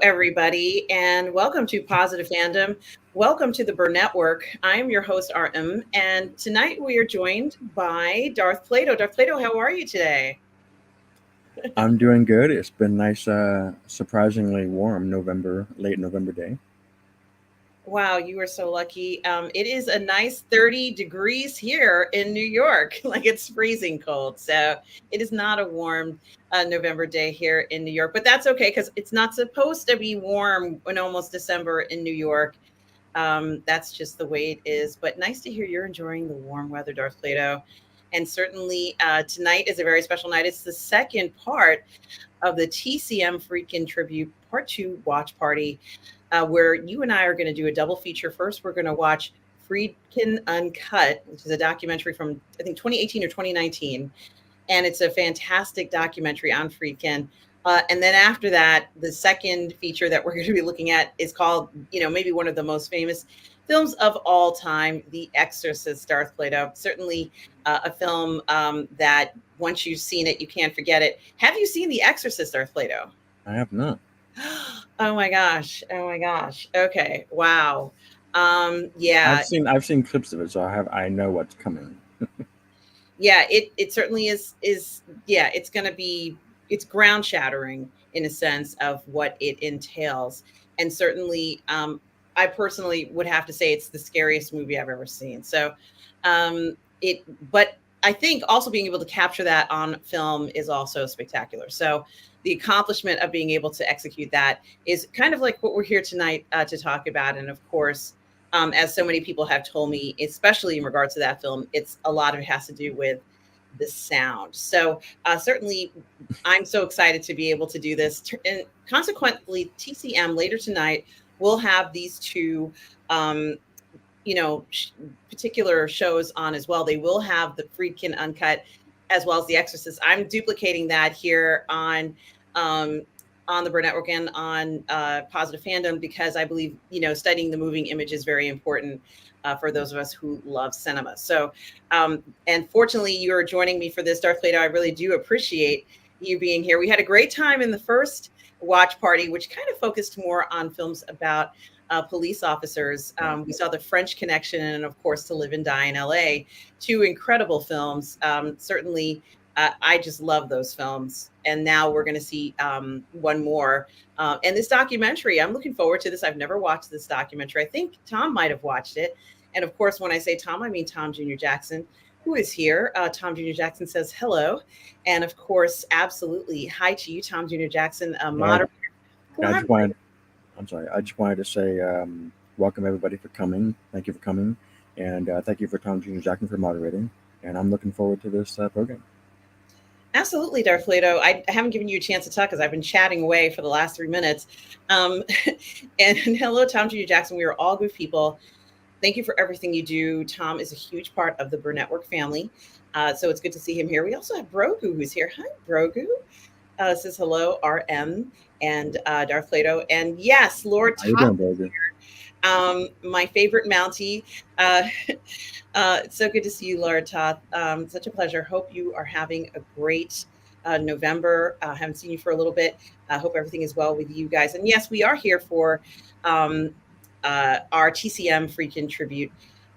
everybody, and welcome to Positive Fandom. Welcome to the Burnettwork. I'm your host, RM, and tonight we are joined by Darth Plato. Darth Plato, how are you today? I'm doing good. It's been nice, surprisingly warm late November day. Wow, you are so lucky. It is a nice 30 degrees here in New York. Like it's freezing cold. So it is not a warm November day here in New York, but that's okay because it's not supposed to be warm in almost December in New York. That's just the way it is. But nice to hear you're enjoying the warm weather, Darth Plato. And certainly tonight is a very special night. It's the second part of the Tcm Friedkin tribute part 2 watch party, where you and I are going to do a double feature. First, we're going to watch Freedkin Uncut, which is a documentary from, I think, 2018 or 2019. And it's a fantastic documentary on Friedkin. And then after that, the second feature that we're going to be looking at is called, maybe one of the most famous films of all time, The Exorcist, Darth Plato. Certainly a film that once you've seen it, you can't forget it. Have you seen The Exorcist, Darth Plato? I have not. Oh my gosh. Oh my gosh. Okay. Wow. I've Yeah. seen clips of it, so I know what's coming. Yeah, it certainly is yeah, it's ground shattering in a sense of what it entails. And certainly I personally would have to say it's the scariest movie I've ever seen. So it but I think also being able to capture that on film is also spectacular. So the accomplishment of being able to execute that is kind of like what we're here tonight to talk about. And of course, as so many people have told me, especially in regards to that film, it's a lot of it has to do with the sound. So certainly, I'm so excited to be able to do this. And consequently, TCM later tonight will have these two, um, particular shows on as well. They will have the Freedkin Uncut as well as The Exorcist. I'm duplicating that here um, on the Burnettwork and on Positive Fandom because I believe studying the moving image is very important for those of us who love cinema. So, and fortunately, you are joining me for this, Darth Plato. I really do appreciate you being here. We had a great time in the first watch party, which kind of focused more on films about police officers. We saw The French Connection and, of course, To Live and Die in LA, two incredible films. Certainly, I just love those films. And now we're going to see one more. And this documentary, I'm looking forward to this. I've never watched this documentary. I think Tom might have watched it. And of course, when I say Tom, I mean Tom Jr. Jackson, who is here. Tom Jr. Jackson says hello. And of course, absolutely. Hi to you, Tom Jr. Jackson, Yeah, moderator. I just wanted. I'm sorry. I just wanted to say welcome everybody for coming. Thank you for coming, and thank you for Tom Jr. Jackson for moderating. And I'm looking forward to this program. Absolutely, Darth Leto. I haven't given you a chance to talk because I've been chatting away for the last 3 minutes. Um, and hello, Tom Jr. Jackson. We are all good people. Thank you for everything you do. Tom is a huge part of the Burnettwork family. So it's good to see him here. We also have Brogu, who's here. Hi, Brogu. Says hello, RM and Darth Leto. And yes, Lord How you Top, doing, baby? my favorite Mountie. Uh, it's so good to see you, Laura Toth. Such a pleasure. Hope you are having a great November. Haven't seen you for a little bit. I hope everything is well with you guys. And yes, we are here for um, our TCM Freakin' Tribute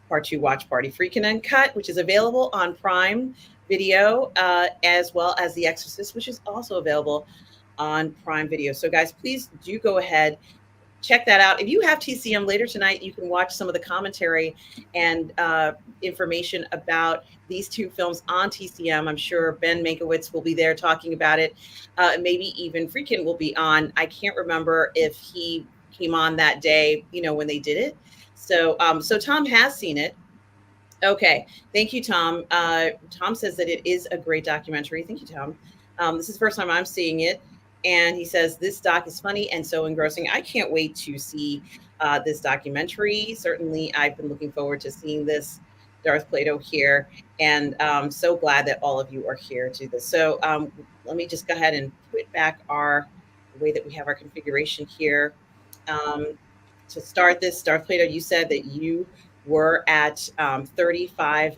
Part 2 Watch Party. Freakin' Uncut, which is available on Prime Video, as well as The Exorcist, which is also available on Prime Video. So, guys, please do go ahead, check that out. If you have TCM later tonight, you can watch some of the commentary and information about these two films on TCM. I'm sure Ben Mankiewicz will be there talking about it. Maybe even Freakin will be on. I can't remember if he came on that day, when they did it. So, so Tom has seen it. Okay, thank you, Tom. Tom says that it is a great documentary. Thank you, Tom. This is the first time I'm seeing it. And he says, this doc is funny and so engrossing. I can't wait to see this documentary. Certainly, I've been looking forward to seeing this, Darth Plato here. And so glad that all of you are here to do this. So let me just go ahead and put back the way that we have our configuration here. To start this, Darth Plato, you said that you were at 35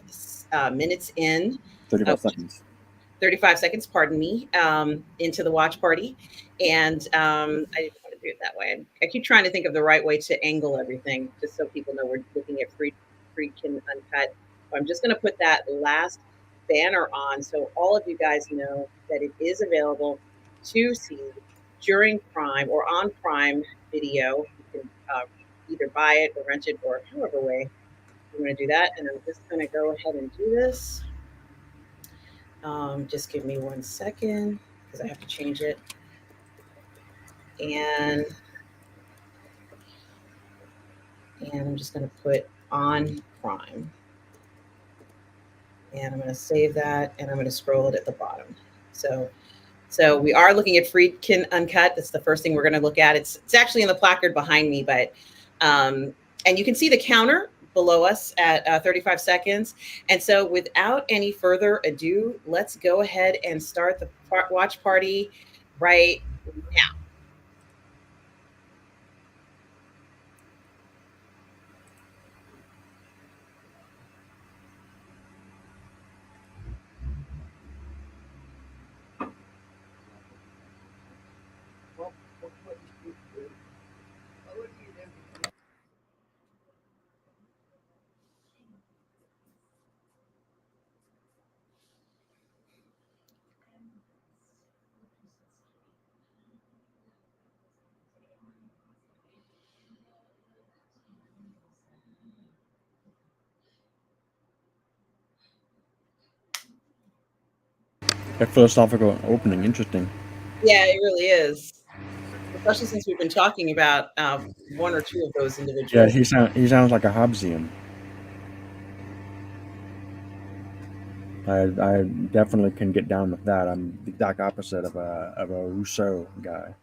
minutes in. 35 seconds. 35 seconds, pardon me, into the watch party. And I didn't want to do it that way. I keep trying to think of the right way to angle everything, just so people know we're looking at Freedkin Uncut. So I'm just going to put that last banner on so all of you guys know that it is available to see during Prime or on Prime Video. You can either buy it or rent it or however way I'm going to do that. And I'm just going to go ahead and do this. Just give me 1 second because I have to change it. And I'm just going to put on Prime. And I'm going to save that, and I'm going to scroll it at the bottom. So we are looking at Freedkin Uncut. That's the first thing we're going to look at. It's actually in the placard behind me, but and you can see the counter below us at 35 seconds. And so without any further ado, let's go ahead and start the watch party right now. That philosophical opening, interesting. Yeah, it really is. Especially since we've been talking about one or two of those Yeah, individuals. he sounds like a Hobbesian. I definitely can get down with that. I'm the exact opposite of a Rousseau guy.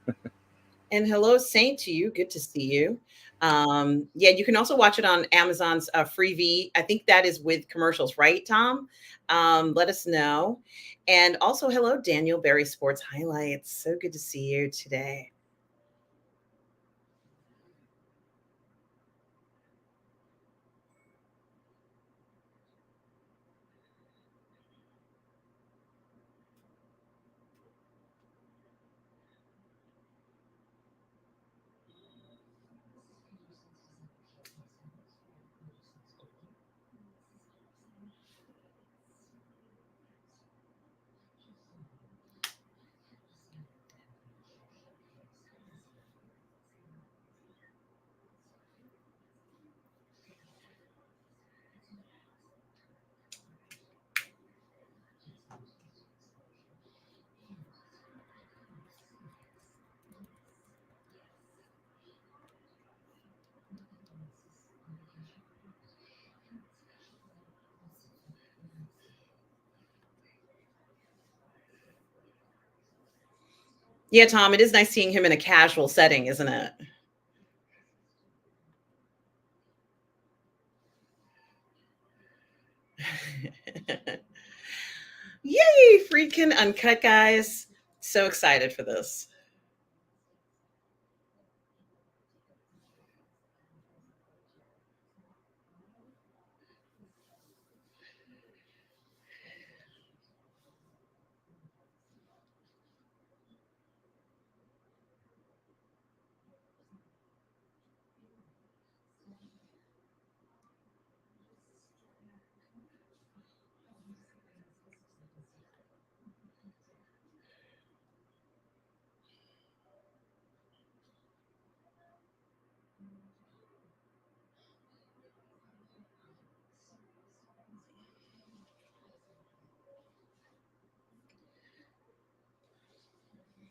And hello, Saint, to you. Good to see you. Yeah, you can also watch it on Amazon's Freevee. I think that is with commercials, right, Tom? Let us know. And also, hello, Daniel Berry Sports Highlights. So good to see you today. Yeah, Tom, it is nice seeing him in a casual setting, isn't it? Yay, Freedkin Uncut, guys. So excited for this.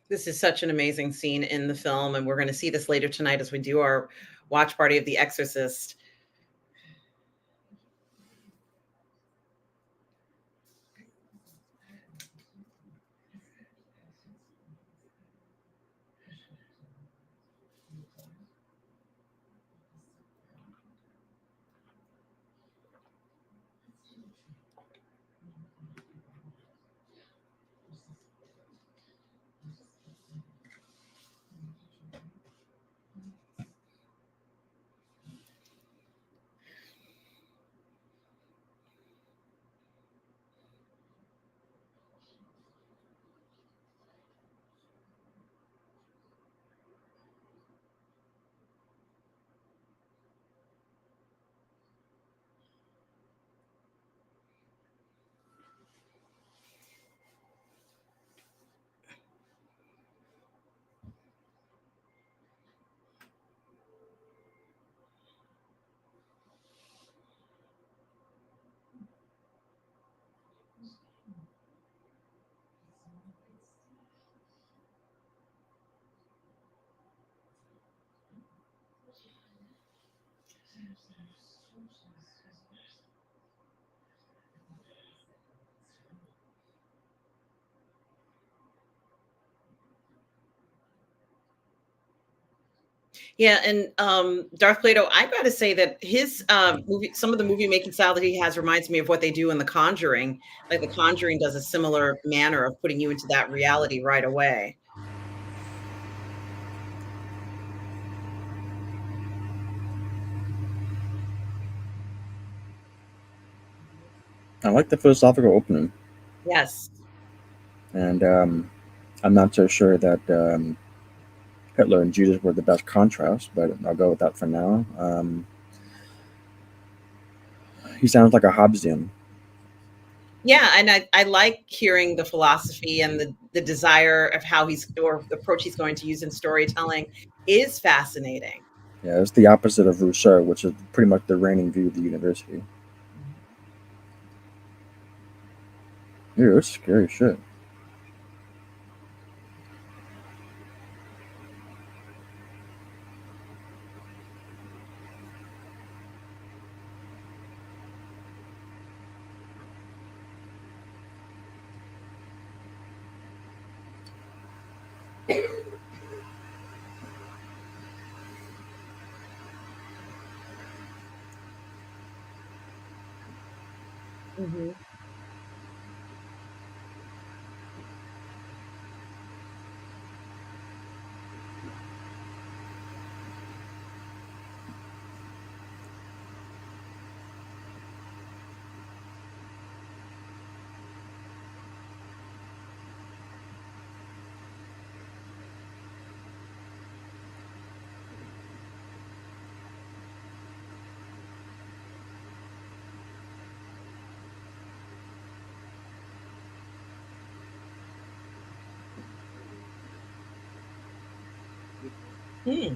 This is such an amazing scene in the film, and we're going to see this later tonight as we do our watch party of The Exorcist. Yeah, and Darth Plato, I got to say that his movie, some of the movie making style that he has reminds me of what they do in The Conjuring. Like The Conjuring does a similar manner of putting you into that reality right away. I like the philosophical opening, Yes. and I'm not so sure that Hitler and Jesus were the best contrast, but I'll go with that for now. He sounds like a Hobbesian. Yeah, and I like hearing the philosophy and the desire of how he's or the approach he's going to use in storytelling is fascinating. Yeah, it's the opposite of Rousseau, which is pretty much the reigning view of the university. Ew, that's scary shit. Mhm. Hmm.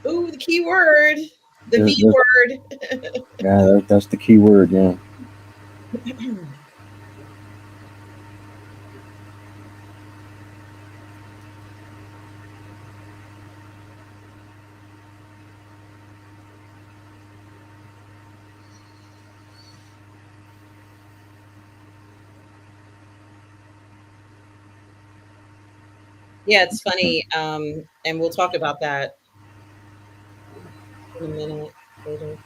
Ooh, the key word, the V There's, word. yeah, that's the key word. Yeah, Yeah, it's interesting. funny, and we'll talk about that in a minute later.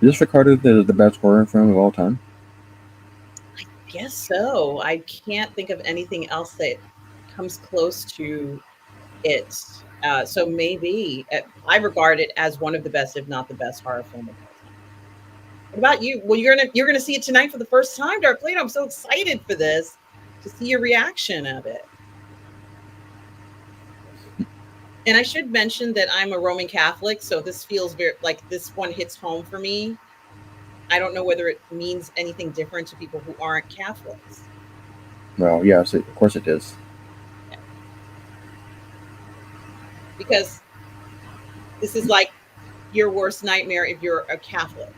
Is this regarded the best horror film of all time? Guess so. I can't think of anything else that comes close to it. So maybe I regard it as one of the best, if not the best, horror film of all time. What about you? Well, you're gonna see it tonight for the first time, Dark Plate. I'm so excited for this to see your reaction of it. And I should mention that I'm a Roman Catholic, so this feels very like this one hits home for me. I don't know whether it means anything different to people who aren't Catholics. Well, yes, of course it is. Because this is like your worst nightmare if you're a Catholic.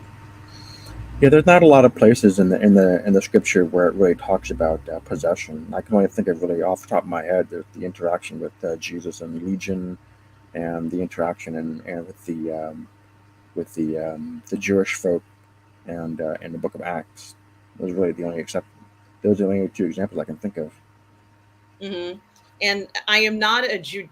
Yeah, there's not a lot of places in the scripture where it really talks about possession. I can only think of really off the top of my head there's the interaction with Jesus and Legion, and the interaction and with the Jewish folk and in the Book of Acts. Those are really the only except those are the only two examples I can think of. Hmm. And I am not Judea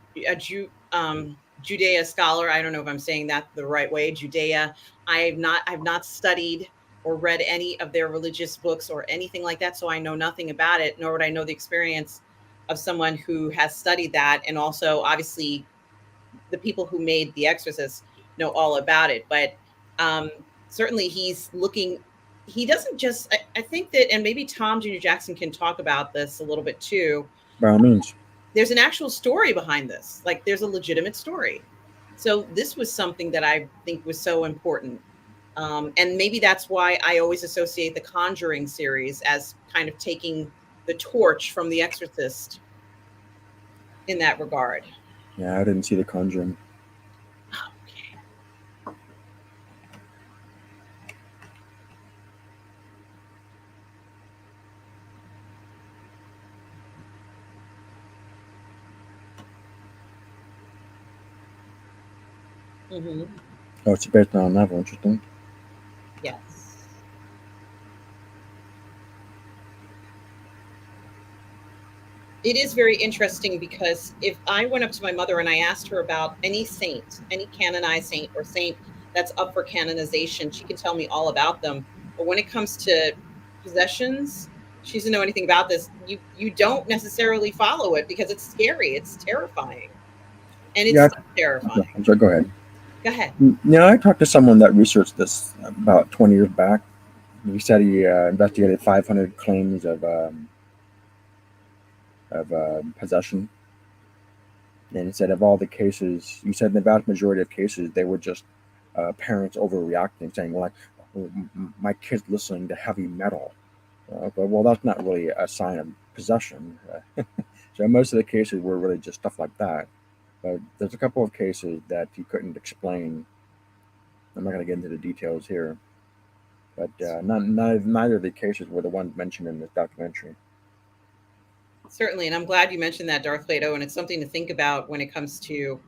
scholar. I don't know if I'm saying that the right way. Judea. I've not studied or read any of their religious books or anything like that, so I know nothing about it, nor would I know the experience of someone who has studied that. And also, obviously, the people who made The Exorcist know all about it. But um, certainly, he's looking. He doesn't just. I think that, and maybe Tom Jr. Jackson can talk about this a little bit too. By all means. There's an actual story behind this. Like there's a legitimate story. So this was something that I think was so important. And maybe that's why I always associate the Conjuring series as kind of taking the torch from The Exorcist in that regard. Yeah, I didn't see The Conjuring. Okay. Hmm. Oh, it's based on a novel. Interesting. Yes. It is very interesting because if I went up to my mother and I asked her about any saint, any canonized saint or saint that's up for canonization, she can tell me all about them. But when it comes to possessions, she doesn't know anything about this. You don't necessarily follow it because it's scary, it's terrifying, and it's Yeah. still terrifying. I'm sorry. Go ahead. Go ahead. I talked to someone that researched this about 20 years back. He said he investigated 500 claims of possession, and he said of all the cases, he said in the vast majority of cases they were just parents overreacting, saying, "Well, like, my kid's listening to heavy metal." But well, that's not really a sign of possession. So most of the cases were really just stuff like that. But there's a couple of cases that he couldn't explain. I'm not going to get into the details here, but neither of the cases were the ones mentioned in this documentary. Certainly, and I'm glad you mentioned that, Darth Plato, and it's something to think about when it comes to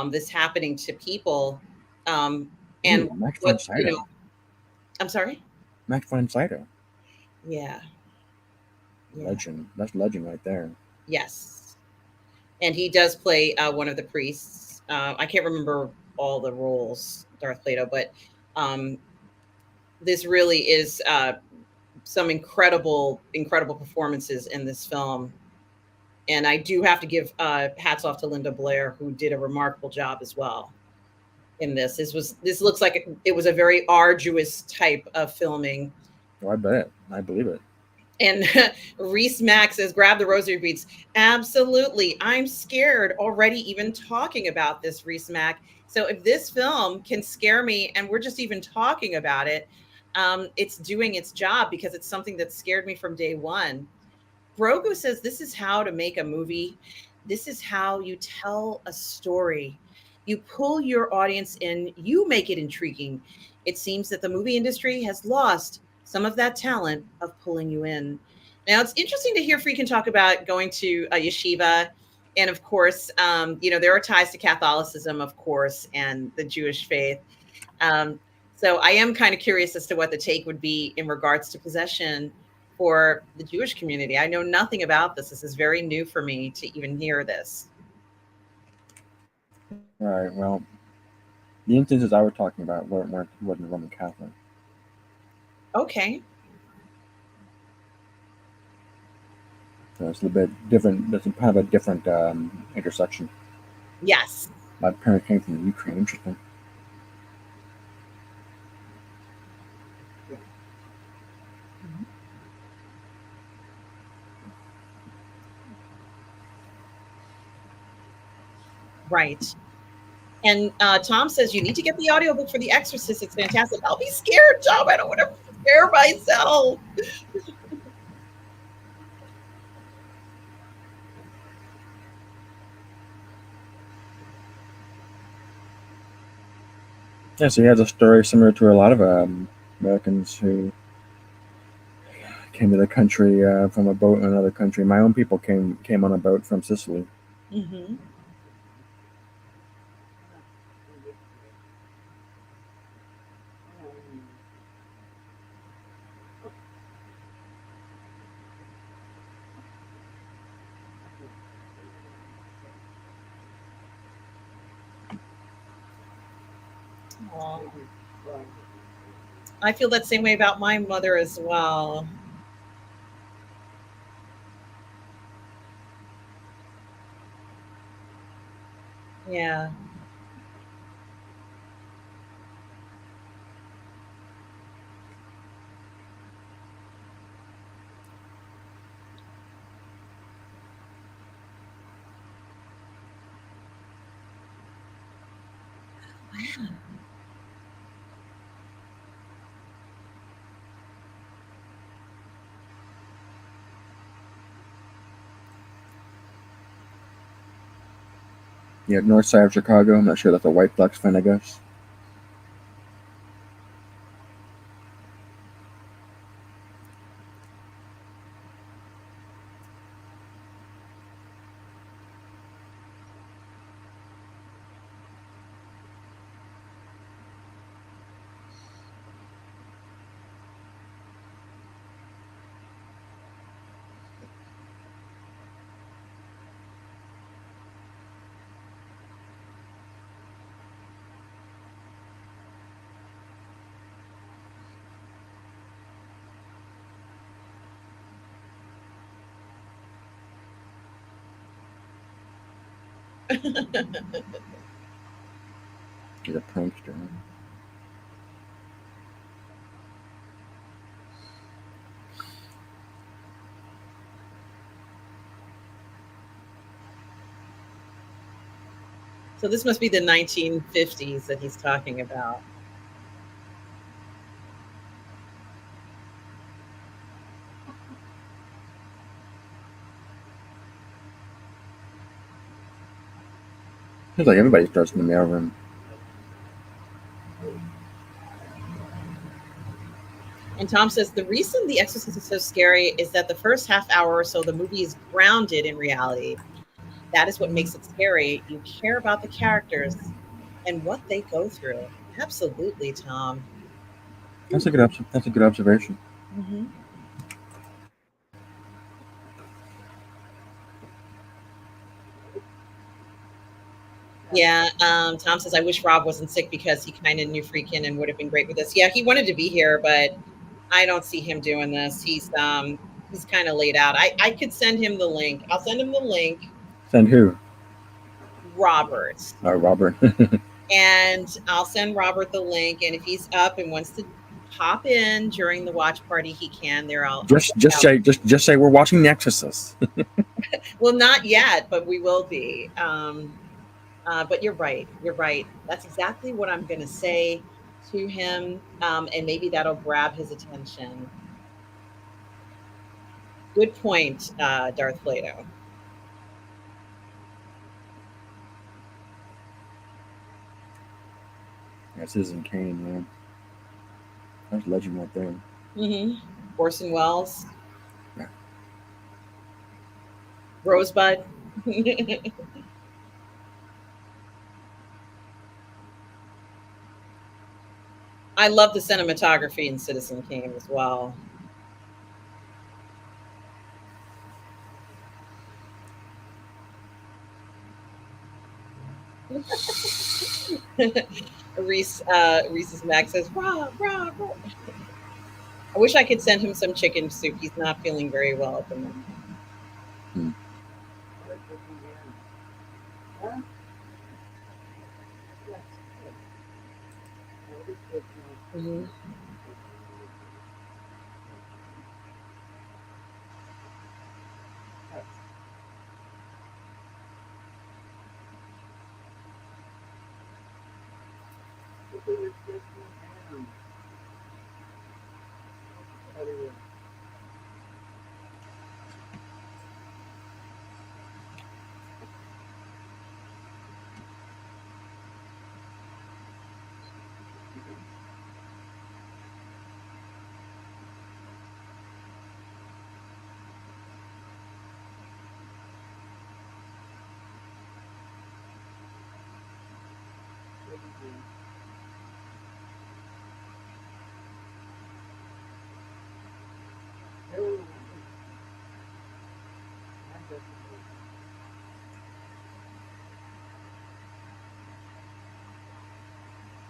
this happening to people, um, Ooh, and Max von what Sydow. I'm sorry. Max von Sydow. Yeah, yeah, Legend. That's legend right there. yes, and he does play one of the priests. I can't remember all the roles, Darth Plato, but um, this really is some incredible performances in this film. And I do have to give hats off to Linda Blair, who did a remarkable job as well in this. This looks like it was a very arduous type of filming. Oh, I bet. I believe it. And Reese Mack says, grab the rosary beads. Absolutely. I'm scared already, even talking about this, Reese Mack. So if this film can scare me and we're just even talking about it, it's doing its job because it's something that scared me from day one. Brogo says this is how to make a movie. This is how you tell a story. You pull your audience in, you make it intriguing. It seems that the movie industry has lost some of that talent of pulling you in. Now, it's interesting to hear Freakin talk about going to a yeshiva. And of course, there are ties to Catholicism, of course, and the Jewish faith. Um, so I am kind of curious as to what the take would be in regards to possession for the Jewish community. I know nothing about this. This is very new for me to even hear this. All right. Well, the instances I was talking about wasn't Roman Catholic. Okay. So it's a little bit different. There's kind of a different intersection. Yes. My parents came from Ukraine. Interesting. Mhm. Right. And Tom says you need to get the audiobook for The Exorcist. It's fantastic. I'll be scared, Tom. I don't want to scare myself. Yeah, so he has a story similar to a lot of Americans who came to the country from a boat in another country. My own people came on a boat from Sicily. Hmm. I feel that same way about my mother as well. Yeah. Yeah, north side of Chicago. I'm not sure that's a White Sox fan, I guess. He's a prankster. So this must be the 1950s that he's talking about. Seems like everybody starts in the mailroom. And Tom says the reason The Exorcist is so scary is that the first half hour or so the movie is grounded in reality. That is what makes it scary. You care about the characters and what they go through. Absolutely, Tom. That's a good observation. Mm-hmm. Yeah, Tom says, I wish Rob wasn't sick because he kind of knew Freakin and would have been great with this. Yeah, he wanted to be here, but I don't see him doing this. He's kind of laid out. I could send him the link. I'll send him the link, Send who? Robert. Robert. And I'll send Robert the link. And if he's up and wants to pop in during the watch party, he can. There, I'll just say we're watching The Exorcist. well, not yet, but we will be. But you're right. You're right. That's exactly what I'm going to say to him, and maybe that'll grab his attention. Good point, Darth Plato. Yeah, Citizen Kane, man. That's legend right there. Mm-hmm. Orson Welles, Yeah. Rosebud. I love the cinematography in Citizen Kane as well. Reese's Max says, rah, rah, rah. I wish I could send him some chicken soup. He's not feeling very well at the moment. Hmm. Mhm.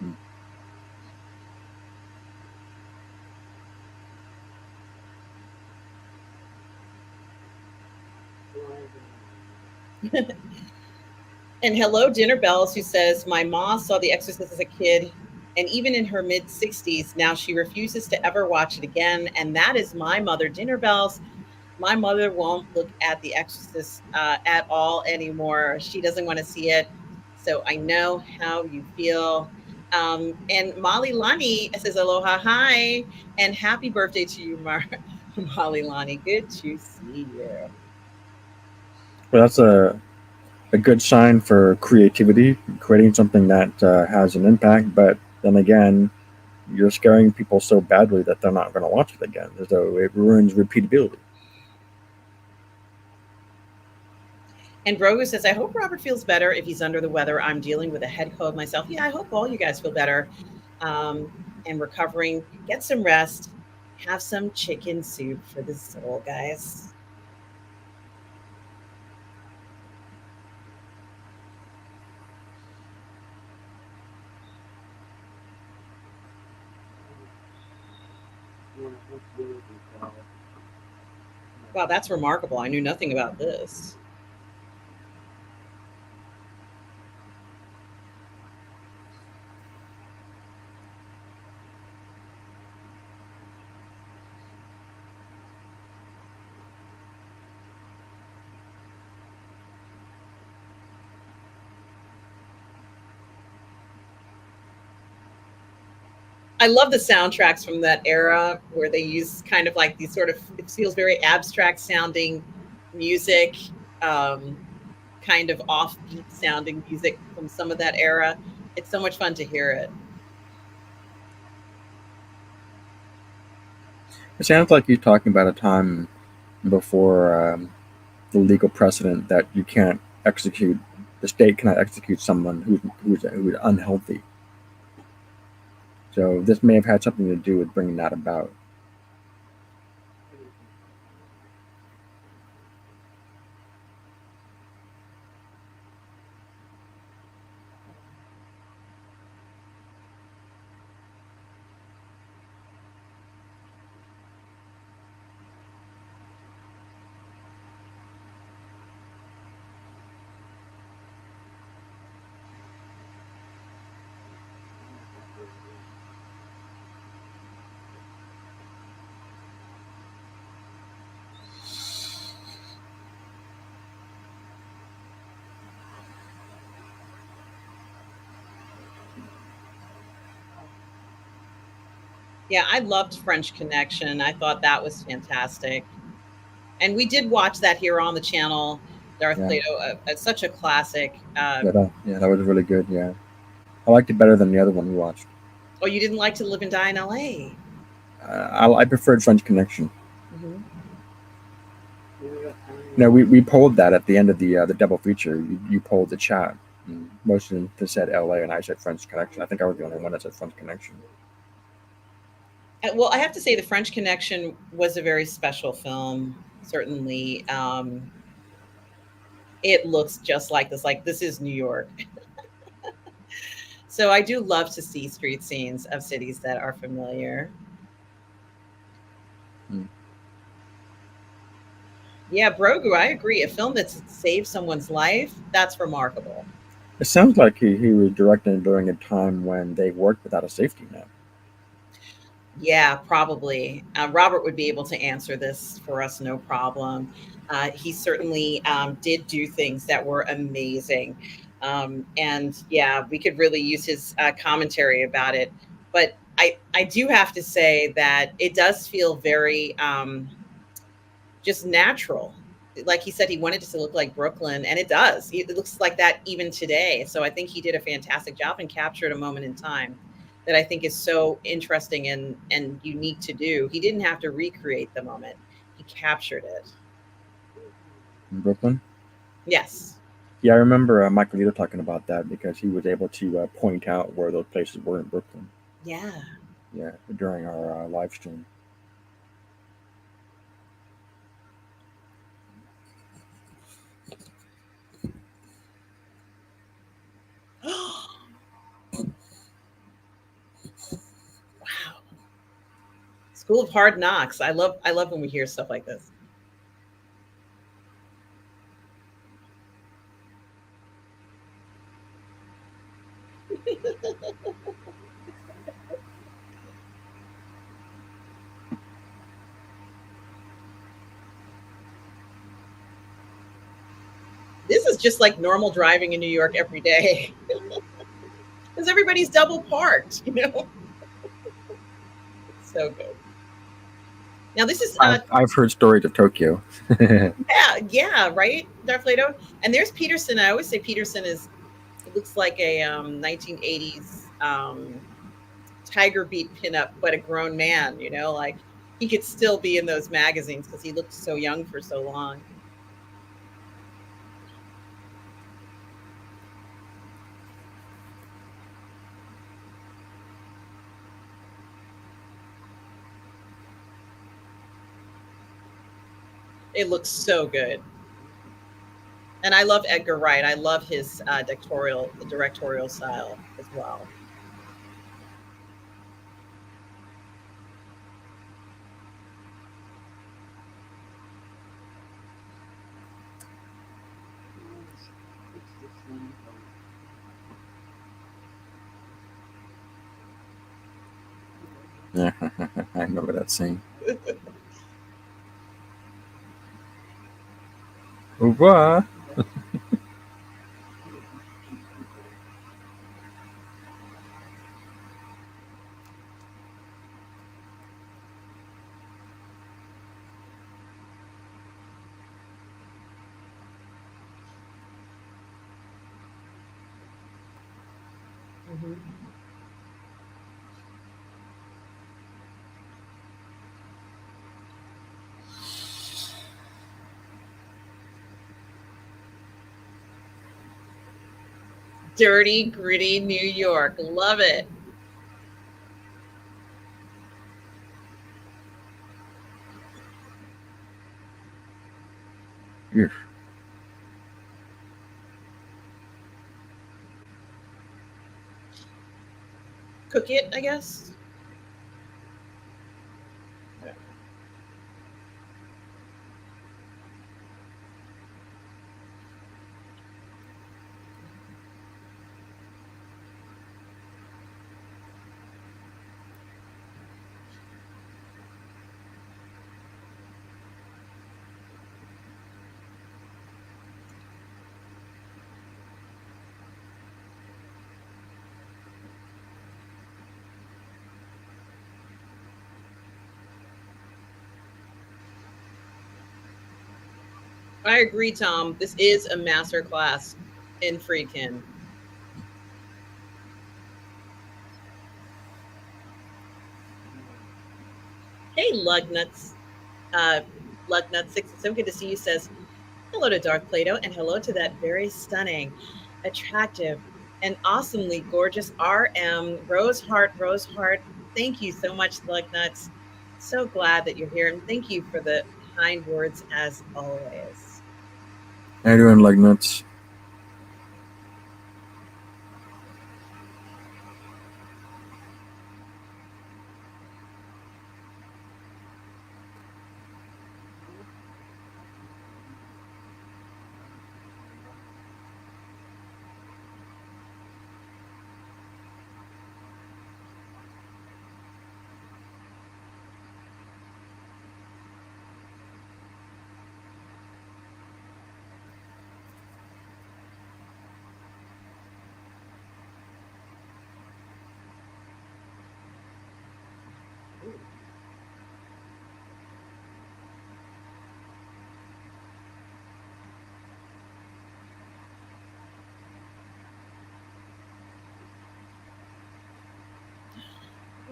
Hmm. And hello, Dinner Bells, who says, my mom saw The Exorcist as a kid, and even in her mid 60s, now she refuses to ever watch it again. And that is my mother, Dinner Bells. My mother won't look at The Exorcist at all anymore. She doesn't want to see it. So I know how you feel. And Molly Lani says, aloha, hi, and happy birthday to you, Molly Lani. Good to see you. Well, that's a good sign for creativity, creating something that has an impact. But then again, you're scaring people so badly that they're not going to watch it again. So it ruins repeatability. And Grogu says, I hope Robert feels better if he's under the weather. I'm dealing with a head cold myself. Yeah, I hope all you guys feel better and recovering. Get some rest. Have some chicken soup for the soul, guys. Wow, that's remarkable. I knew nothing about this. I love the soundtracks from that era where they use kind of like these sort of, it feels very abstract sounding music, um, kind of offbeat sounding music from some of that era. It's so much fun to hear it. It sounds like you're talking about a time before the legal precedent that you can't execute, the state cannot execute someone who's unhealthy. So this may have had something to do with bringing that about. Yeah, I loved French Connection. I thought that was fantastic. And we did watch that here on the channel, Darth Yeah, Plato, such a classic. that was really good. Yeah, I liked it better than the other one we watched. Oh, you didn't like To Live and Die in LA? I preferred French Connection. Hmm. No, we polled that at the end of the double feature. You polled the chat. And most of them said L.A. and I said French Connection. I think I was the only one that said French Connection. Well, I have to say, The French Connection was a very special film. Certainly, it looks just like this. Like, this is New York. So I do love to see street scenes of cities that are familiar. Mm. Yeah, Brogu, I agree. A film that's saved someone's life, that's remarkable. It sounds like he was directing during a time when they worked without a safety net. Yeah, probably. Robert would be able to answer this for us, no problem. He certainly did do things that were amazing. And yeah, we could really use his commentary about it. But I do have to say that it does feel very just natural. Like he said, he wanted it to look like Brooklyn, and it does. It looks like that even today. So I think he did a fantastic job and captured a moment in time that I think is so interesting and unique to do. He didn't have to recreate the moment; he captured it. In Brooklyn. Yes. Yeah, I remember Michael Lito talking about that because he was able to point out where those places were in Brooklyn. Yeah. Yeah, during our live stream. Wow. School of Hard Knocks. I love when we hear stuff like this. This is just like normal driving in New York every day because everybody's double parked. So good. Now this is I've heard stories of Tokyo. yeah, yeah, right, Darth Leto. And there's Peterson. I always say Peterson is, it looks like a 1980s Tiger Beat pinup, but a grown man. Like he could still be in those magazines because he looked so young for so long. It looks so good. And I love Edgar Wright. I love his directorial style as well. Yeah, I remember that scene. What? Hmm. Dirty, gritty New York. Love it. Yes. Cook it, I guess. I agree, Tom. This is a master class in Friedkin. Hey, Lugnuts. Lugnuts6, it's so good to see you, says hello to Darth Plato and hello to that very stunning, attractive, and awesomely gorgeous RM Rose Heart. Thank you so much, Lugnuts. So glad that you're here, and thank you for the kind words as always. Everyone like nuts.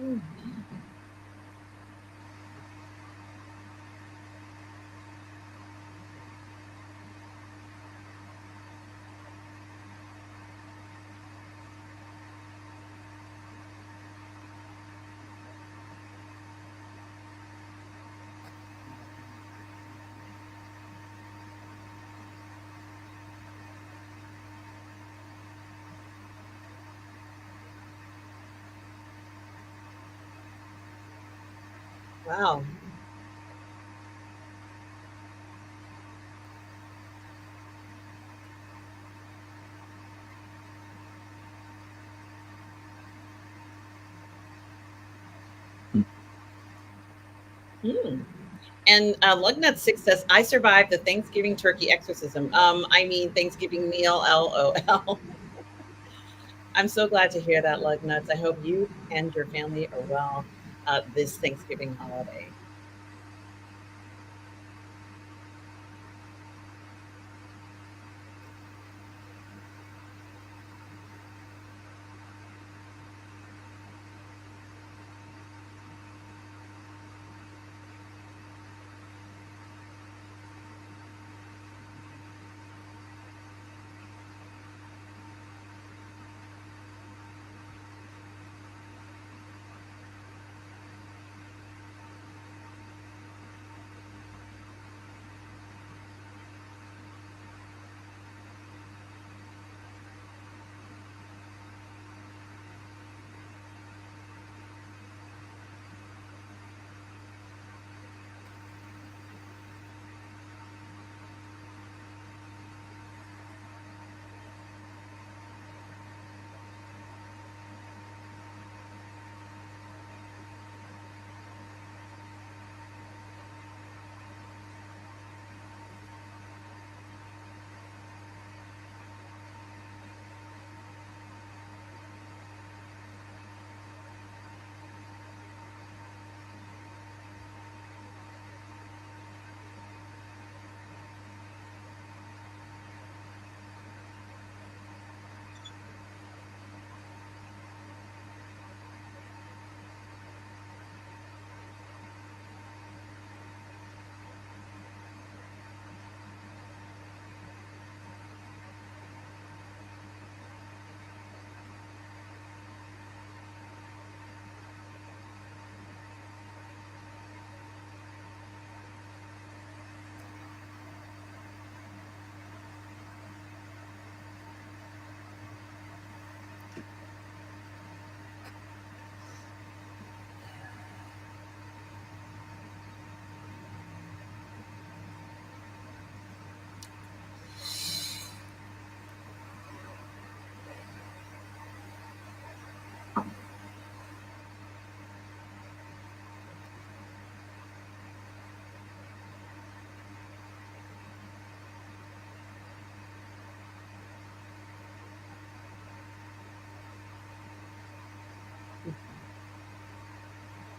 Mm. Wow. Mm. And Lugnut6 says, I survived the Thanksgiving turkey exorcism. I mean, Thanksgiving meal, LOL. I'm so glad to hear that, Lugnuts. I hope you and your family are well this Thanksgiving holiday.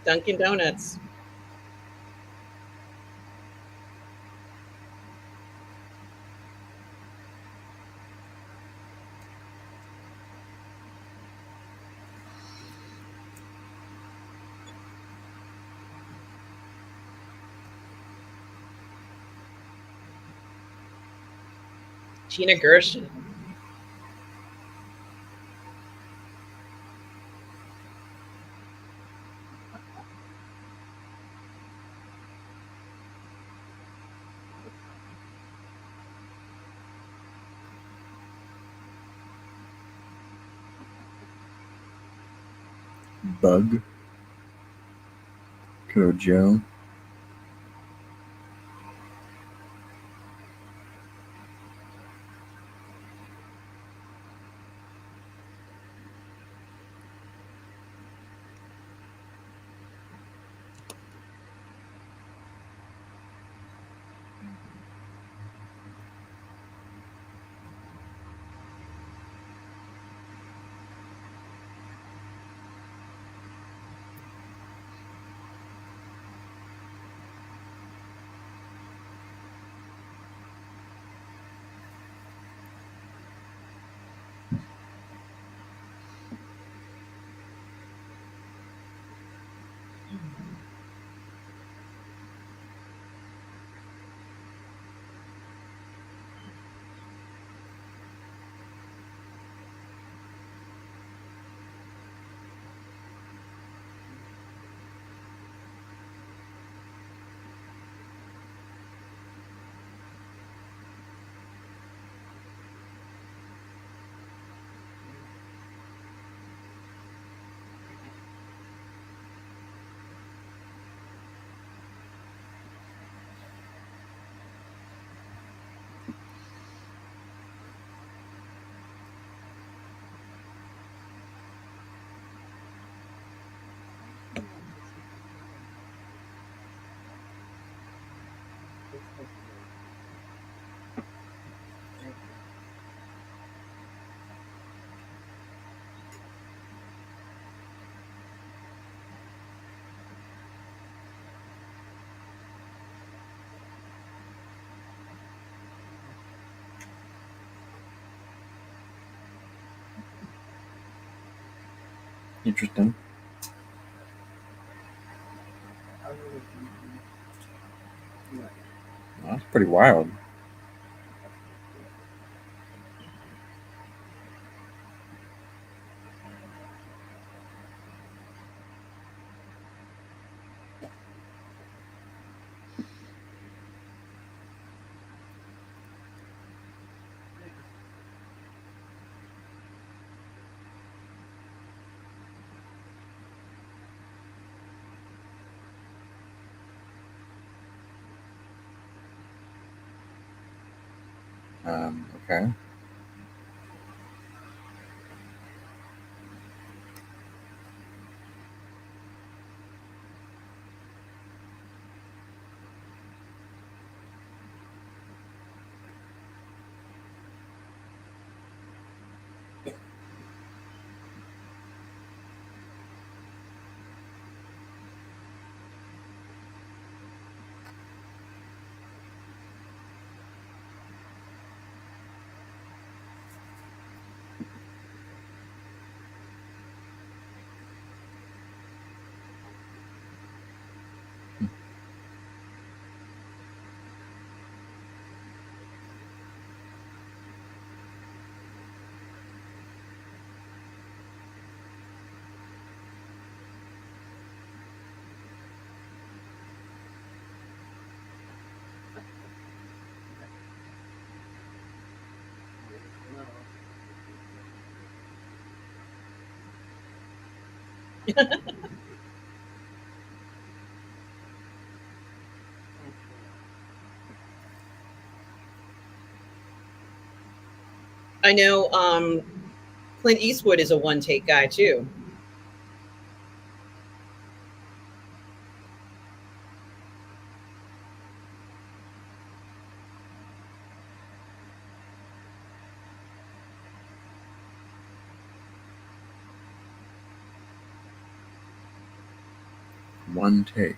Dunkin' Donuts. Gina Gershon. Bug, Killer Joe. Interesting. That's pretty wild. Okay. I know Clint Eastwood is a one take guy too. One take.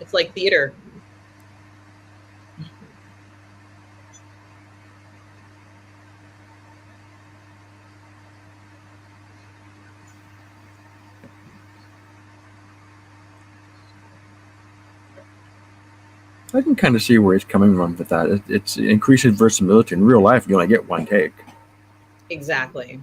It's like theater. I can kind of see where he's coming from with that. It's increases versatility. In real life, you only get one take. Exactly.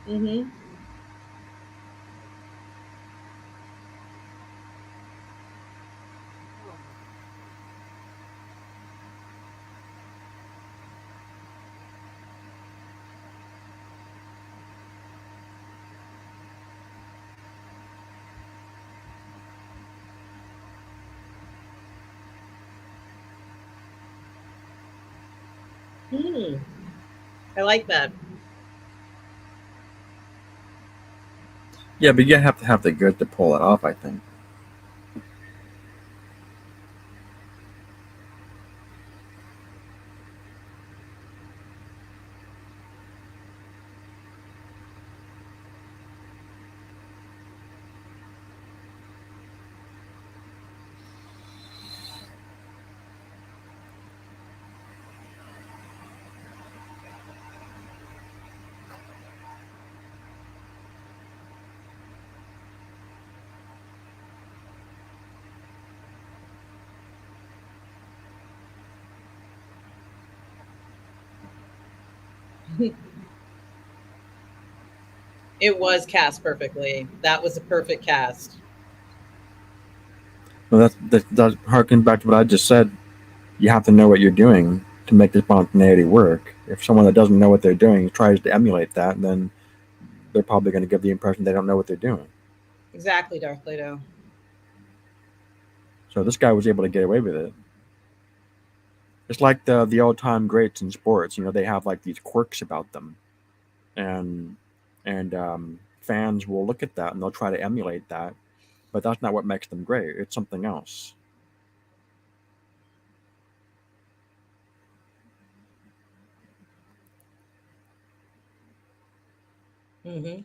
Mm-hmm. Mm. I like that. Yeah, but you have to have the good to pull it off, I think. It was cast perfectly. That was a perfect cast. Well, that harken back to what I just said. You have to know what you're doing to make the spontaneity work. If someone that doesn't know what they're doing tries to emulate that, then they're probably going to give the impression they don't know what they're doing. Exactly, Darth Plato. So this guy was able to get away with it. It's like the old time greats in sports. You know, they have like these quirks about them, and fans will look at that and they'll try to emulate that, but that's not what makes them great. It's something else. Mm-hmm.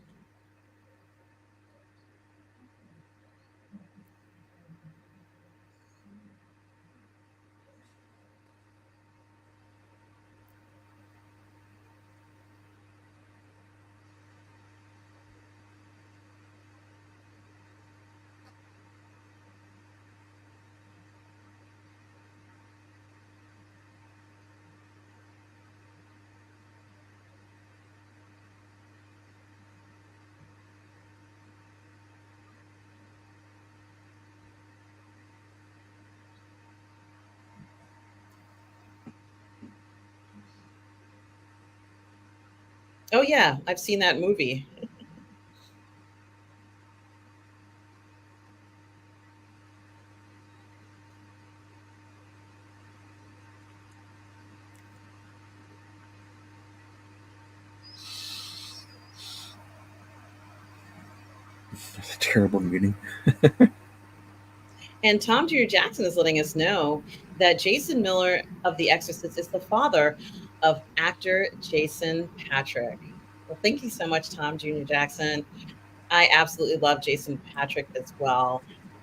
Oh yeah, I've seen that movie. It's a terrible meeting. And Tom Jr. Jackson is letting us know that Jason Miller of The Exorcist is the father of actor Jason Patrick. Well, thank you so much, Tom Jr. Jackson. I absolutely love Jason Patrick as well.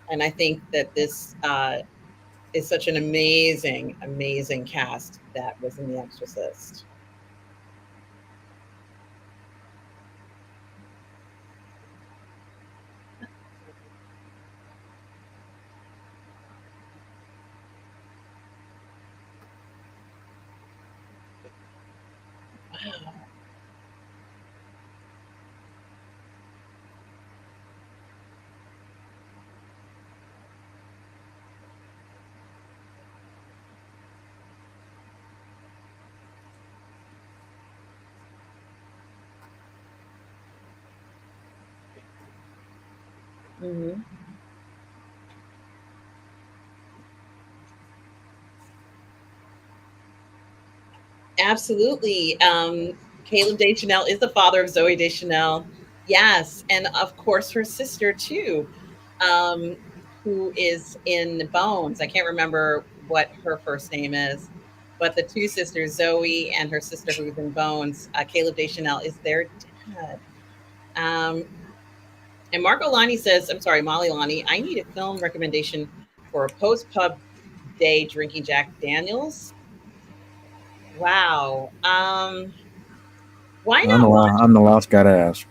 And I think that this is such an amazing, amazing cast that was in The Exorcist. Wow. Mm-hmm. Absolutely. Caleb Deschanel is the father of Zoe Deschanel. Yes, and of course her sister too, um, who is in Bones. I can't remember what her first name is, but the two sisters, Zoe and her sister who's in Bones, Caleb Deschanel is their dad. Um, and Marco Lani says, I'm sorry, Molly Lani, I need a film recommendation for a post pub day drinking Jack Daniels. Wow. Why not watch? I'm the last guy to ask.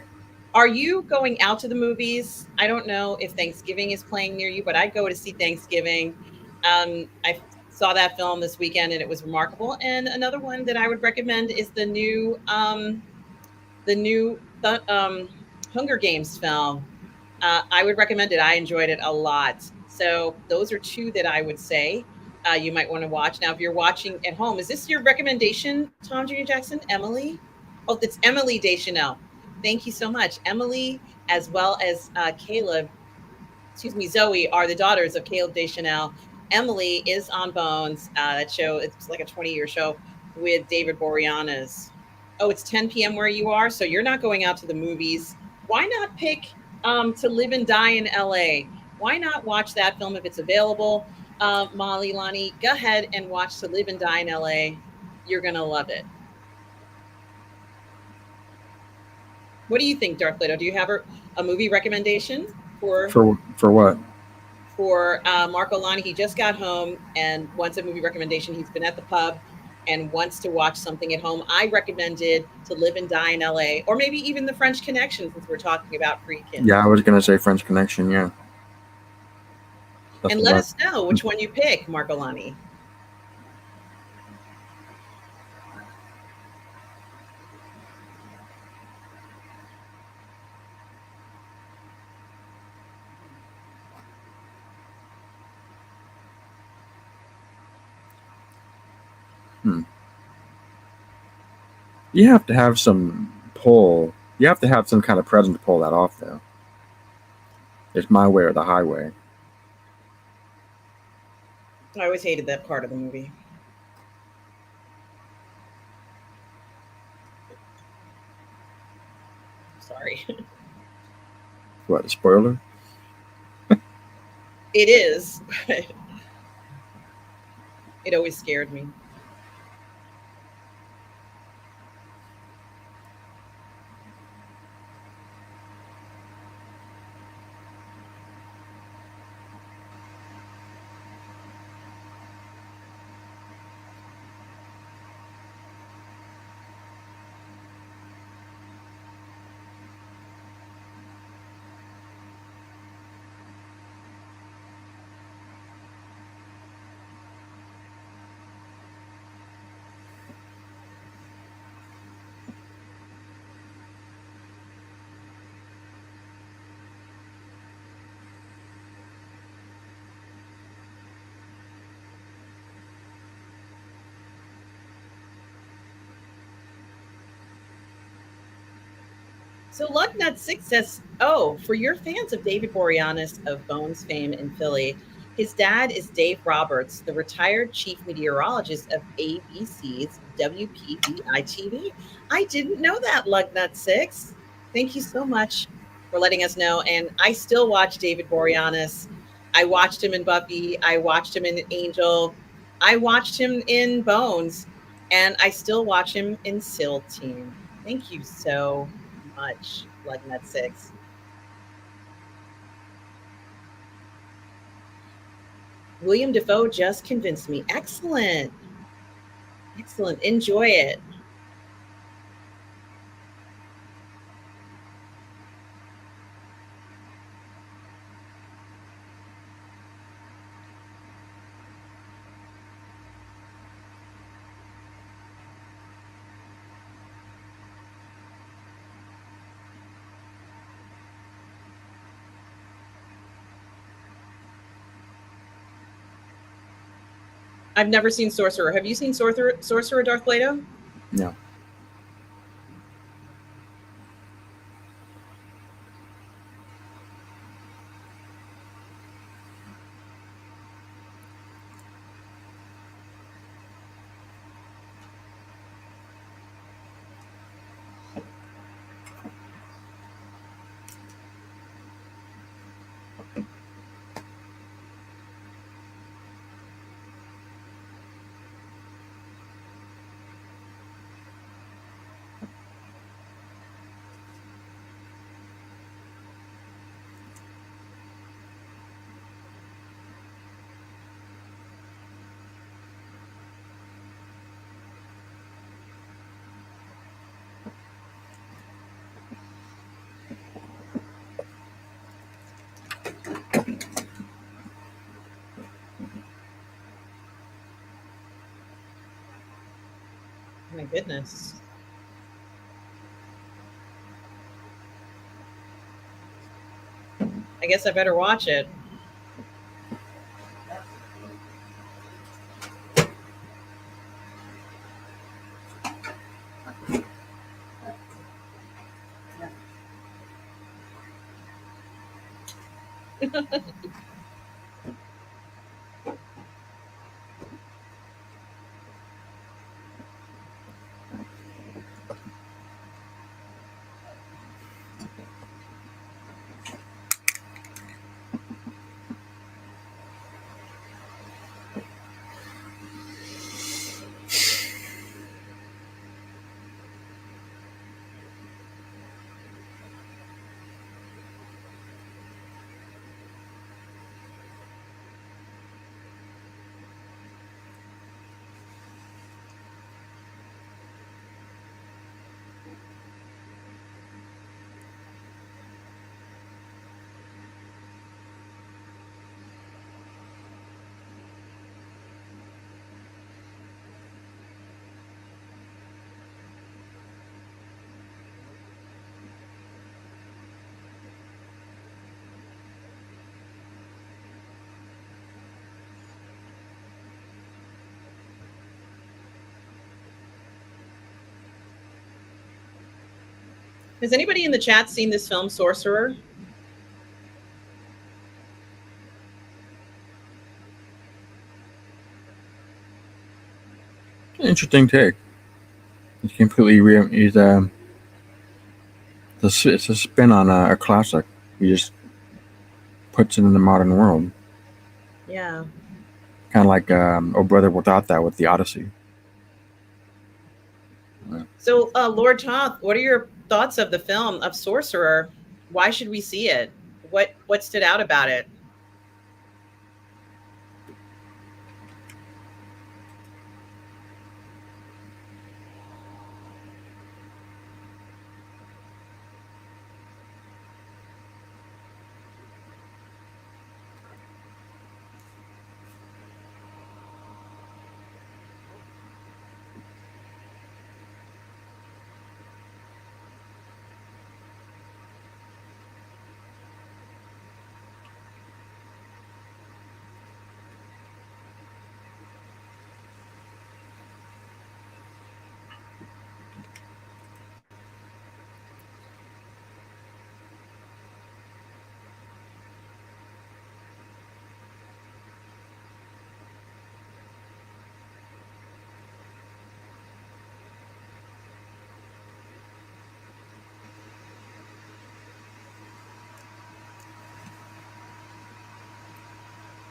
Are you going out to the movies? I don't know if Thanksgiving is playing near you, but I'd go to see Thanksgiving. I saw that film this weekend and it was remarkable. And another one that I would recommend is the new Hunger Games film. I would recommend it. I enjoyed it a lot. So those are two that I would say you might want to watch. Now, if you're watching at home, is this your recommendation, Tom Jr. Jackson? Emily? Oh, it's Emily Deschanel. Thank you so much. Emily, as well as Caleb, excuse me, Zoe, are the daughters of Caleb Deschanel. Emily is on Bones. That show, it's like a 20-year show with David Boreanaz. Oh, it's 10 p.m. where you are, so you're not going out to the movies. Why not pick To Live and Die in LA? Why not watch that film if it's available? Molly, Lonnie, go ahead and watch To Live and Die in LA. You're going to love it. What do you think, Darth Leto? Do you have a movie recommendation For what? for Marco Lani? He just got home and wants a movie recommendation. He's been at the pub and wants to watch something at home. I recommended To Live and Die in LA, or maybe even The French Connection, since we're talking about Friedkin. Yeah, I was gonna say French Connection. Yeah, that's And the let one. us know which one you pick, Marco Lani. Hmm. You have to have some pull. You have to have some kind of presence to pull that off, though. It's my way or the highway. I always hated that part of the movie. Sorry. What, a spoiler? It is, but it always scared me. So Lucknut6 says, oh, for your fans of David Boreanaz of Bones fame in Philly, his dad is Dave Roberts, the retired chief meteorologist of ABC's WPVI TV. I didn't know that, Lucknut6. Thank you so much. for letting us know. And I still watch David Boreanaz. I watched him in Buffy. I watched him in Angel. I watched him in Bones, and I still watch him in SEAL Team. Thank you so much, Blood Nut 6. William Defoe just convinced me. Excellent. Excellent. Enjoy it. I've never seen Sorcerer. Have you seen Sorcerer Darth Plato? No. Oh my goodness. I guess I better watch it. Has anybody in the chat seen this film, Sorcerer? Interesting take. It's completely it's a spin on a classic. He just puts it in the modern world. Yeah. Kind of like Oh Brother Without That with the Odysee. So, Lord Toth, what are your thoughts of the film of Sorcerer? Why should we see it? What stood out about it?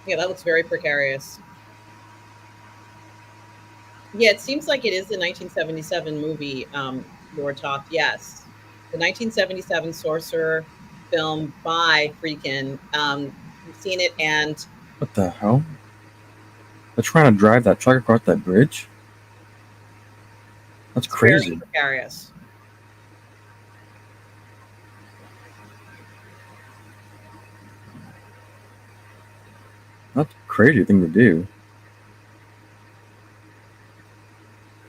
Yeah, that looks very precarious. Yeah, it seems like it is the 1977 movie, Lord Toth. Yes, the 1977 Sorcerer film by Friedkin. We've seen it, and What the hell? They're trying to drive that truck across that bridge? That's it's very crazy. precarious. That's a crazy thing to do.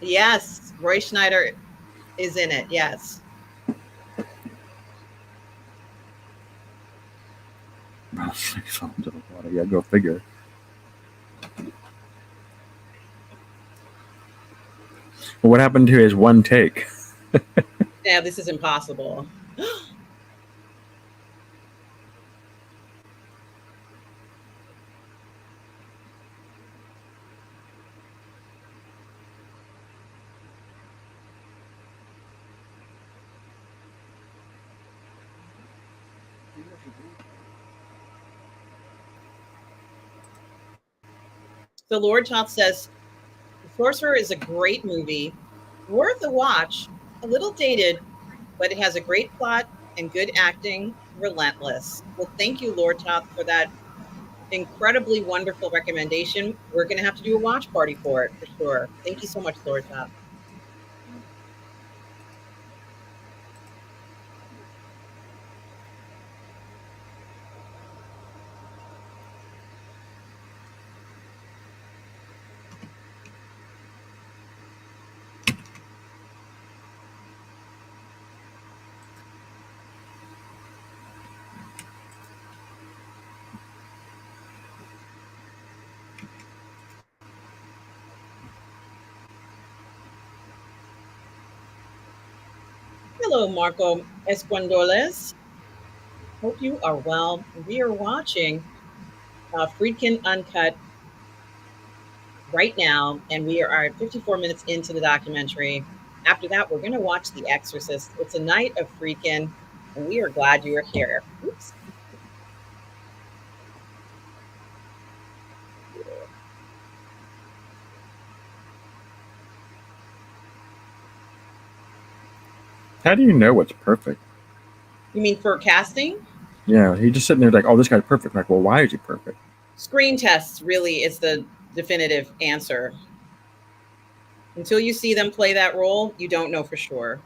Yes, Roy Schneider is in it. Yes. Yeah, go figure. Well, what happened to his one take? Yeah, this is impossible. So Lord Toth says The Sorcerer is a great movie, worth a watch, a little dated, but it has a great plot and good acting, relentless. Well, thank you, Lord Toth, for that incredibly wonderful recommendation. We're going to have to do a watch party for it for sure. Thank you so much, Lord Toth. Hello, Marco Esquandoles. Hope you are well. We are watching Freedkin Uncut right now, and we are 54 minutes into the documentary. After that, we're going to watch The Exorcist. It's a night of Freakin', and we are glad you are here. Oops. How do you know what's perfect? You mean for casting? Yeah, he just sitting there like, oh, this guy's perfect. I'm like, well, why is he perfect? Screen tests really is the definitive answer. Until you see them play that role, you don't know for sure.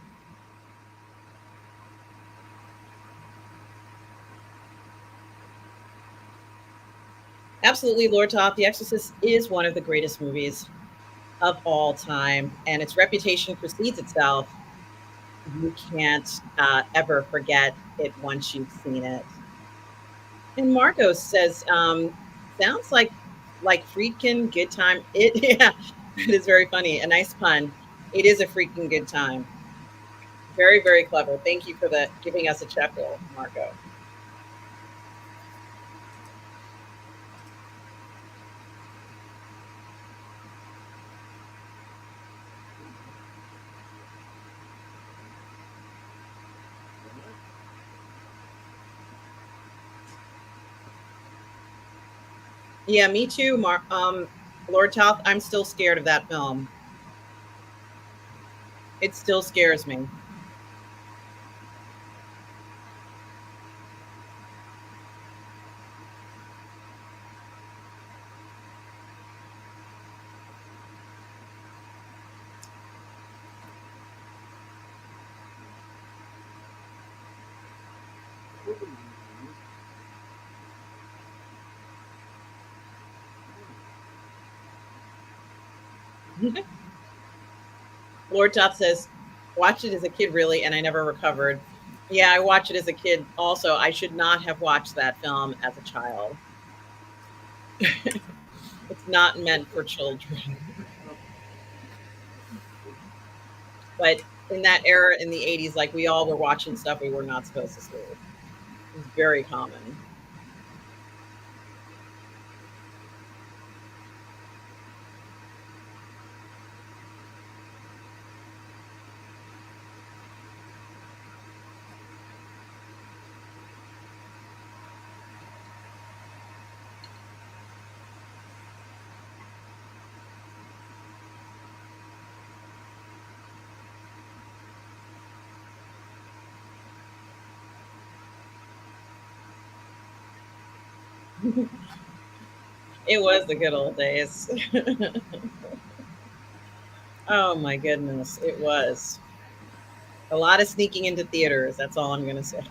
Absolutely, Lord Top. The Exorcist is one of the greatest movies of all time, and its reputation precedes itself. You can't ever forget it once you've seen it. And Marcos says, sounds like Friedkin good time. It yeah, it is very funny. A nice pun. It is a freaking good time. Very, very clever. Thank you for the giving us a chuckle, Marco. Yeah, me too, Lord Toth. I'm still scared of that film. It still scares me. Lord Toth says, watched it as a kid, really, and I never recovered. Yeah, I watched it as a kid also. I should not have watched that film as a child. It's not meant for children. But in that era in the 80s, like we all were watching stuff we were not supposed to see. It was very common. It was the good old days. Oh my goodness, it was a lot of sneaking into theaters. That's all I'm going to say.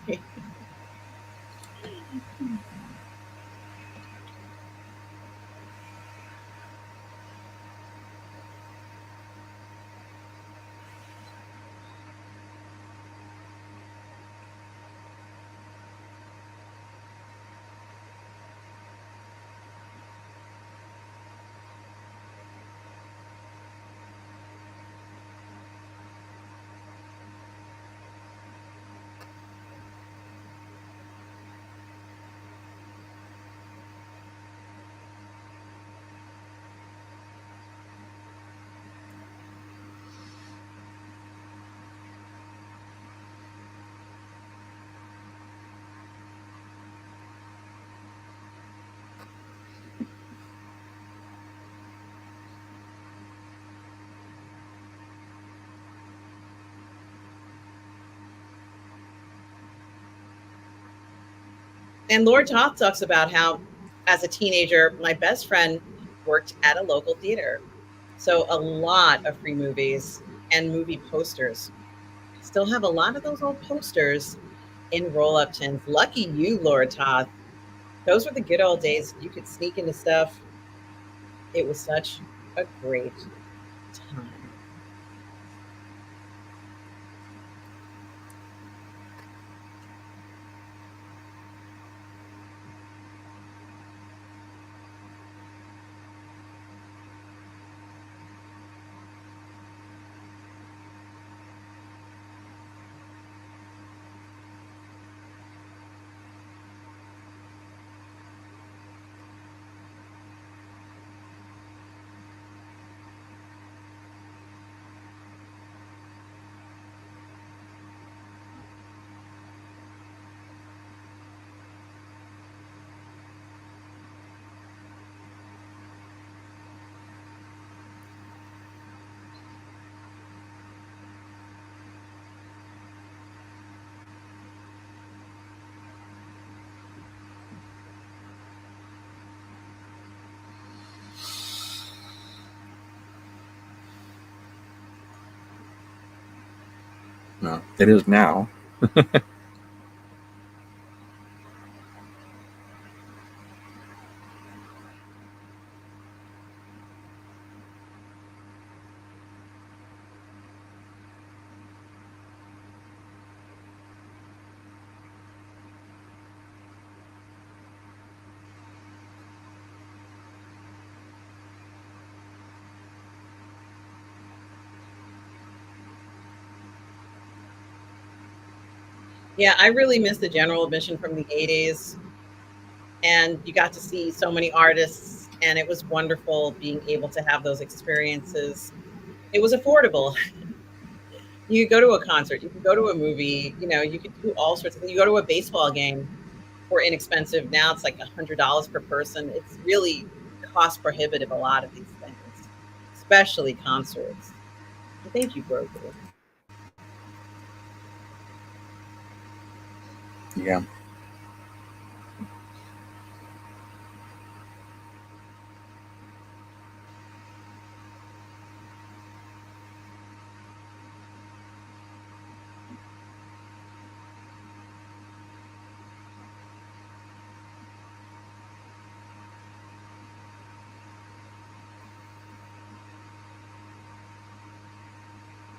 And Lord Toth talks about how, as a teenager, my best friend worked at a local theater. So a lot of free movies and movie posters. Still have a lot of those old posters in roll up tins. Lucky you, Lord Toth. Those were the good old days. You could sneak into stuff. It was such a great time. No, it is now. Yeah, I really miss the general admission from the 80s. And you got to see so many artists, and it was wonderful being able to have those experiences. It was affordable. You could go to a concert, you could go to a movie, you could do all sorts of things. You go to a baseball game for inexpensive. Now it's like $100 per person. It's really cost prohibitive, a lot of these things, especially concerts. Thank you, Grogu. Yeah.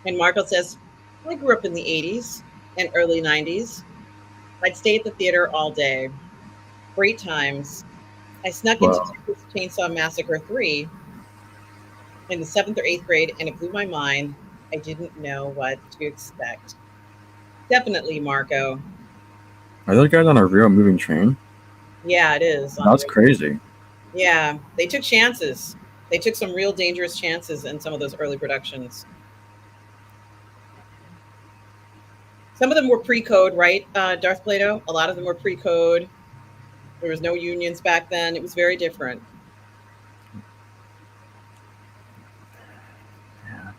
And Marco says, I grew up in the 80s and early 90s. I'd stay at the theater all day. Great times. I snuck into Well, Texas Chainsaw Massacre 3 in the seventh or eighth grade, and it blew my mind. I didn't know what to expect. Definitely, Marco. are those guys on a real moving train? Yeah, it is. That's crazy. Yeah, they took chances. They took some real dangerous chances in some of those early productions. Some of them were pre-code, right, Darth Plato? A lot of them were pre-code. There was no unions back then. It was very different. Yeah.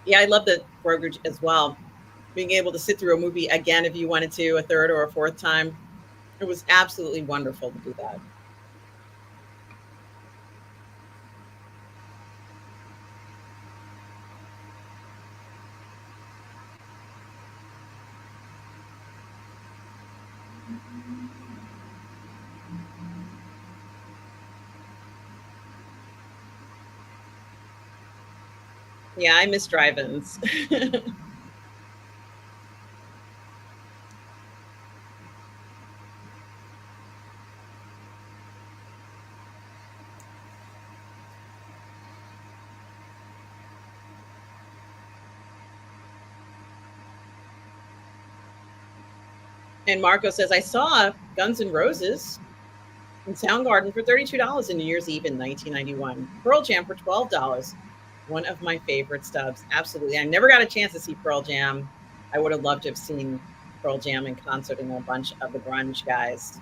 Yeah, I love the brokerage as well. Being able to sit through a movie again if you wanted to, a third or a fourth time. It was absolutely wonderful to do that. Yeah, I miss drive-ins. And Marco says, I saw Guns N' Roses in Soundgarden for $32 in New Year's Eve in 1991. Pearl Jam for $12. One of my favorite stubs. Absolutely. I never got a chance to see Pearl Jam. I would have loved to have seen Pearl Jam in concert and a bunch of the grunge guys.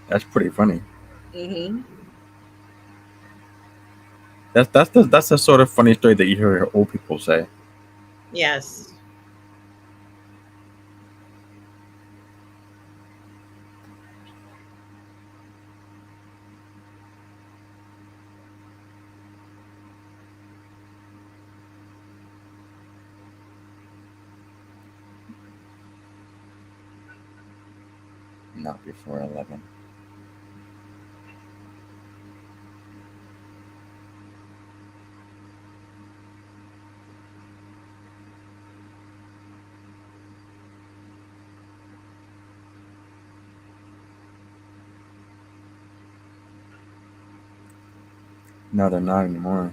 That's pretty funny. Mm-hmm. That's the sort of funny story that you hear old people say. Yes. Not before 11. No, they're not anymore.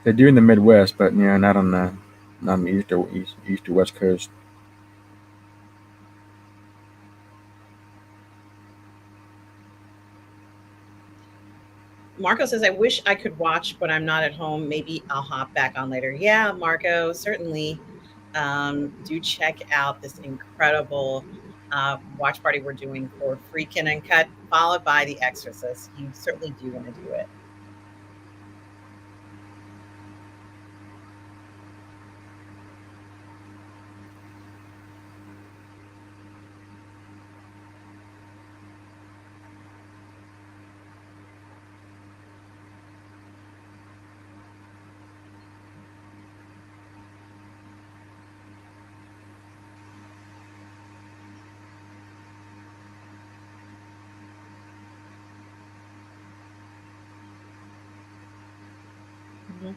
They do in the Midwest, but yeah, not on the east or west coast. Marco says, I wish I could watch, but I'm not at home. Maybe I'll hop back on later. Yeah, Marco, certainly. Do check out this incredible watch party we're doing for Freedkin Uncut, followed by The Exorcist. You certainly do want to do it. Mhm.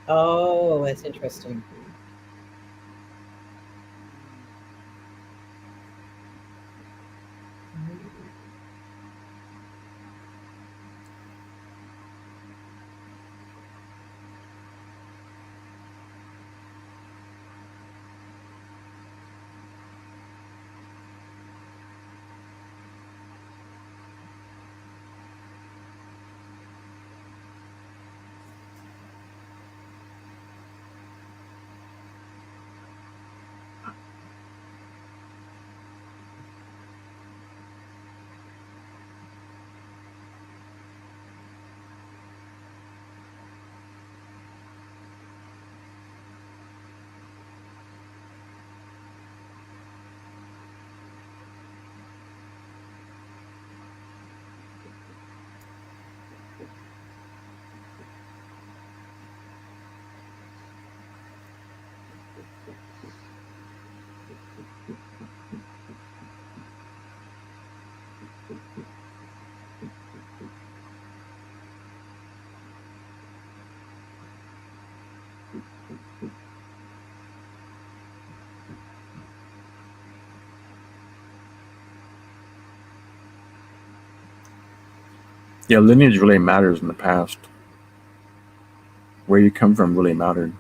Oh, that's interesting. Mhm. Yeah, lineage really matters in the past. Where you come from really mattered.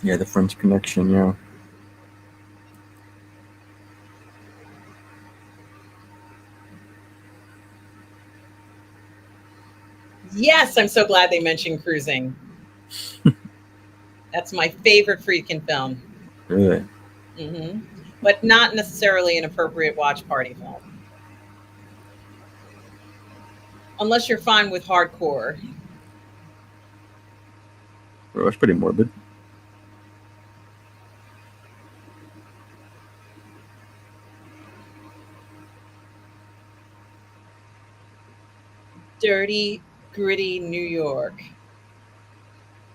Yeah, the French Connection. Yeah. Yes, I'm so glad they mentioned cruising. That's my favorite Friedkin film. Really. But not necessarily an appropriate watch party film. Unless you're fine with hardcore. Well, that's pretty morbid. Dirty, gritty New York.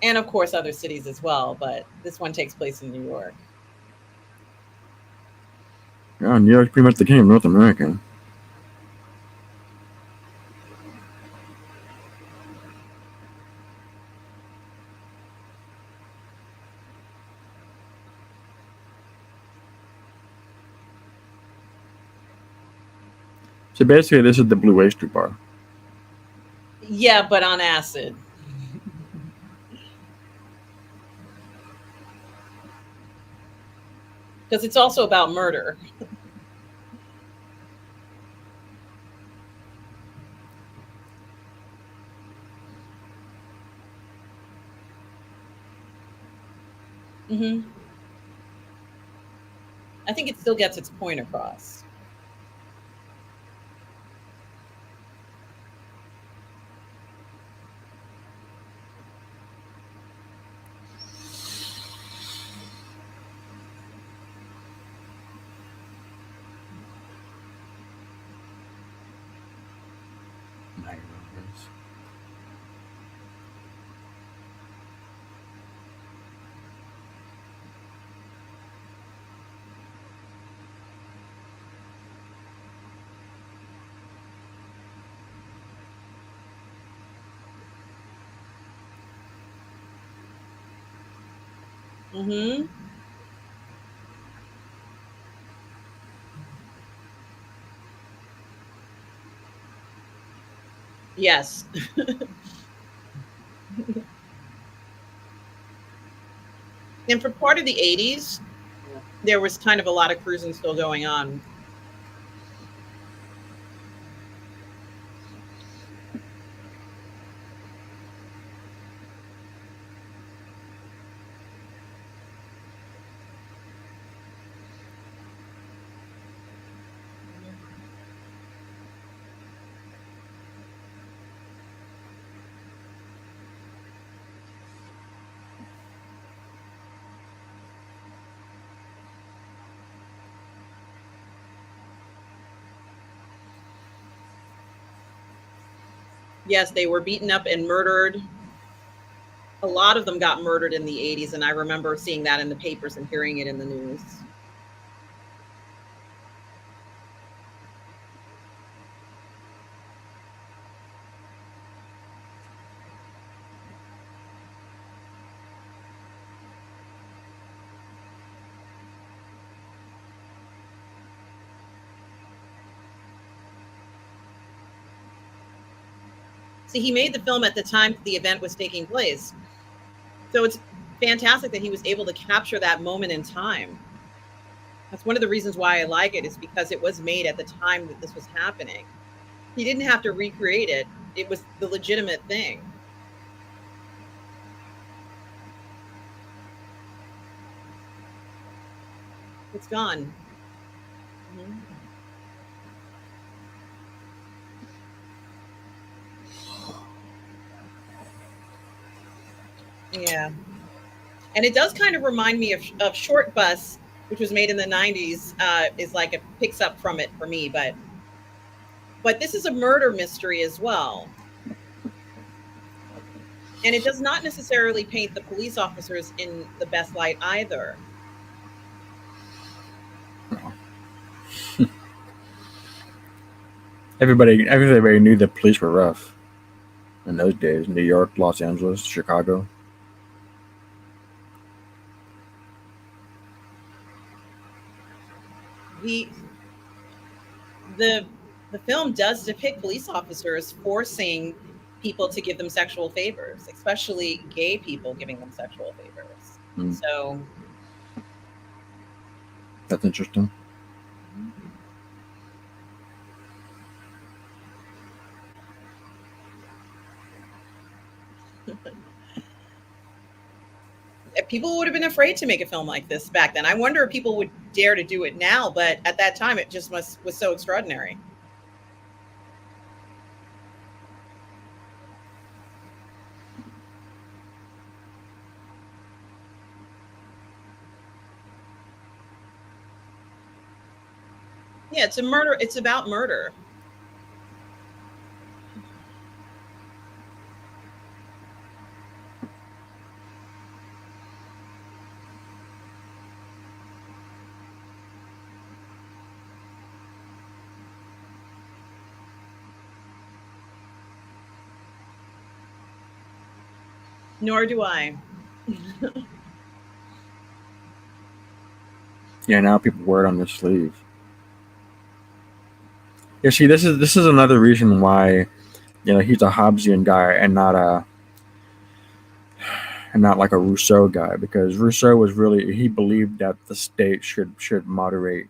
And of course, other cities as well, but this one takes place in New York. Yeah, New York's pretty much the king of North America. So basically, this is the Blue Oyster Bar. Yeah, but on acid. Because it's also about murder. Hmm. I think it still gets its point across. Meyer. Hmm. Yes. And for part of the 80s, there was kind of a lot of cruising still going on. Yes, they were beaten up and murdered. A lot of them got murdered in the 80s, and I remember seeing that in the papers and hearing it in the news. See, he made the film at the time the event was taking place. So it's fantastic that he was able to capture that moment in time. That's one of the reasons why I like it, is because it was made at the time that this was happening. He didn't have to recreate it. It was the legitimate thing. It's gone. Mhm. Yeah. And it does kind of remind me of Short Bus, which was made in the 90s, is like it picks up from it for me. But this is a murder mystery as well. And it does not necessarily paint the police officers in the best light either. Everybody knew the police were rough in those days. New York, Los Angeles, Chicago. The the the film does depict police officers forcing people to give them sexual favors, especially gay people giving them sexual favors. Mm, So that's interesting. people would have been afraid to make a film like this back then. I wonder if people would dare to do it now, but at that time it just was so extraordinary. Yeah, it's a murder. It's about murder. Nor do I. Yeah, now people wear it on their sleeve. Yeah, see, this is another reason why he's a Hobbesian guy and not like a Rousseau guy, because Rousseau was really, he believed that the state should moderate,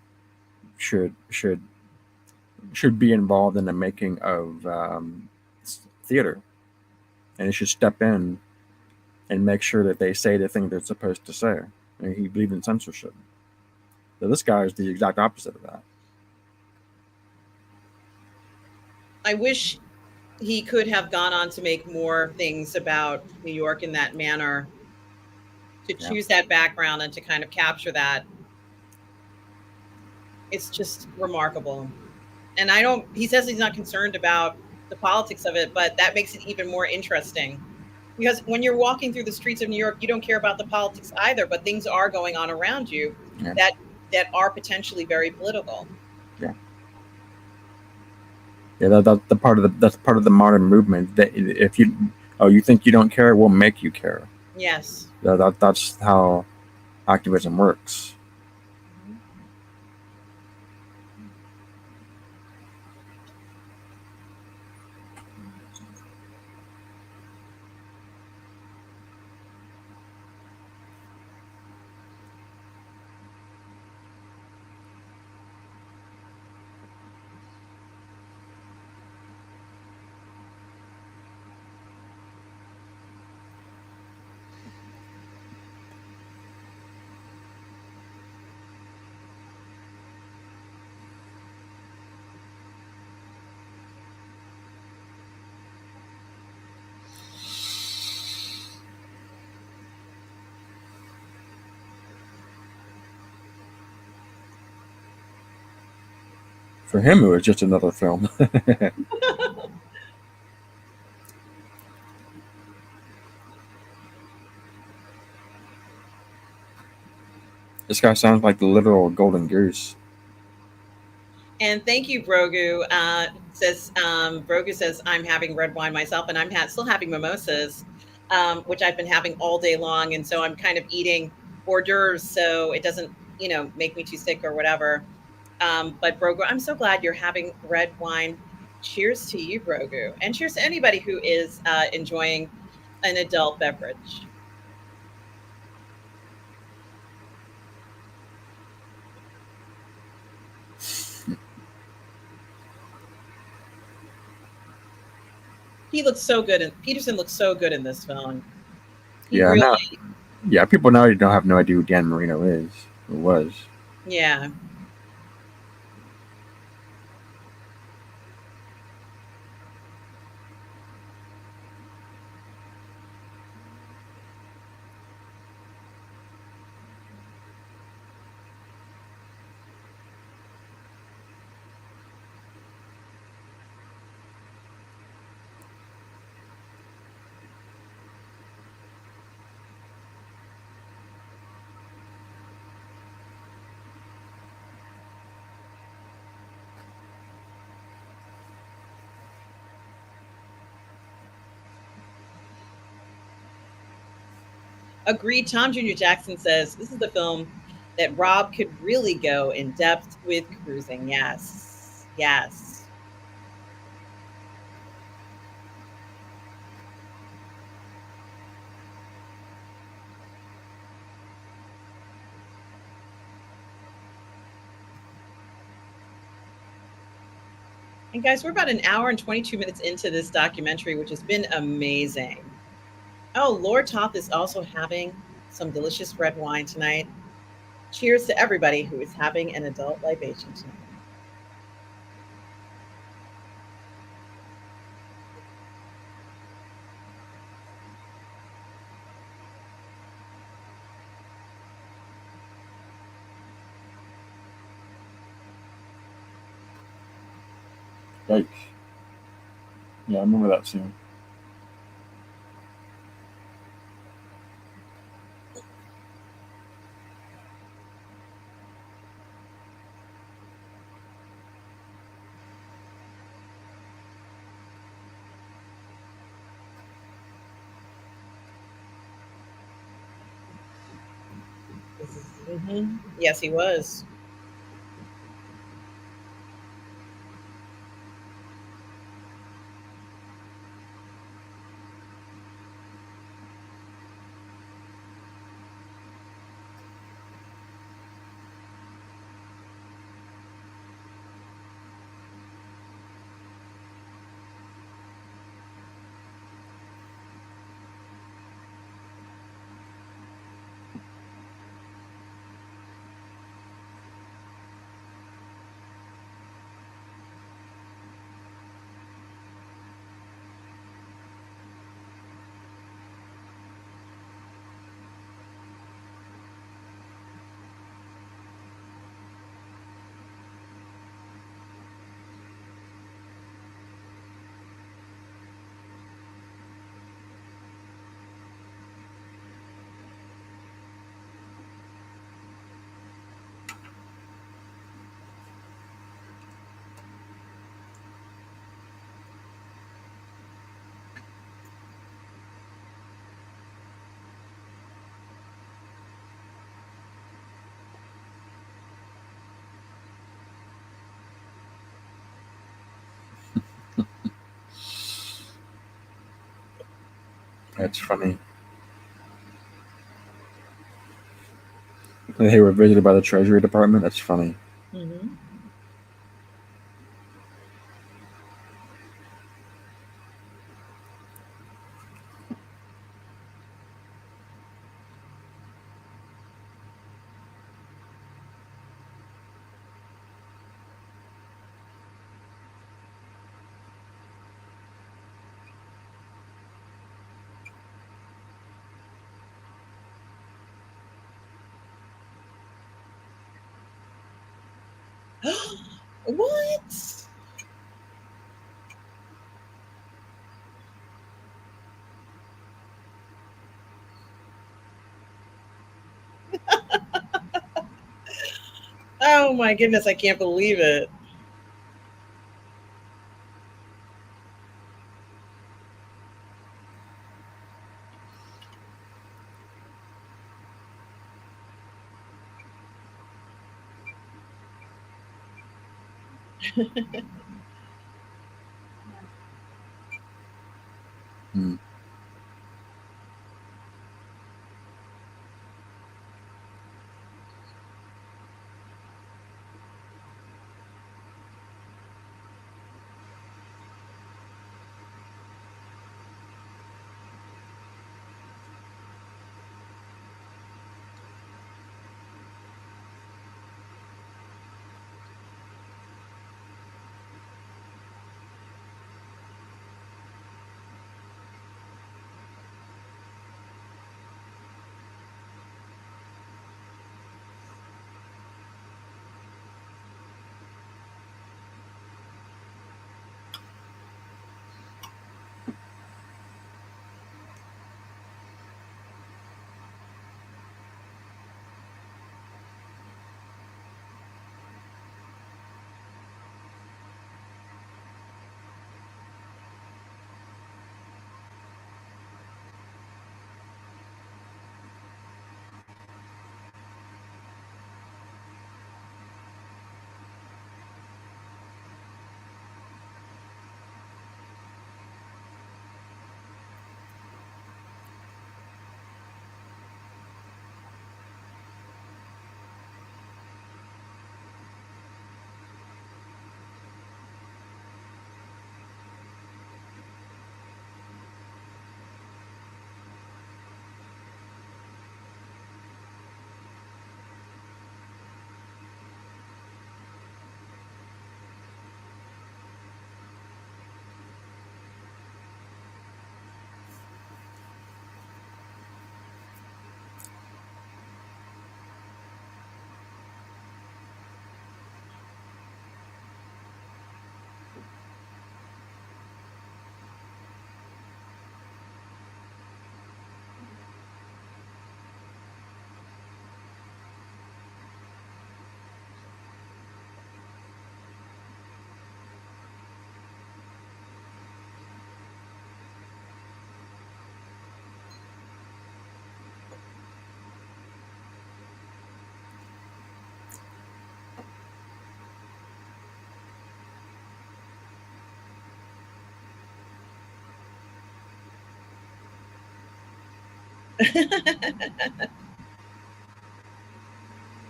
should should be involved in the making of theater, and it should step in and make sure that they say the thing they're supposed to say. And he believed in censorship. So this guy is the exact opposite of that. I wish he could have gone on to make more things about New York in that manner, to Yeah, choose that background and to kind of capture that. It's just remarkable. And I don't, he says he's not concerned about the politics of it, but that makes it even more interesting. Because when you're walking through the streets of New York, you don't care about the politics either, but things are going on around you yeah, that that are potentially very political. yeah, yeah. That's part of the modern movement. That if you think you don't care, we'll make you care. Yes. That's how activism works. Mhm. For him, it was just another film. This guy sounds like the literal golden goose. And thank you, Brogu. Says Brogu says I'm having red wine myself, and I'm still having mimosas, which I've been having all day long, and so I'm kind of eating hors d'oeuvres, so it doesn't make me too sick or whatever. But Brogu, I'm so glad you're having red wine. Cheers to you, Brogu, and cheers to anybody who is enjoying an adult beverage. He looks so good, and Peterson looks so good in this film. He Yeah, really, no, yeah. People now don't have no idea who Dan Marino is or was. yeah. Agreed. Tom Jr. Jackson says this is the film that Rob could really go in depth with cruising. Yes. Yes. And guys, we're about an hour and 22 minutes into this documentary, which has been amazing. Oh, Lord Toth is also having some delicious red wine tonight. Cheers to everybody who is having an adult libation tonight. Yikes! Yeah, I remember that scene. Yes, he was. That's funny. They were visited by the Treasury Department. That's funny. Hmm. What? Oh my goodness, I can't believe it. Hmm.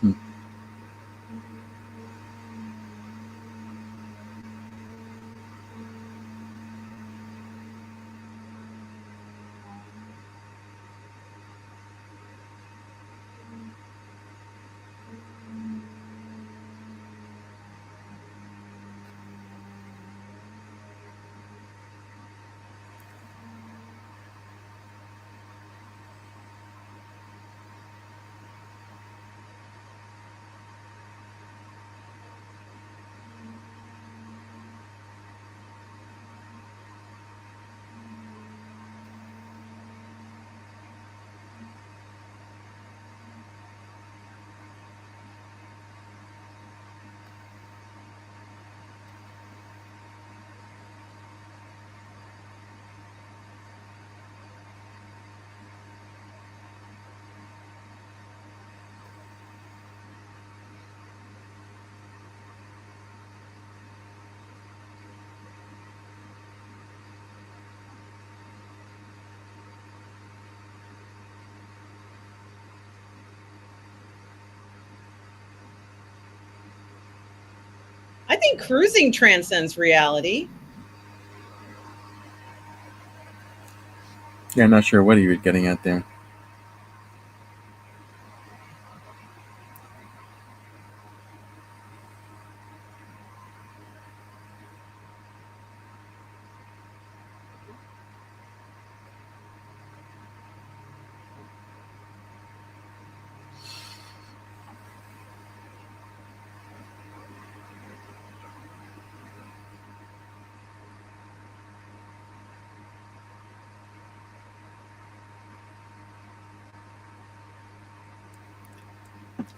Hmm. I think cruising transcends reality. Yeah, I'm not sure what he was getting at there.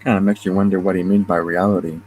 Kind of makes you wonder what he means by reality.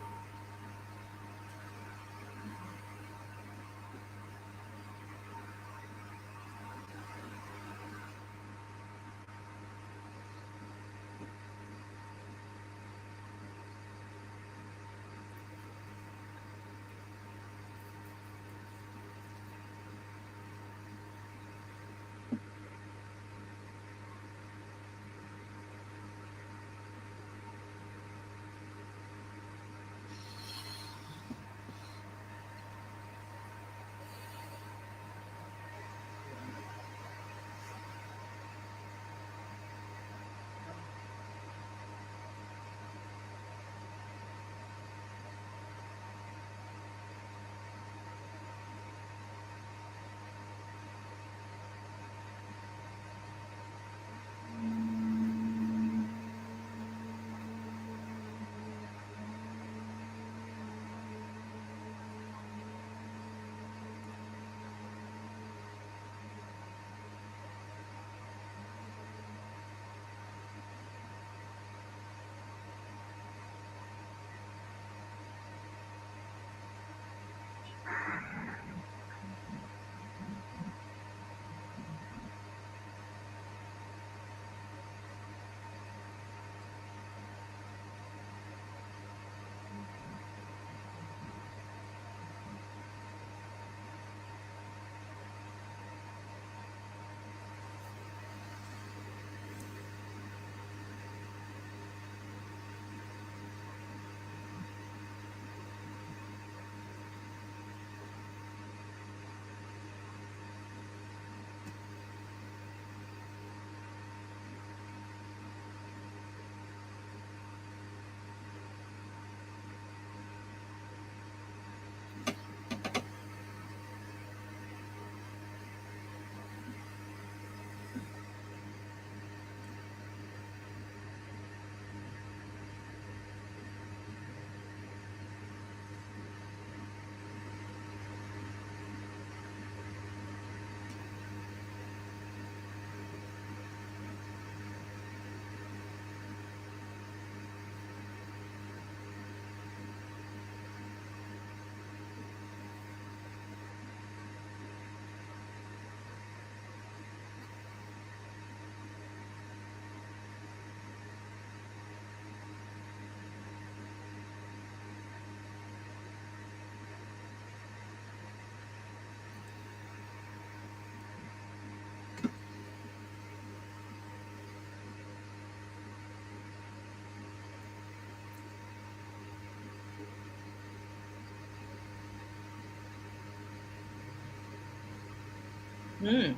Hmm.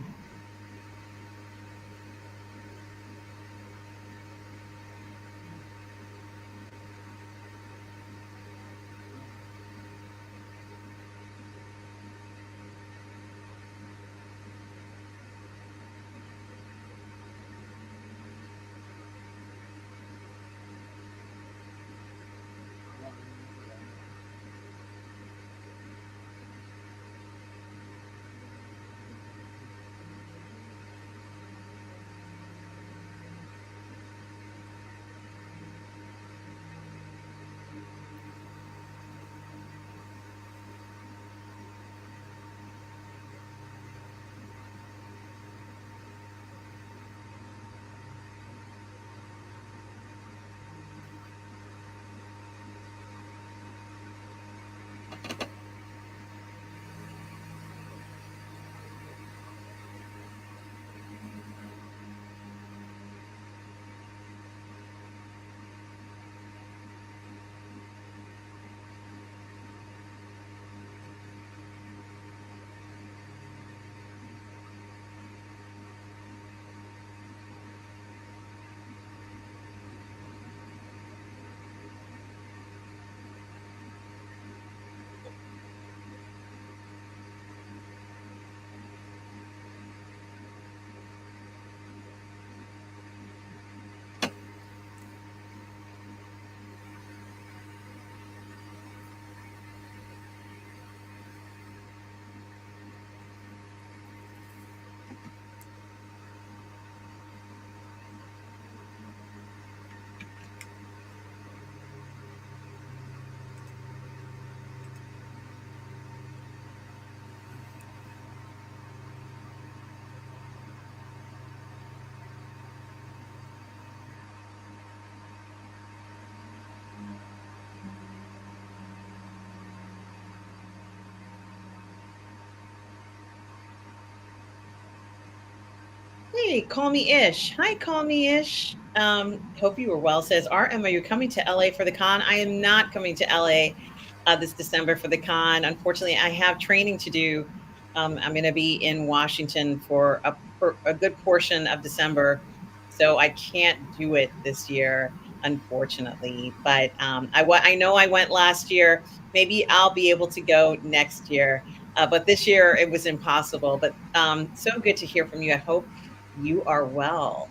Hey, call me Ish. Hi, call me Ish. Hope you were well. Says, RM, are you coming to LA for the con? I am not coming to LA this December for the con. Unfortunately, I have training to do. I'm going to be in Washington for a good portion of December, so I can't do it this year, unfortunately. But I know I went last year. Maybe I'll be able to go next year. But this year it was impossible. But so good to hear from you. I hope you are well.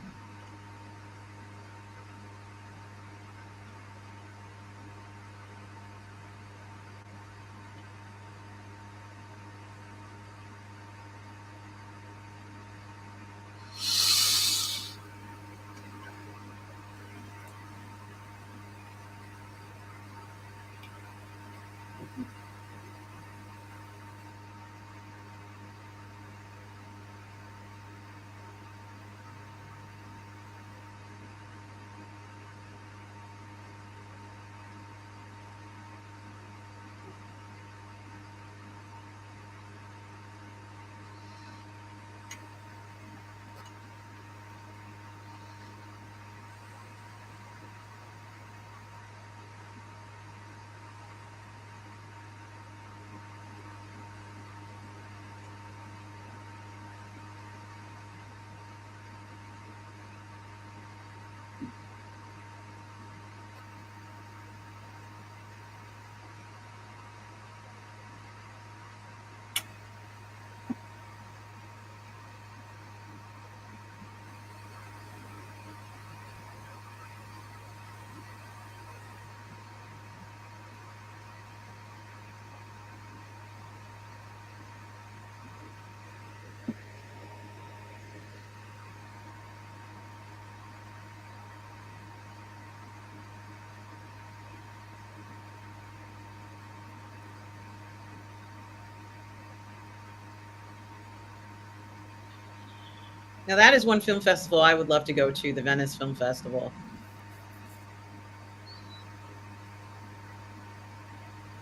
Now that is one film festival I would love to go to, the Venice Film Festival.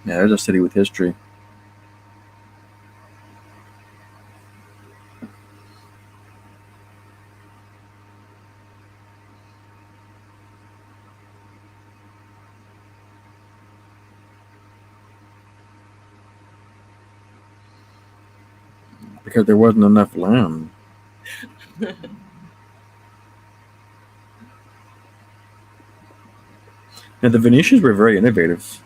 Yeah, there's a city with history. Because there wasn't enough land. And the Venetians were very innovative.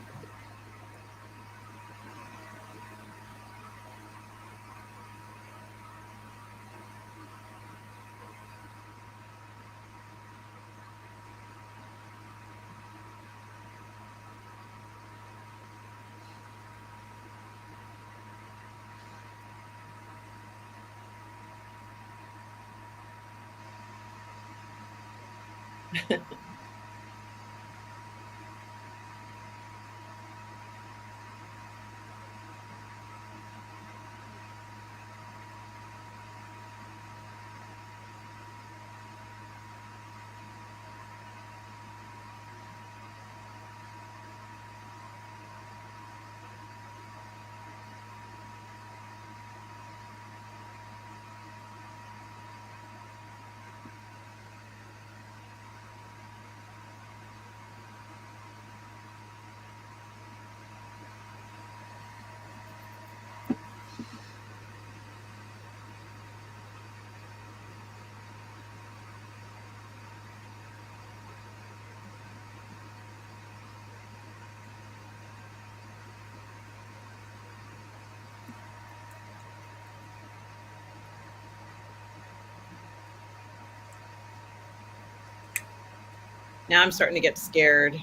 Now I'm starting to get scared.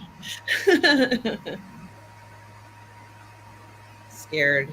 Scared.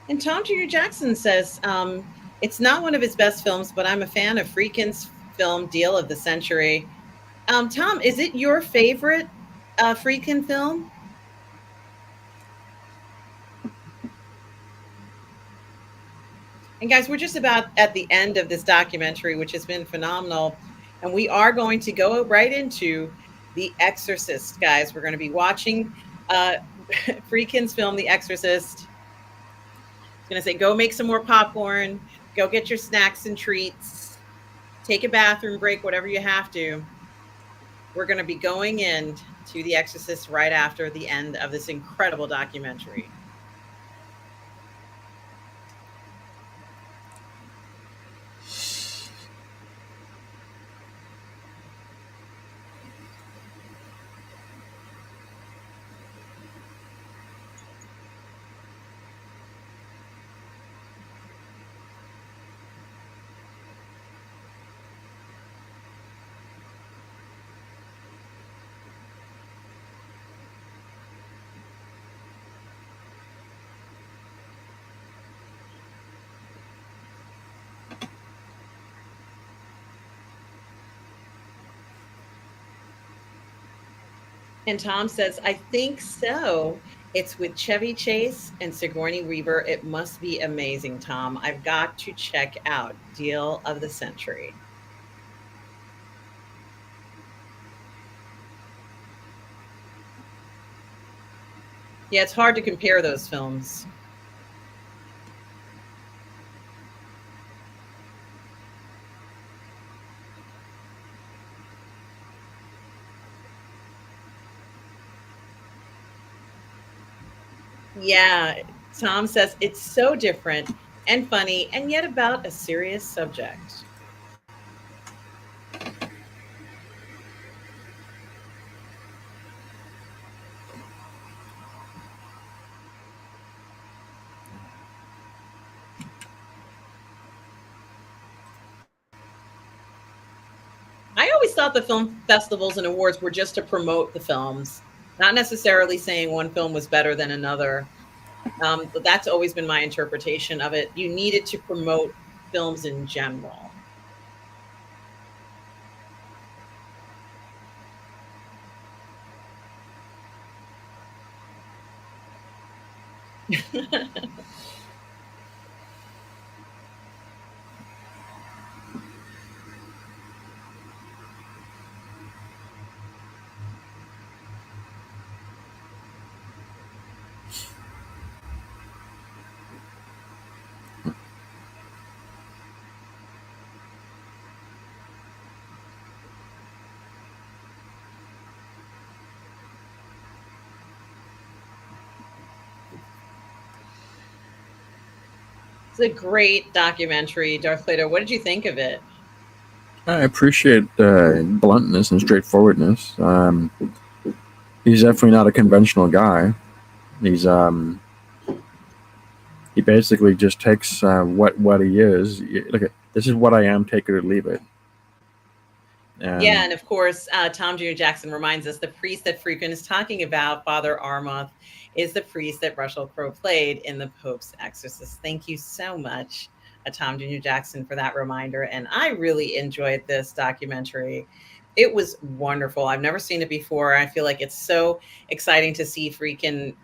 And Tom Jr. Jackson says it's not one of his best films, but I'm a fan of Friedkin's film Deal of the Century. Tom, is it your favorite Friedkin film? And guys, we're just about at the end of this documentary, which has been phenomenal. And we are going to go right into The Exorcist, guys. We're going to be watching uh, Friedkin's film, The Exorcist. It's going to say, go make some more popcorn, go get your snacks and treats, take a bathroom break, whatever you have to. We're going to be going in to The Exorcist right after the end of this incredible documentary. And Tom says, I think so. It's with Chevy Chase and Sigourney Weaver. It must be amazing, Tom. I've got to check out Deal of the Century. Yeah, it's hard to compare those films. Yeah, Tom says it's so different and funny and yet about a serious subject. I always thought the film festivals and awards were just to promote the films, not necessarily saying one film was better than another. But that's always been my interpretation of it. You needed to promote films in general. It's a great documentary, Darth Vader. What did you think of it? I appreciate bluntness and straightforwardness. He's definitely not a conventional guy. He's he basically just takes what he is. Look at this is what I am. Take it or leave it. Yeah, And and of course, Tom Jr. Jackson reminds us the priest that Friedkin is talking about, Father Armoth, is the priest that Russell Crowe played in The Pope's Exorcist. Thank you so much, Tom Jr. Jackson, for that reminder. And I really enjoyed this documentary. It was wonderful. I've never seen it before. I feel like it's so exciting to see Friedkin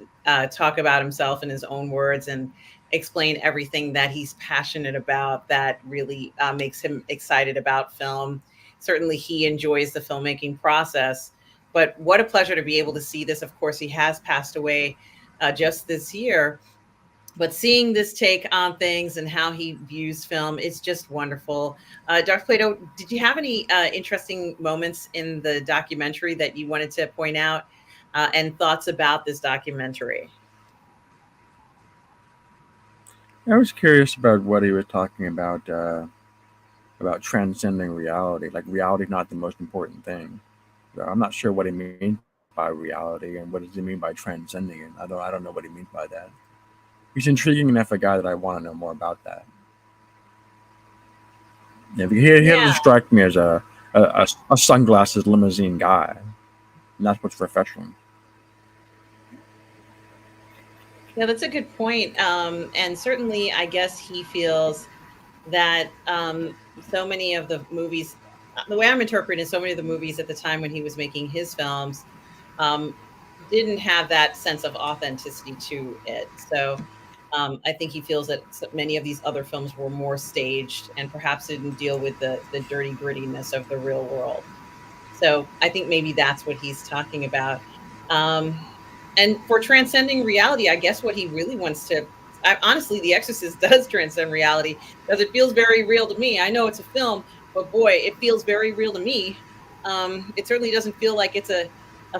talk about himself in his own words and explain everything that he's passionate about that really makes him excited about film. Certainly he enjoys the filmmaking process, but what a pleasure to be able to see this. Of course, he has passed away just this year, but seeing this take on things and how he views film is just wonderful. Dr. Plato, did you have any interesting moments in the documentary that you wanted to point out and thoughts about this documentary? I was curious about what he was talking about transcending reality. Like reality, not the most important thing. I'm not sure what he means by reality and what does he mean by transcending it. I don't know what he means by that. He's intriguing enough a guy that I want to know more about that. Yeah, he doesn't Yeah. strike me as a sunglasses limousine guy. And that's what's refreshing. Yeah, that's a good point. And certainly, I guess he feels that so many of the movies, the way I'm interpreting is so many of the movies at the time when he was making his films, um, didn't have that sense of authenticity to it. So I think he feels that many of these other films were more staged and perhaps didn't deal with the dirty grittiness of the real world. So I think maybe that's what he's talking about. Um, and for transcending reality, I guess what he really wants to, honestly, The Exorcist does transcend reality because it feels very real to me. I know it's a film, but boy, it feels very real to me. It certainly doesn't feel like it's a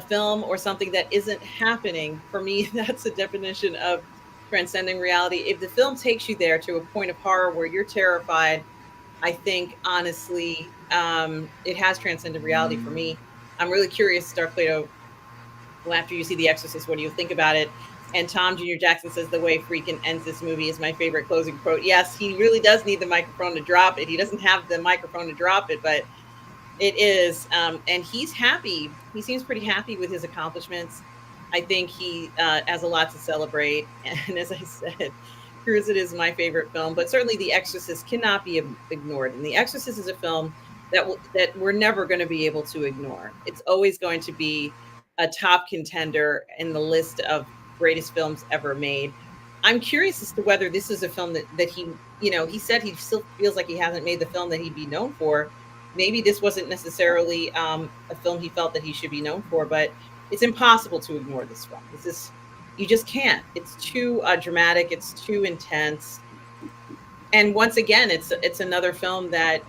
film or something that isn't happening. For me, that's the definition of transcending reality. If the film takes you there to a point of horror where you're terrified, I think honestly, it has transcended reality for me. I'm really curious, Dark Plato, well, after you see The Exorcist, what do you think about it? And Tom Jr. Jackson says the way Freakin ends this movie is my favorite closing quote. Yes, he really does need the microphone to drop it. He doesn't have the microphone to drop it, but it is. And he's happy. He seems pretty happy with his accomplishments. I think he has a lot to celebrate. And as I said, Cruise It is my favorite film, but certainly The Exorcist cannot be ignored. And The Exorcist is a film that we're never going to be able to ignore. It's always going to be a top contender in the list of greatest films ever made. I'm curious as to whether this is a film that he, he said he still feels like he hasn't made the film that he'd be known for. Maybe this wasn't necessarily a film he felt that he should be known for, but it's impossible to ignore this film. This is, you just can't. It's too dramatic. It's too intense. And once again, it's another film that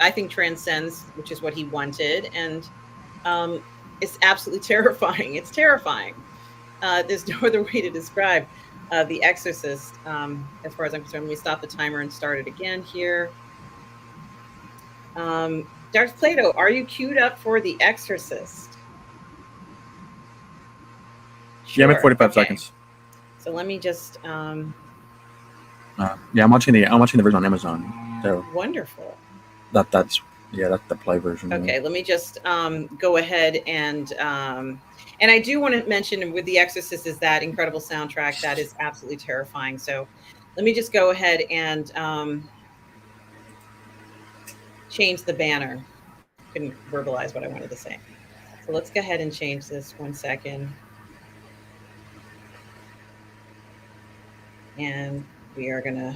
I think transcends, which is what he wanted, and um, it's absolutely terrifying. It's terrifying. There's no other way to describe The Exorcist, as far as I'm concerned. Let me stop the timer and start it again here. Darth Plato, are you queued up for The Exorcist? Yeah, I'm at Sure. 45 Okay. seconds. So let me just. Yeah, I'm watching the version on Amazon. So Wonderful. that's yeah, that's the play version. Yeah. Okay, let me just go ahead and I do want to mention with The Exorcist is that incredible soundtrack that is absolutely terrifying. So let me just go ahead and change the banner. Couldn't verbalize what I wanted to say. So let's go ahead and change this 1 second. And we are going to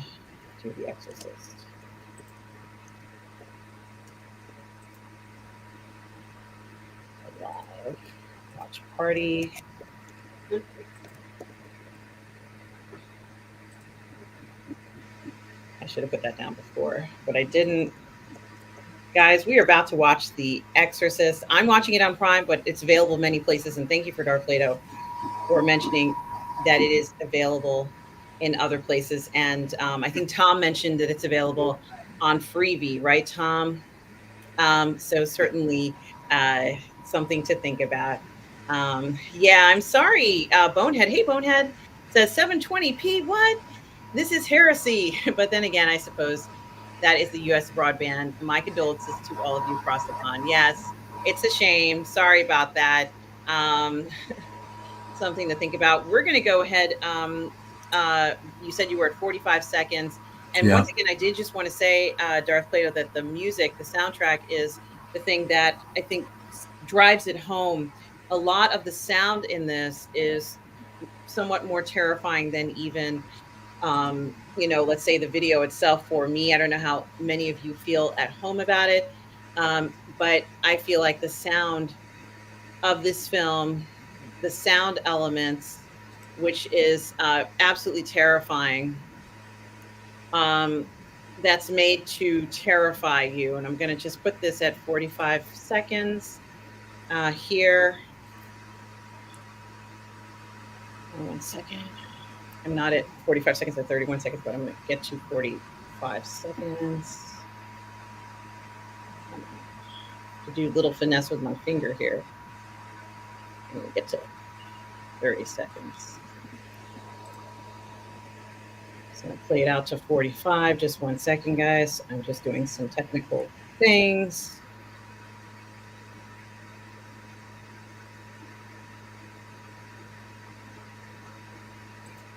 do The Exorcist. Live. Watch party. I should have put that down before, but I didn't. Guys, we are about to watch The Exorcist. I'm watching it on Prime, but it's available many places. And thank you for Dark Plato for mentioning that it is available in other places. And I think Tom mentioned that it's available on Freevee, right, Tom? So certainly something to think about. Yeah, I'm sorry, Bonehead. Hey, Bonehead says 720p. What? This is heresy. But then again, I suppose that is the U.S. broadband. My condolences to all of you across the pond. Yes, it's a shame. Sorry about that. Um, Something to think about. We're going to go ahead. You said you were at 45 seconds. And Yeah. once again, I did just want to say, Darth Plato, that the music, the soundtrack is the thing that I think drives it home. A lot of the sound in this is somewhat more terrifying than even, let's say the video itself for me. I don't know how many of you feel at home about it. But I feel like the sound of this film, the sound elements, which is absolutely terrifying, um, that's made to terrify you. And I'm going to just put this at 45 seconds here. 1 second. I'm not at 45 seconds at 31 seconds, but I'm going to get to 45 seconds. To do little finesse with my finger here. I'm going to get to 30 seconds. So I play it out to 45. Just 1 second, guys. I'm just doing some technical things.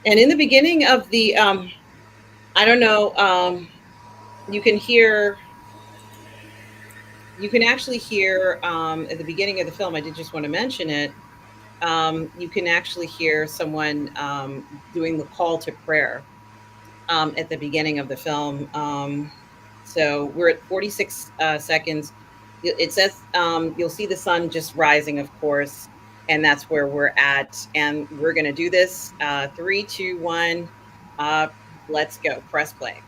And in the beginning of the, I don't know, you can hear, you can actually hear at the beginning of the film. I did just want to mention it. You can actually hear someone doing the call to prayer at the beginning of the film. So we're at 46 seconds. It says you'll see the sun just rising, of course, and that's where we're at. And we're going to do this. Three, two, one. Uh, let's go. Press play.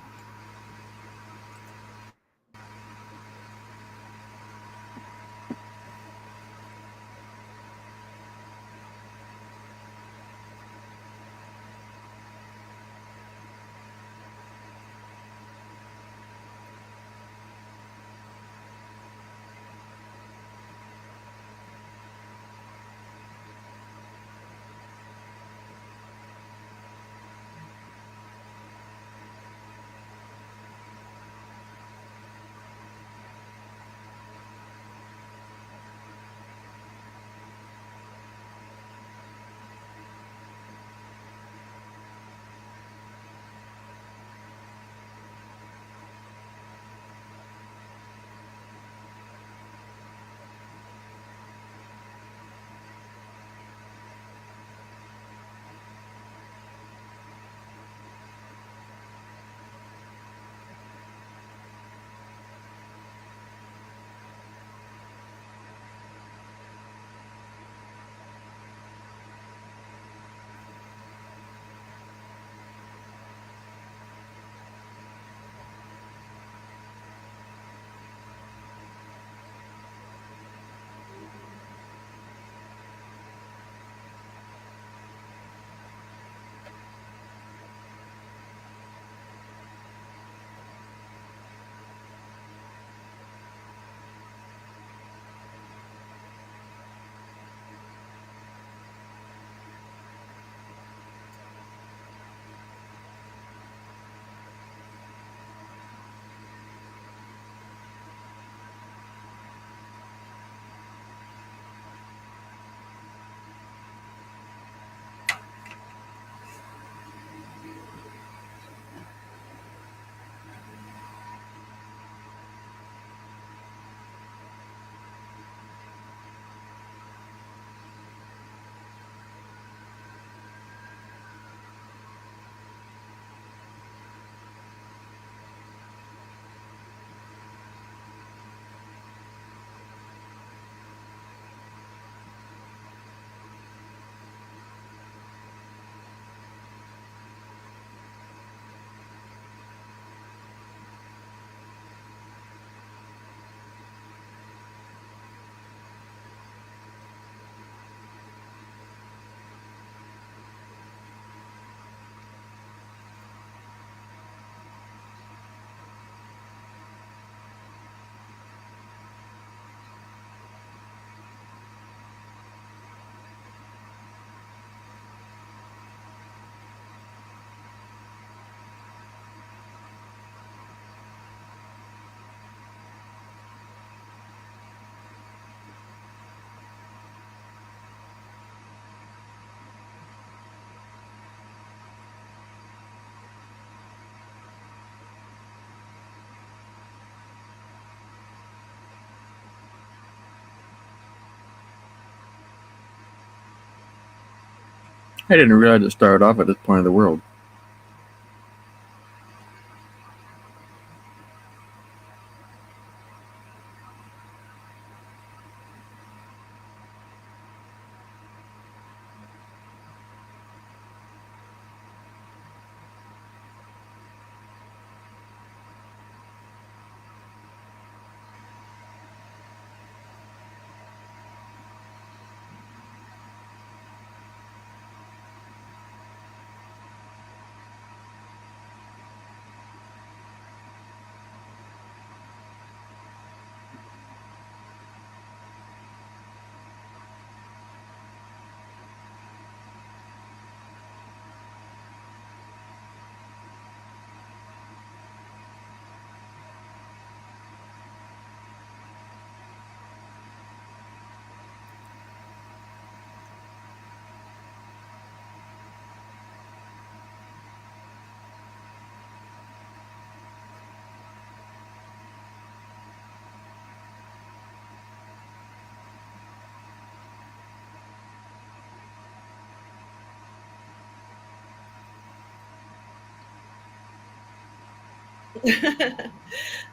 I didn't realize it started off at this point of the world.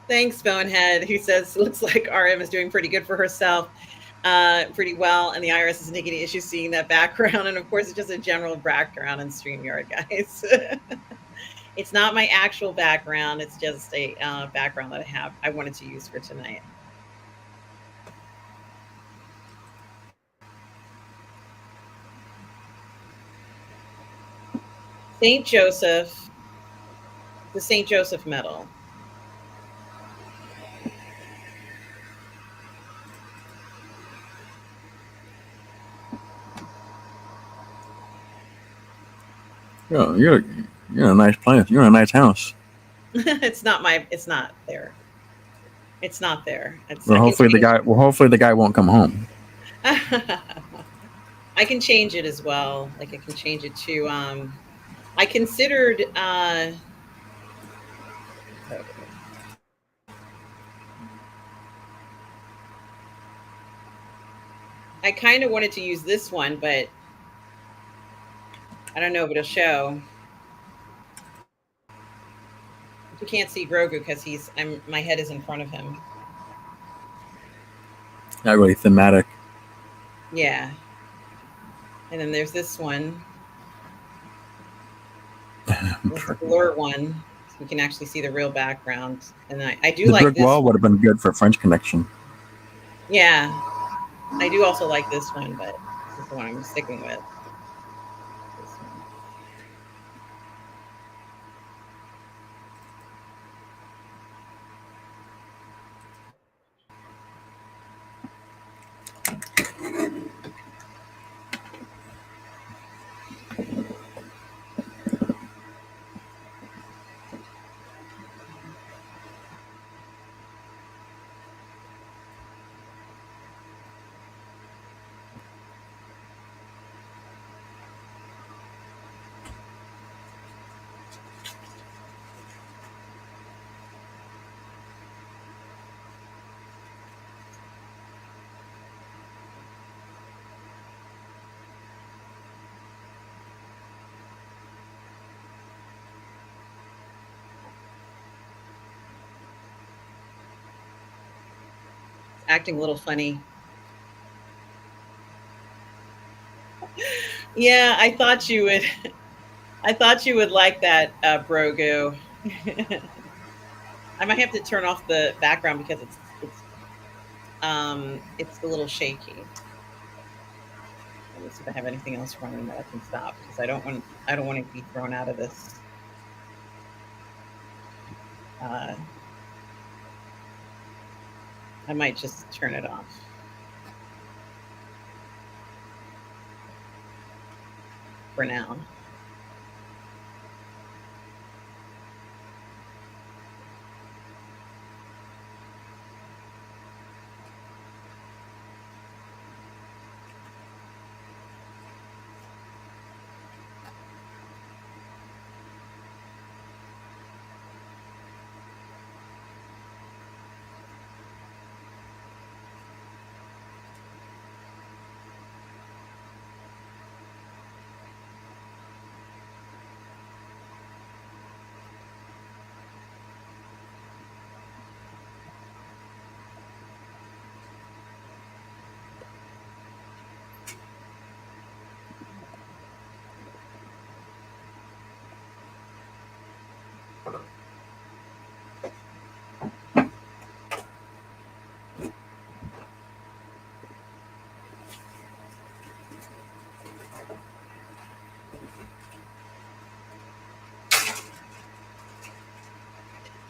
Thanks, Bonehead, who says looks like RM is doing pretty good for herself, pretty well, and the IRS isn't taking any issue seeing that background. And of course, it's just a general background in StreamYard, guys. It's not my actual background; it's just a background that I wanted to use for tonight. Saint Joseph, the Saint Joseph medal. You're in a nice place. You're in a nice house. It's not my. It's not there. It's not there. It's. Well, I can hopefully the change. guy. Well, hopefully the guy won't come home. I can change it as well. Like I can change it to. I considered. I kind of wanted to use this one, but I don't know if it'll show. You can't see Grogu because my head is in front of him. Not really thematic. Yeah. And then there's this one. This blur one. So you can actually see the real background. And I do The like brick this. wall would have been good for French Connection. Yeah. I do also like this one, but this is the one I'm sticking with. This one. Acting a little funny. Yeah, I thought you would. I thought you would like that, Brogu. I might have to turn off the background because it's a little shaky. Let me see if I have anything else running that I can stop because I don't want to be thrown out of this. I might just turn it off for now.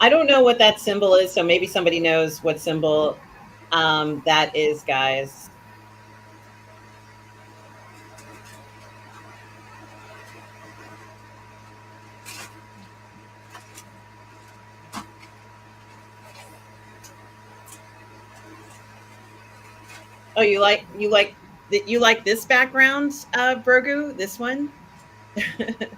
I don't know what that symbol is, so maybe somebody knows what symbol that is, guys. Oh, you like this background, Brogu? This one? The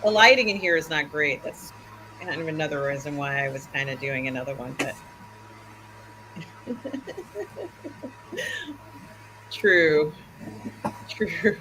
lighting in here is not great. That's kind of another reason why I was kind of doing another one, but true. True.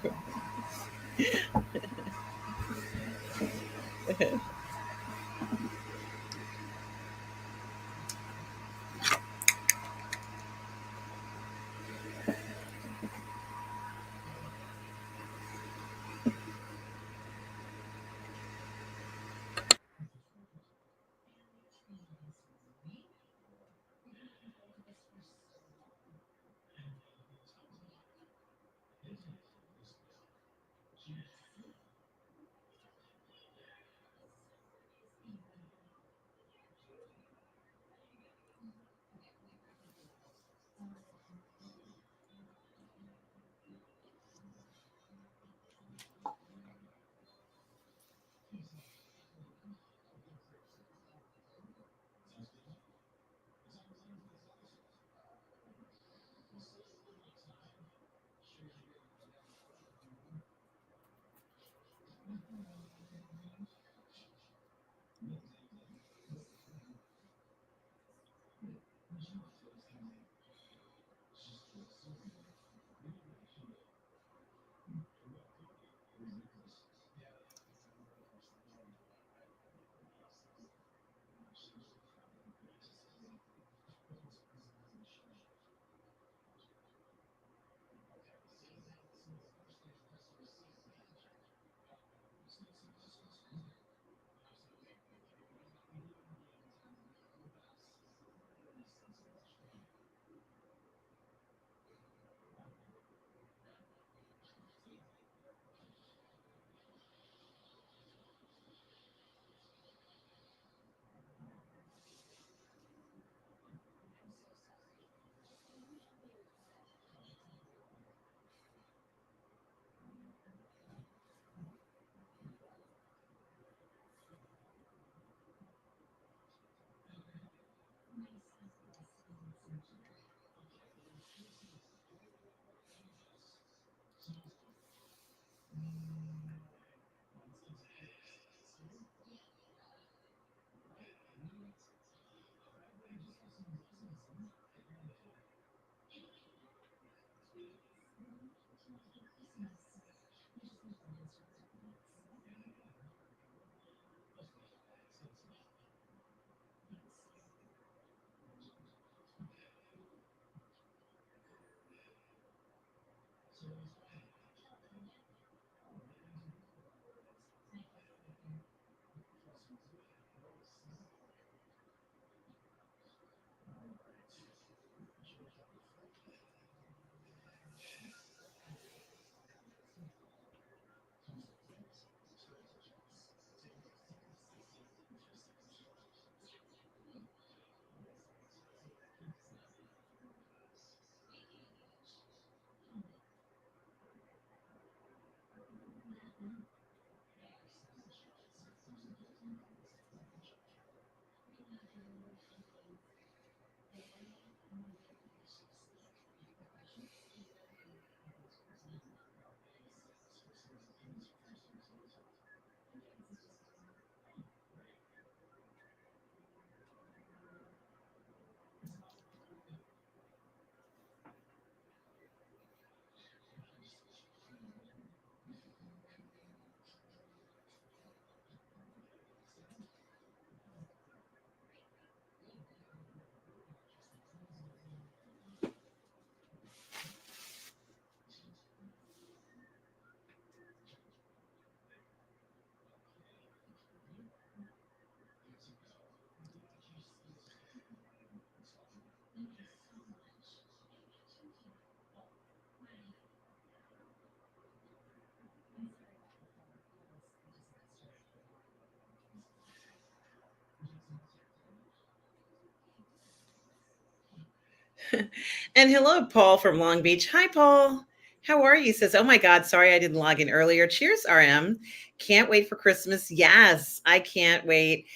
And hello, Paul from Long Beach. Hi, Paul. How are you? He says, oh my God, sorry I didn't log in earlier. Cheers, RM. Can't wait for Christmas. Yes, I can't wait.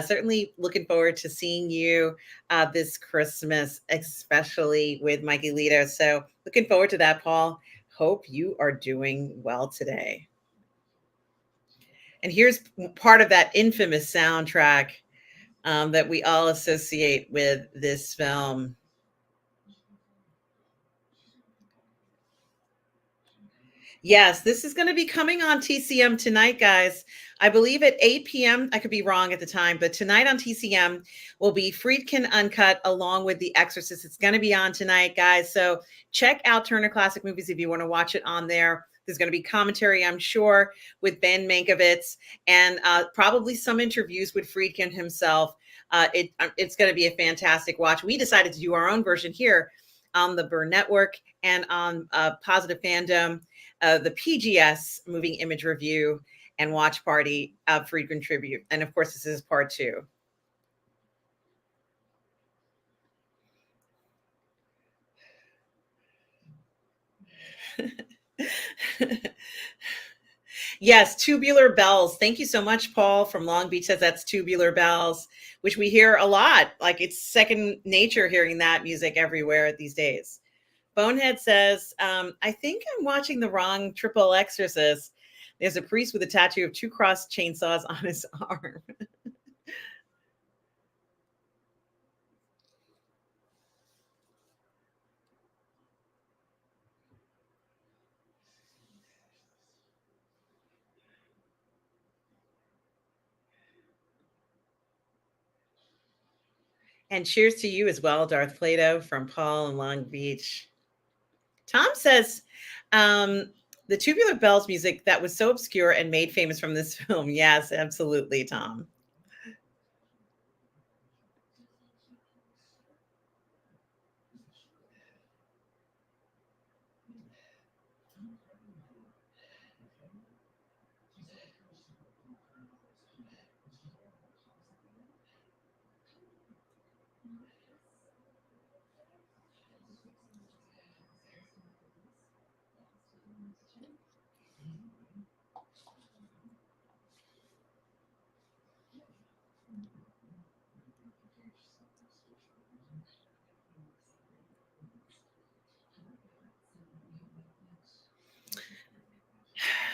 Certainly looking forward to seeing you this Christmas, especially with Mikey Lito. So looking forward to that, Paul. Hope you are doing well today. And here's part of that infamous soundtrack that we all associate with this film. Yes, this is going to be coming on TCM tonight, guys. I believe at 8 p.m. I could be wrong at the time, but tonight on TCM will be Freedkin Uncut along with The Exorcist. It's going to be on tonight, guys. So check out Turner Classic Movies if you want to watch it on there. There's going to be commentary, I'm sure, with Ben Mankiewicz and probably some interviews with Friedkin himself. It's going to be a fantastic watch. We decided to do our own version here on the Burnettwork and on Positive Fandom, the PGS Moving Image Review and Watch Party Freedkin Tribute. And of course, this is part 2. Yes, Tubular Bells. Thank you so much, Paul from Long Beach says that's Tubular Bells, which we hear a lot. Like it's second nature hearing that music everywhere these days. Bonehead says, I think I'm watching the wrong triple Exorcist. There's a priest with a tattoo of 2 cross chainsaws on his arm. And cheers to you as well, Darth Plato from Paul in Long Beach. Tom says, the Tubular Bells music that was so obscure and made famous from this film. Yes, absolutely, Tom.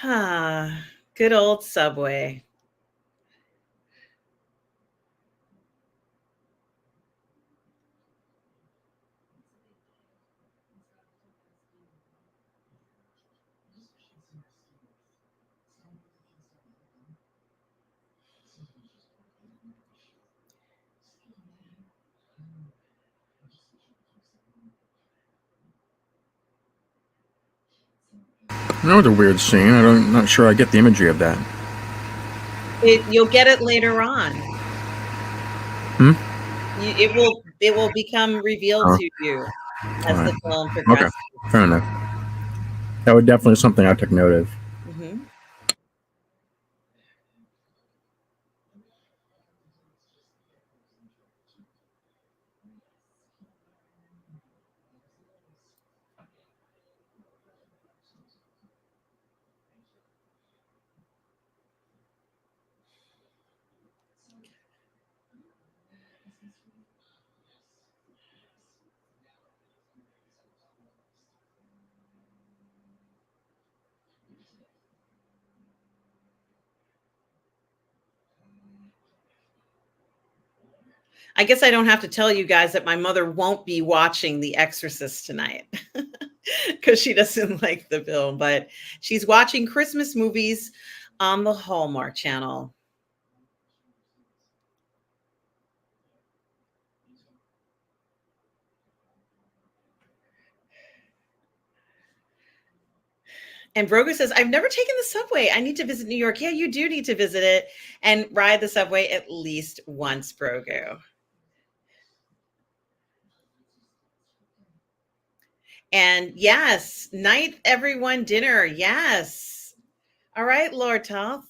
Ah, good old Subway. That was a weird scene. I'm not sure I get the imagery of that. You'll get it later on. It will become revealed to you as the film progresses. Okay, fair enough. That was definitely something I took note of. Mm-hmm. I guess I don't have to tell you guys that my mother won't be watching The Exorcist tonight because she doesn't like the film, but she's watching Christmas movies on the Hallmark Channel. And Brogu says, I've never taken the subway. I need to visit New York. Yeah, you do need to visit it and ride the subway at least once, Brogu. And yes, night everyone dinner. Yes. All right, Lord Toth.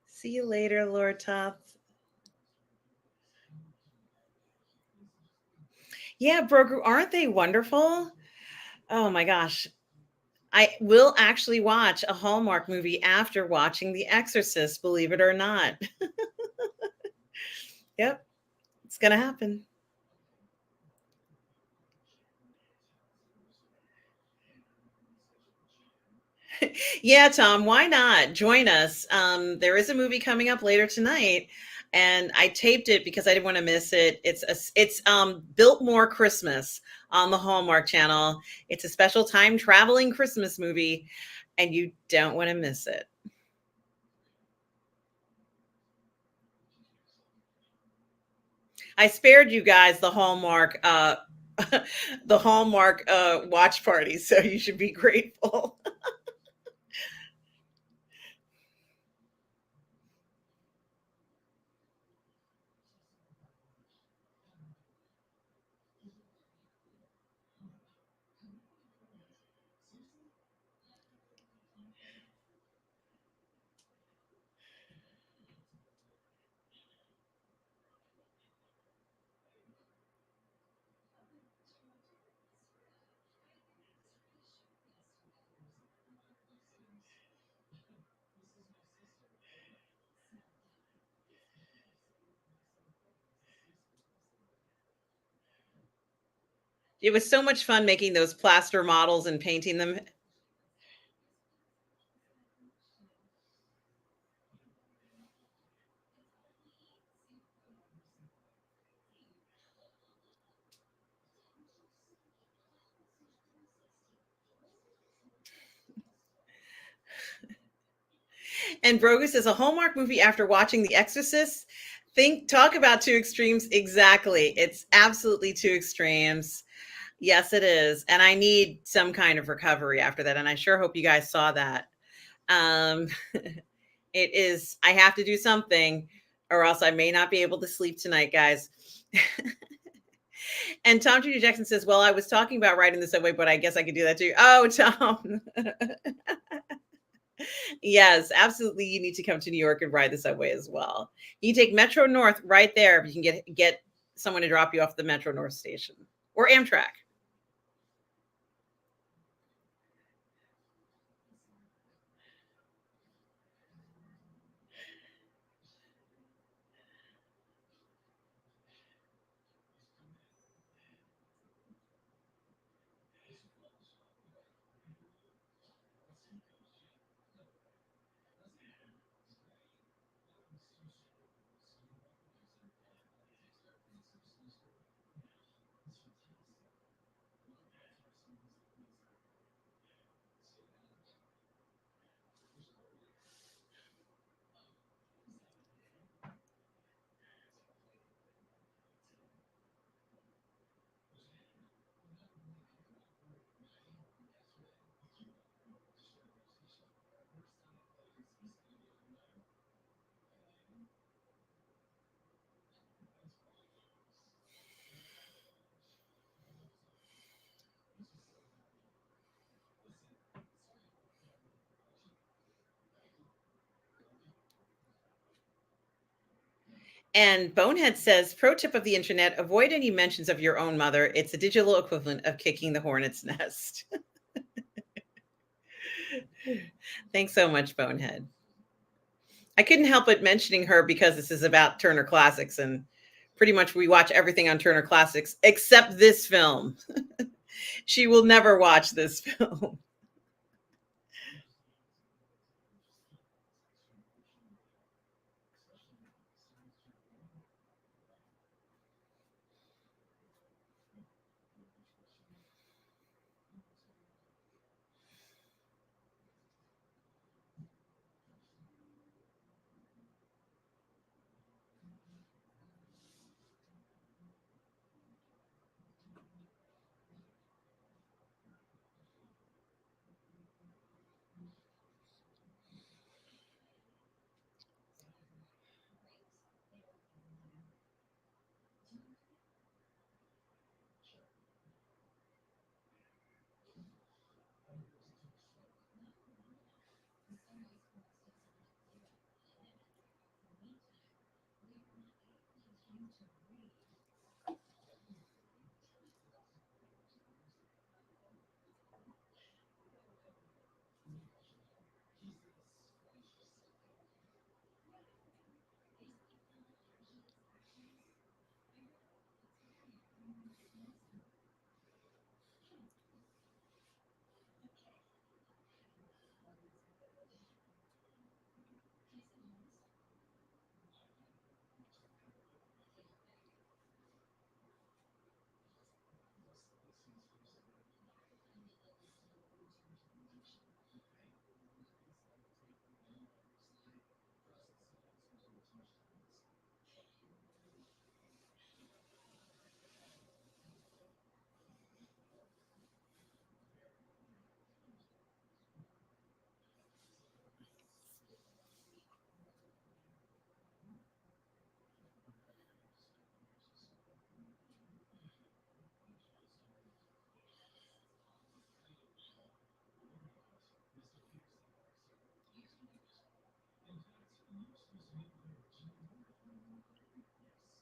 See you later, Lord Toth. Yeah, Brogu, aren't they wonderful? Oh my gosh. I will actually watch a Hallmark movie after watching The Exorcist, believe it or not. Yep, it's going to happen. Yeah, Tom, why not join us? There is a movie coming up later tonight, and I taped it because I didn't want to miss it. It's Biltmore Christmas on the Hallmark Channel. It's a special time traveling Christmas movie, and you don't want to miss it. I spared you guys the Hallmark the Hallmark watch party, so you should be grateful. It was so much fun making those plaster models and painting them. And Brogus is a Hallmark movie after watching The Exorcist. Talk about two extremes. Exactly. It's absolutely two extremes. Yes, it is. And I need some kind of recovery after that. And I sure hope you guys saw that. Um, it is, I have to do something or else I may not be able to sleep tonight, guys. And Tom Judy Jackson says, well, I was talking about riding the subway, but I guess I could do that too. Oh, Tom. Yes, absolutely. You need to come to New York and ride the subway as well. You take Metro North right there. You can get someone to drop you off the Metro North station or Amtrak. And Bonehead says, pro tip of the internet, avoid any mentions of your own mother. It's a digital equivalent of kicking the hornet's nest. Thanks so much, Bonehead. I couldn't help but mentioning her because this is about Turner Classics, and pretty much we watch everything on Turner Classics except this film. She will never watch this film.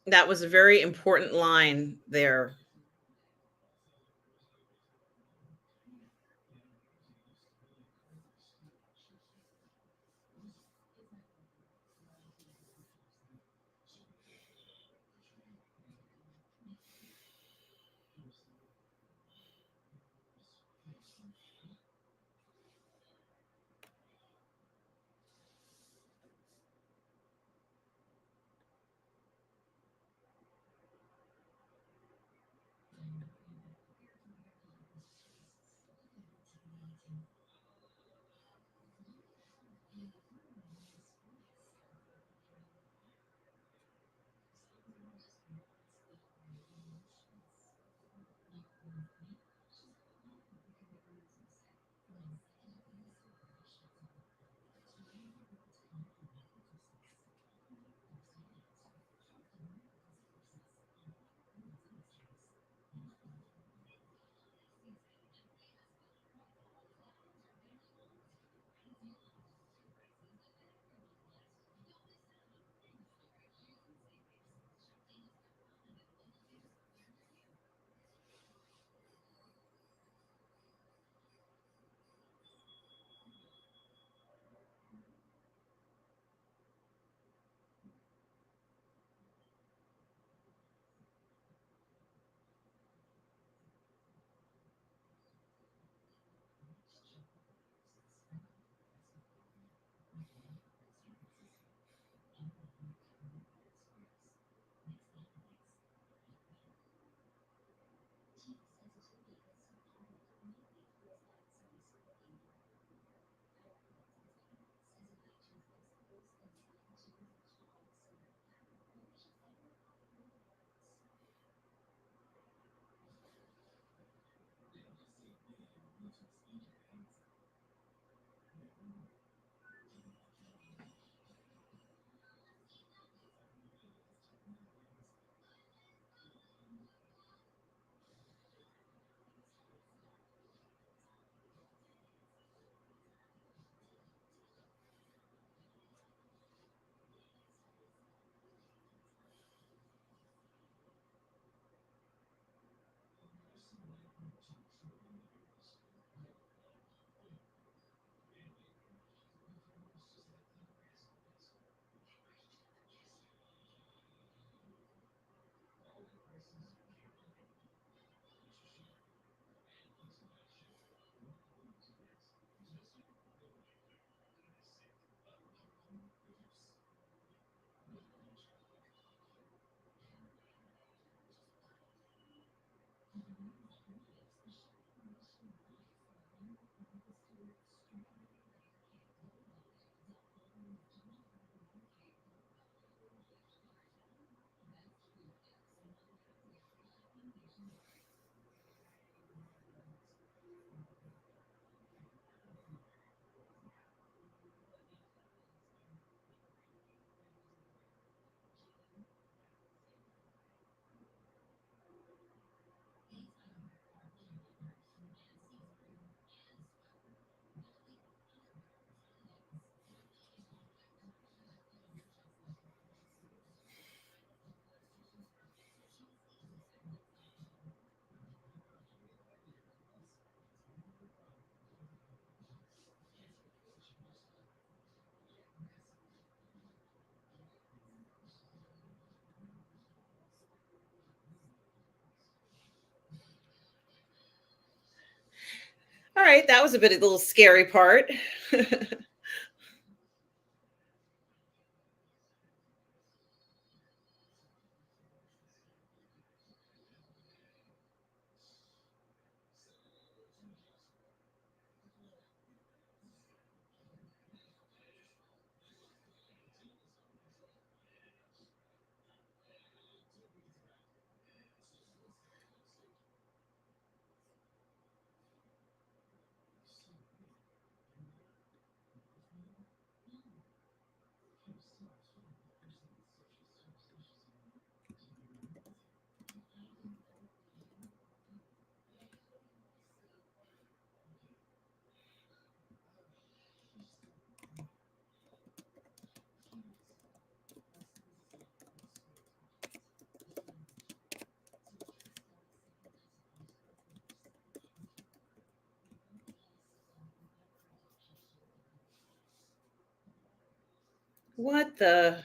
That was a very important line there. right, that was a bit of a little scary part. What the?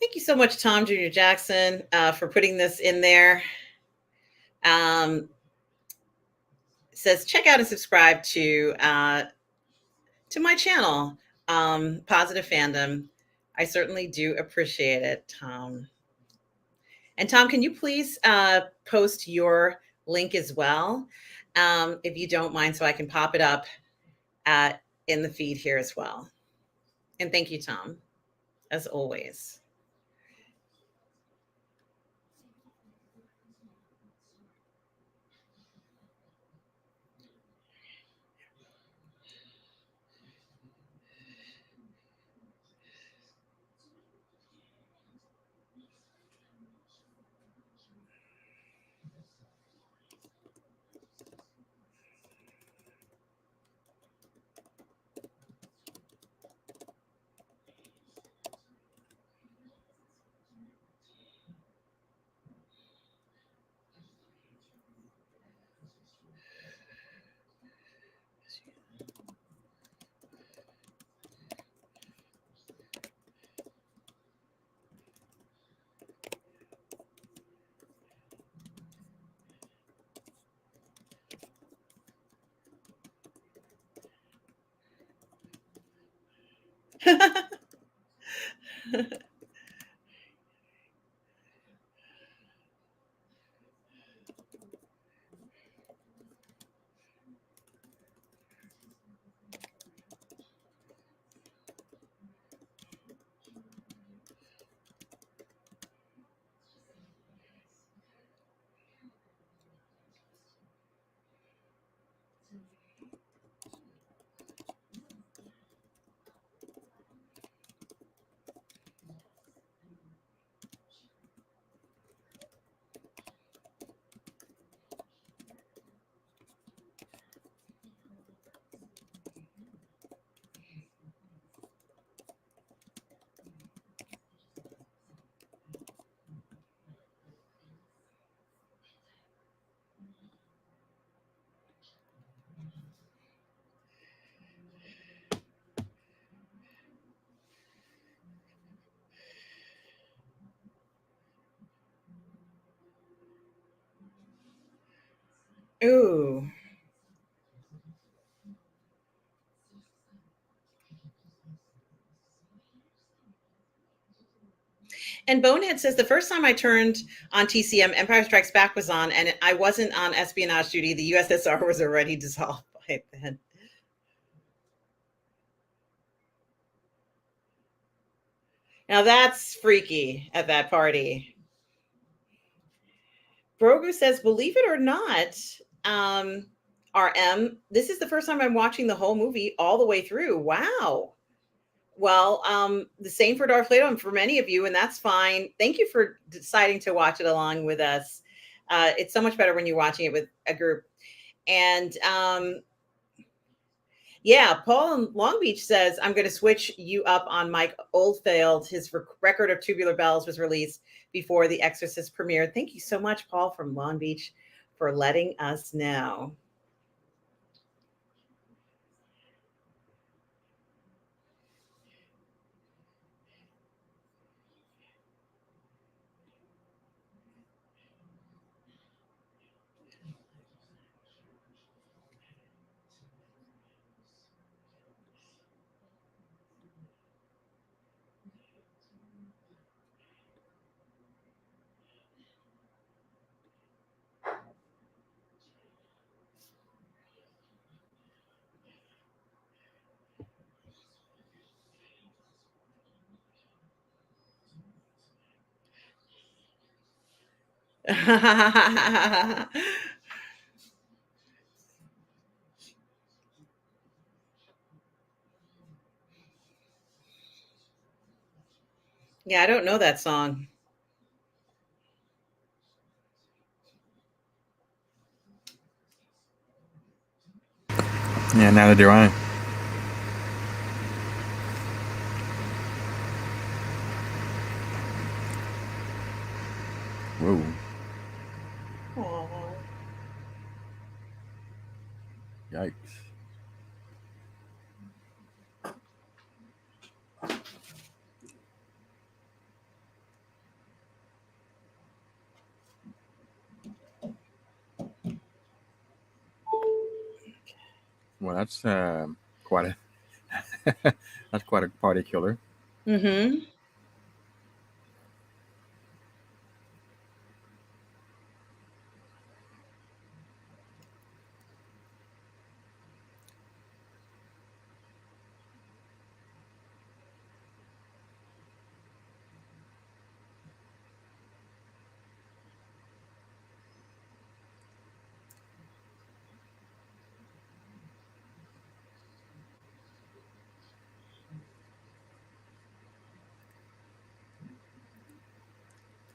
Thank you so much, Tom Jr. Jackson, for putting this in there. Says check out and subscribe to my channel, Positive Fandom. I certainly do appreciate it, Tom. And Tom, can you please post your link as well, if you don't mind, so I can pop it up in the feed here as well. And thank you, Tom, as always. Ooh. And Bonehead says the first time I turned on TCM, Empire Strikes Back was on, and I wasn't on espionage duty. The USSR was already dissolved by then. Now that's freaky at that party. Brogu says, believe it or not, um, RM, this is the first time I'm watching the whole movie all the way through. Wow. Well, the same for Darth Vader and for many of you, and that's fine. Thank you for deciding to watch it along with us. It's so much better when you're watching it with a group. And yeah, Paul in Long Beach says, I'm going to switch you up on Mike Oldfield. His record of Tubular Bells was released before The Exorcist premiered. Thank you so much, Paul from Long Beach, for letting us know. Yeah, I don't know that song. Yeah, neither do I. Whoa. Aww. Yikes. Well, that's quite a that's quite a party killer. Mm-hmm.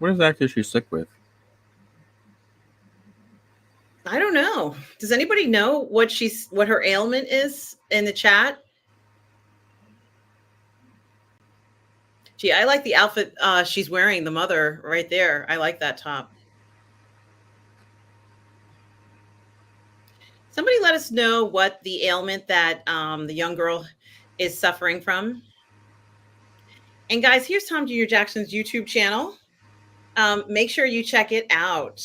What exactly is she sick with? I don't know. Does anybody know what her ailment is in the chat? Gee, I like the outfit she's wearing, the mother right there. I like that top. Somebody let us know what the ailment that the young girl is suffering from. And guys, here's Tom Junior Jackson's YouTube channel. Make sure you check it out.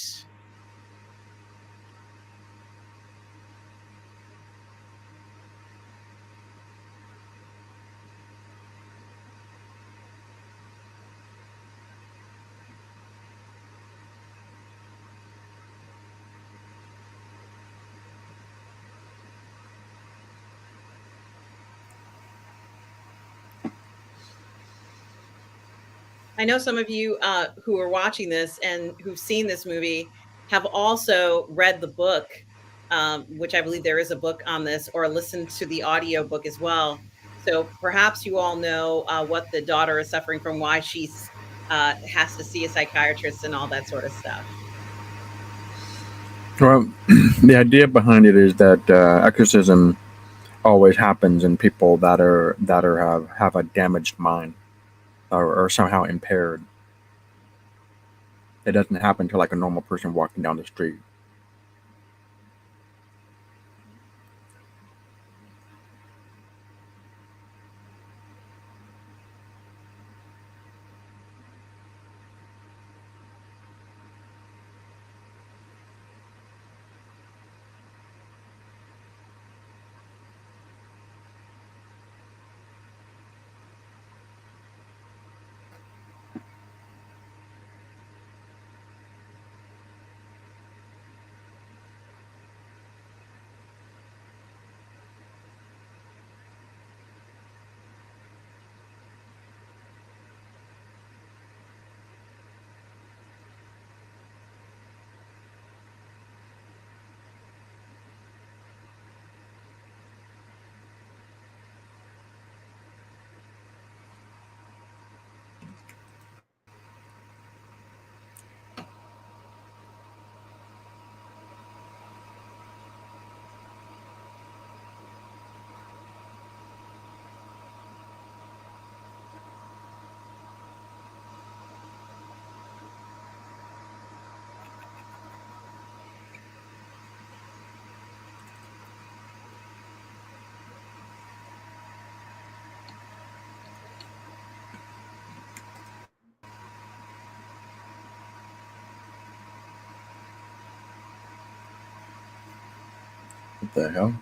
I know some of you who are watching this and who've seen this movie have also read the book, which I believe there is a book on this, or listened to the audio book as well. So perhaps you all know what the daughter is suffering from, why she's has to see a psychiatrist and all that sort of stuff. Well, the idea behind it is that exorcism always happens in people that have a damaged mind or somehow impaired. It doesn't happen to like a normal person walking down the street. What the hell?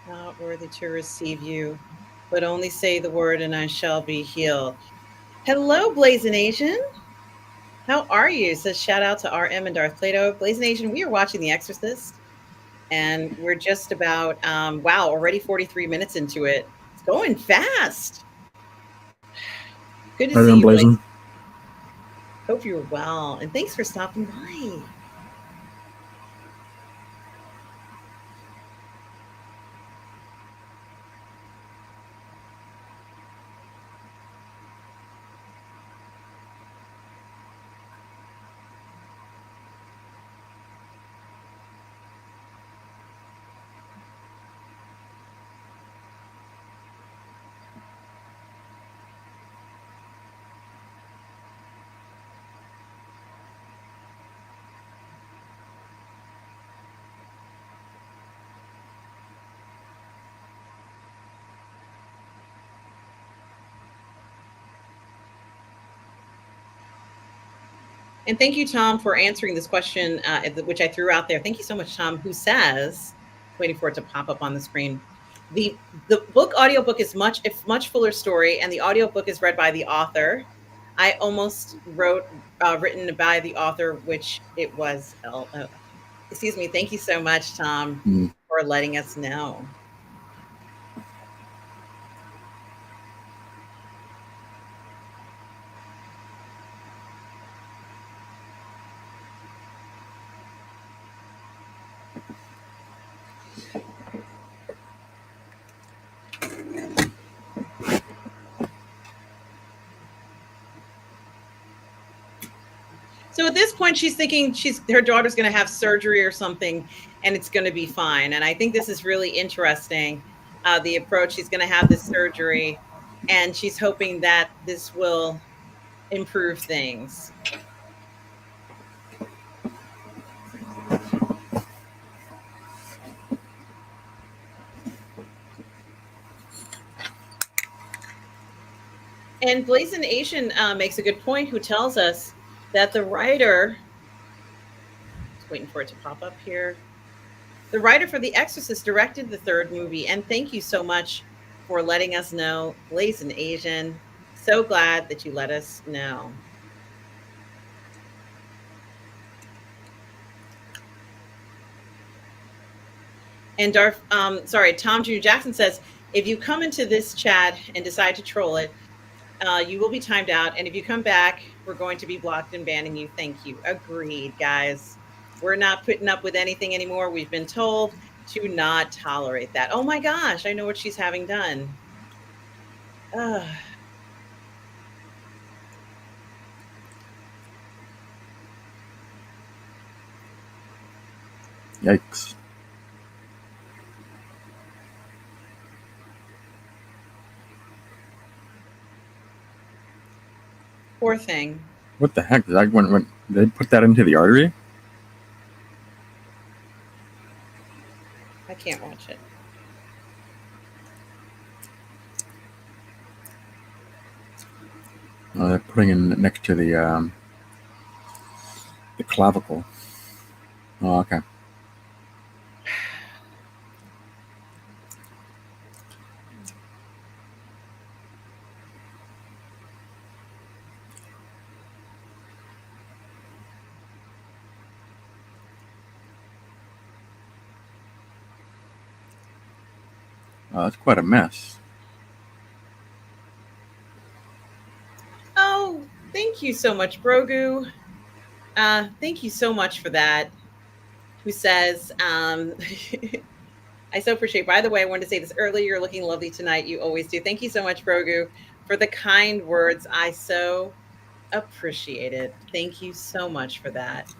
Not worthy to receive you, but only say the word and I shall be healed. Hello, Blazing Asian. How are you? Says shout out to RM and Darth Plato. Blazing Asian, we are watching The Exorcist, and we're just about wow, already 43 minutes into it. It's going fast. Good to How you see doing, you, Blaze. Blazing? Hope you're well, and thanks for stopping by. And thank you, Tom, for answering this question, which I threw out there. Thank you so much, Tom, who says, waiting for it to pop up on the screen. The audiobook is much fuller story, and the audiobook is read by the author. I almost written by the author, which it was. Excuse me. Thank you so much, Tom, for letting us know. So at this point, she's thinking her daughter's going to have surgery or something, and it's going to be fine. And I think this is really interesting. The approach, she's going to have this surgery, and she's hoping that this will improve things. And Blazing Asian makes a good point, who tells us that the writer, just waiting for it to pop up here, the writer for The Exorcist directed the third movie. And thank you so much for letting us know, Blazing Asian. So glad that you let us know. And Tom Jr. Jackson says, if you come into this chat and decide to troll it, you will be timed out. And if you come back, we're going to be blocked and banning you. Thank you. Agreed, guys. We're not putting up with anything anymore. We've been told to not tolerate that. Oh my gosh, I know what she's having done. Yikes. Poor thing. What the heck? Did they put that into the artery? I can't watch it. They're putting it next to the clavicle. Oh, okay. That's quite a mess. Oh, thank you so much, Brogu. Thank you so much for that. Who says, I so appreciate. By the way, I wanted to say this earlier. You're looking lovely tonight. You always do. Thank you so much, Brogu, for the kind words. I so appreciate it. Thank you so much for that.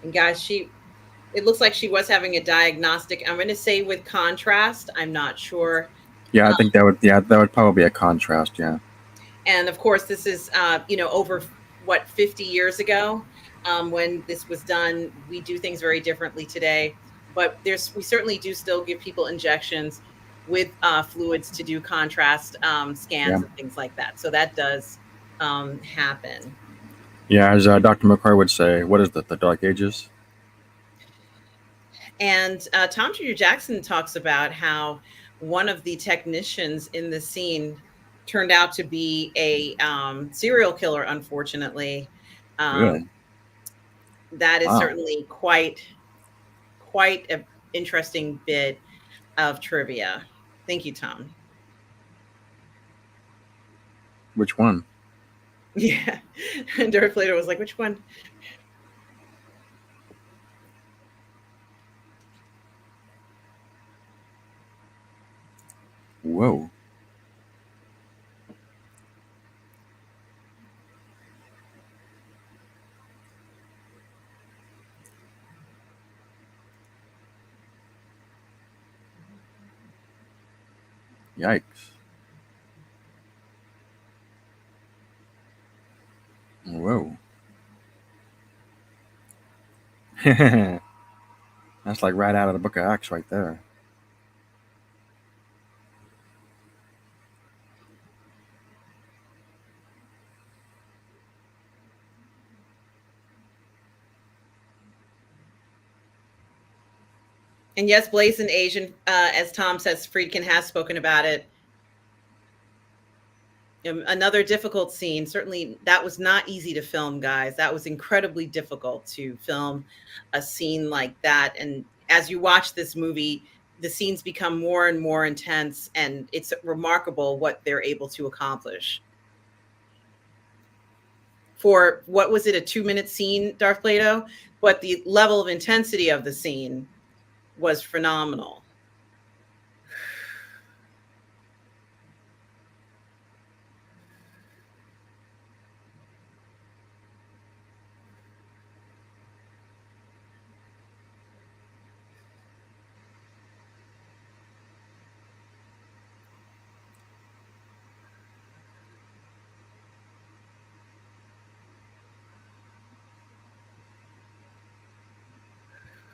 And guys, it looks like she was having a diagnostic. I'm going to say with contrast. I'm not sure. Yeah, I think that would, yeah, that would probably be a contrast. Yeah. And of course, this is over what 50 years ago when this was done. We do things very differently today, but we certainly do still give people injections with fluids to do contrast Yeah. scans and things like that. So that does happen. Yeah, as Dr. McCoy would say, what is the Dark Ages? And Tom Jr. Jackson talks about how one of the technicians in the scene turned out to be a serial killer, unfortunately. Um, Really? that is Wow. certainly quite an interesting bit of trivia. Thank you, Tom. Which one? Yeah. And Darth Vader was like, which one? Whoa. Yikes. Whoa. That's like right out of the Book of Acts, right there. And yes, Blazing Asian, as Tom says, Friedkin has spoken about it. Another difficult scene. Certainly, that was not easy to film, guys. That was incredibly difficult to film a scene like that. And as you watch this movie, the scenes become more and more intense, and it's remarkable what they're able to accomplish. For what was it, a 2-minute scene, Darth Plato? But the level of intensity of the scene was phenomenal.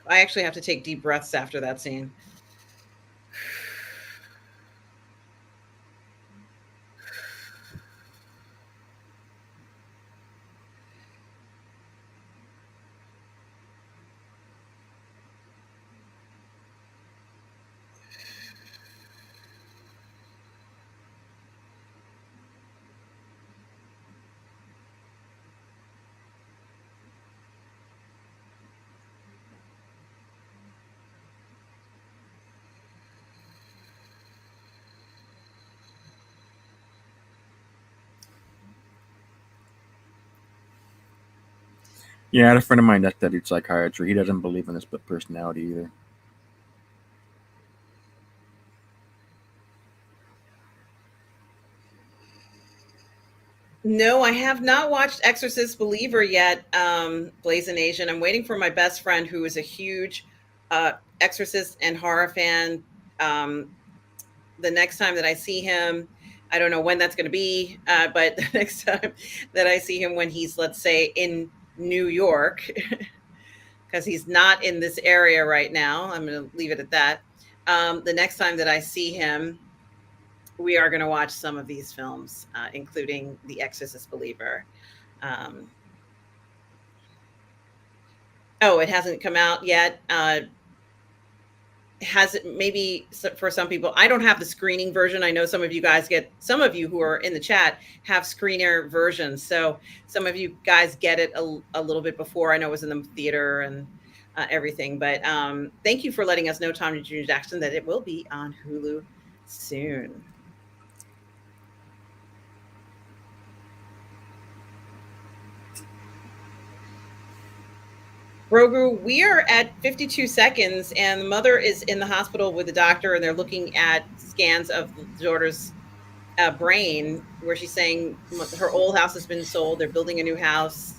I actually have to take deep breaths after that scene. Yeah, I had a friend of mine that studied psychiatry. He doesn't believe in this split personality either. No, I have not watched Exorcist Believer yet, Blazing Asian. I'm waiting for my best friend who is a huge Exorcist and horror fan. Um, the next time that I see him, I don't know when that's going to be, but the next time that I see him, when he's, let's say, in New York, because he's not in this area right now, I'm going to leave it at that. The next time that I see him, we are going to watch some of these films, including The Exorcist Believer. Um, oh, it hasn't come out yet. Has it? Maybe for some people. I don't have the screening version. I know some of you guys get. Some of you who are in the chat have screener versions. So some of you guys get it a little bit before. I know it was in the theater and everything. But thank you for letting us know, Tom Jr. Jackson, that it will be on Hulu soon. Grogu, we are at 52 seconds, and the mother is in the hospital with the doctor, and they're looking at scans of the daughter's brain, where she's saying her old house has been sold. They're building a new house.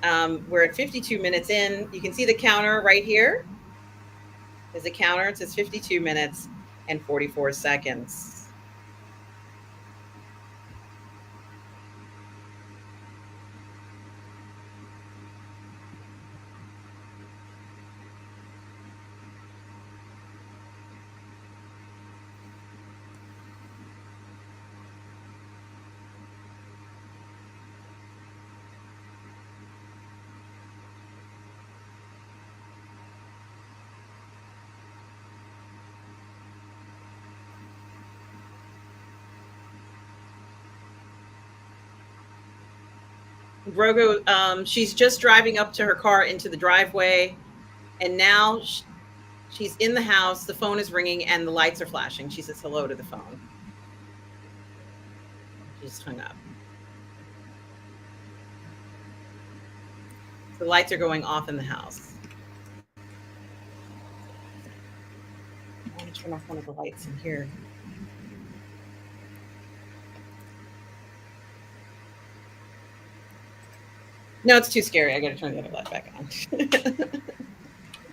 We're at 52 minutes in. You can see the counter right here. There's a counter. It says 52 minutes and 44 seconds. Brogo, she's just driving up to her car into the driveway, and now she's in the house. The phone is ringing and the lights are flashing. She says hello to the phone. She just hung up. The lights are going off in the house. I want to turn off one of the lights in here. No, it's too scary. I got to turn the other light back on.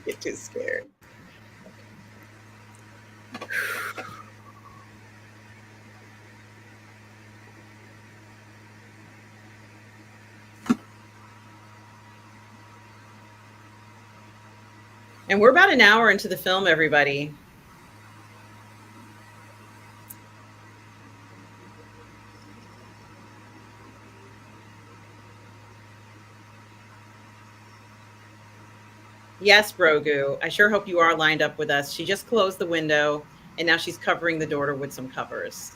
Get too scared. And we're about an hour into the film, everybody. Yes, Brogu. I sure hope you are lined up with us. She just closed the window, and now she's covering the door with some covers.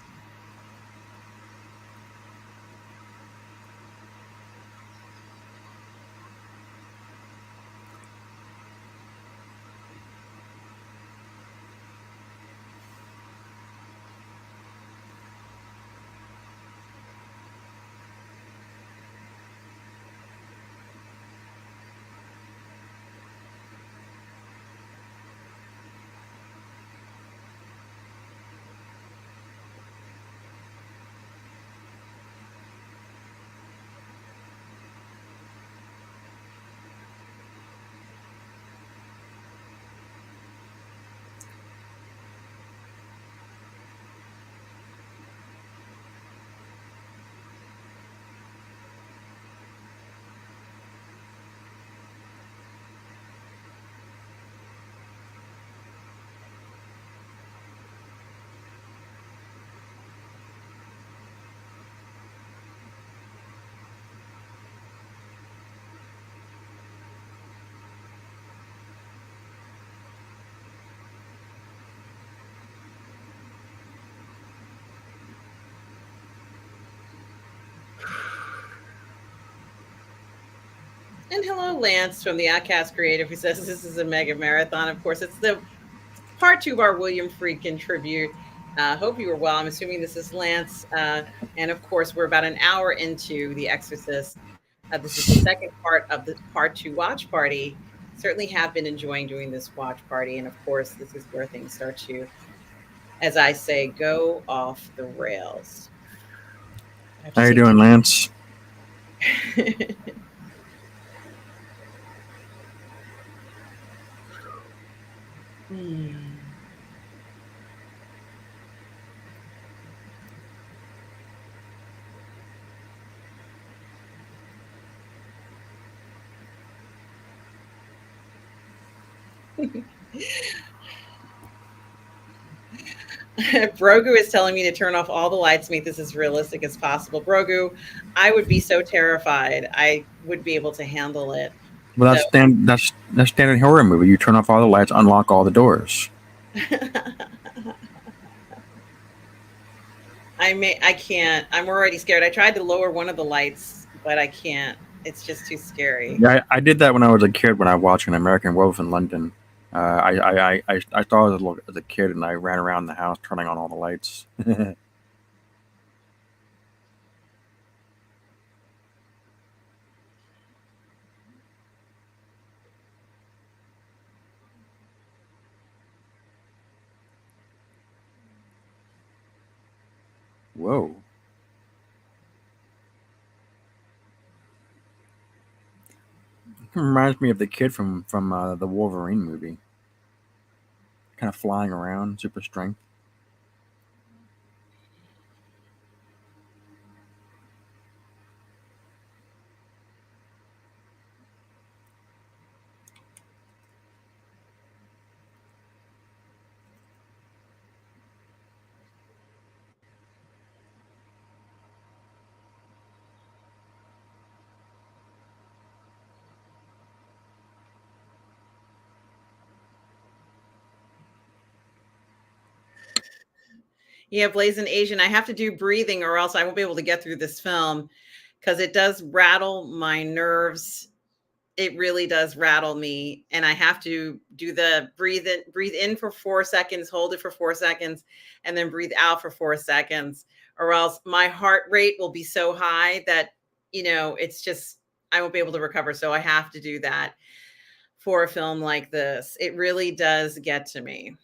And hello, Lance from the Outcast Creative, who says this is a mega marathon. Of course, it's the part 2 of our William Friedkin tribute. Hope you are well. I'm assuming this is Lance. And of course, we're about an hour into The Exorcist. This is the second part of the part 2 watch party. Certainly have been enjoying doing this watch party. And of course, this is where things start to, as I say, go off the rails. How you doing, Lance? Brogu is telling me to turn off all the lights, make this as realistic as possible. Brogu, I would be so terrified. I would be able to handle it. Well, that's standard horror movie. You turn off all the lights, unlock all the doors. I can't. I'm already scared. I tried to lower one of the lights, but I can't. It's just too scary. Yeah, I did that when I was a kid when I was watching American Werewolf in London. I thought as a kid, and I ran around the house turning on all the lights. Whoa. Reminds me of the kid from the Wolverine movie, kind of flying around, super strength. Yeah, Blazing Asian. I have to do breathing or else I won't be able to get through this film because it does rattle my nerves. It really does rattle me. And I have to do the breathe in for 4 seconds, hold it for 4 seconds, and then breathe out for 4 seconds, or else my heart rate will be so high that, it's just, I won't be able to recover. So I have to do that for a film like this. It really does get to me.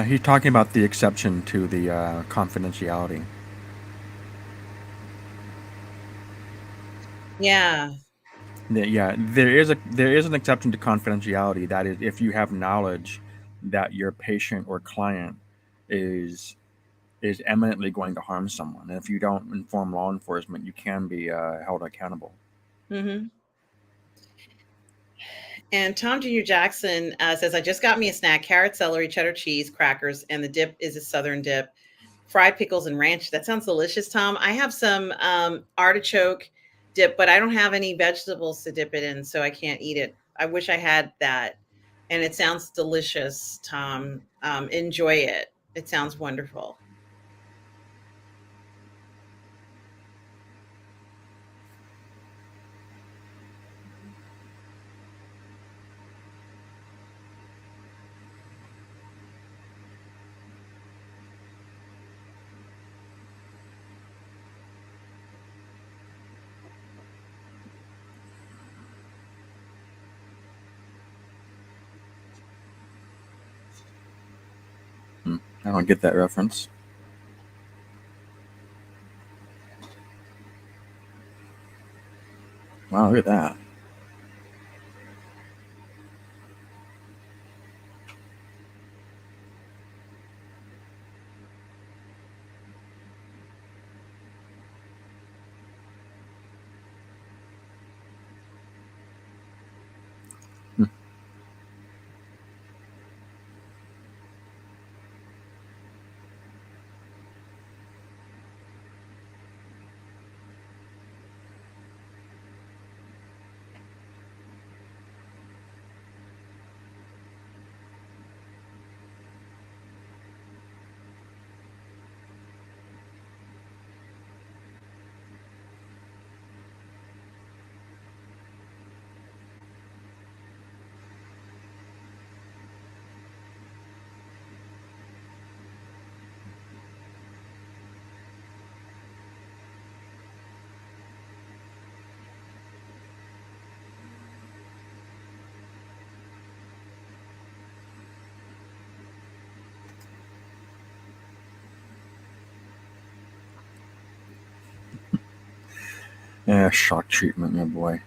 He's talking about the exception to the confidentiality. Yeah. Yeah, there is an exception to confidentiality. That is, if you have knowledge that your patient or client is is eminently going to harm someone, and if you don't inform law enforcement, you can be held accountable. Hmm. And Tom Jr. Jackson says, I just got me a snack: carrot, celery, cheddar cheese, crackers, and the dip is a southern dip, fried pickles and ranch. That sounds delicious, Tom. I have some artichoke dip, but I don't have any vegetables to dip it in, so I can't eat it. I wish I had that. And it sounds delicious, Tom. Enjoy it. It sounds wonderful. I don't get that reference. Wow, look at that. Hmm. Yeah, shock treatment, my boy.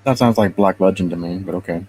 That sounds like Black Legend to me, but okay.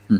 Hmm.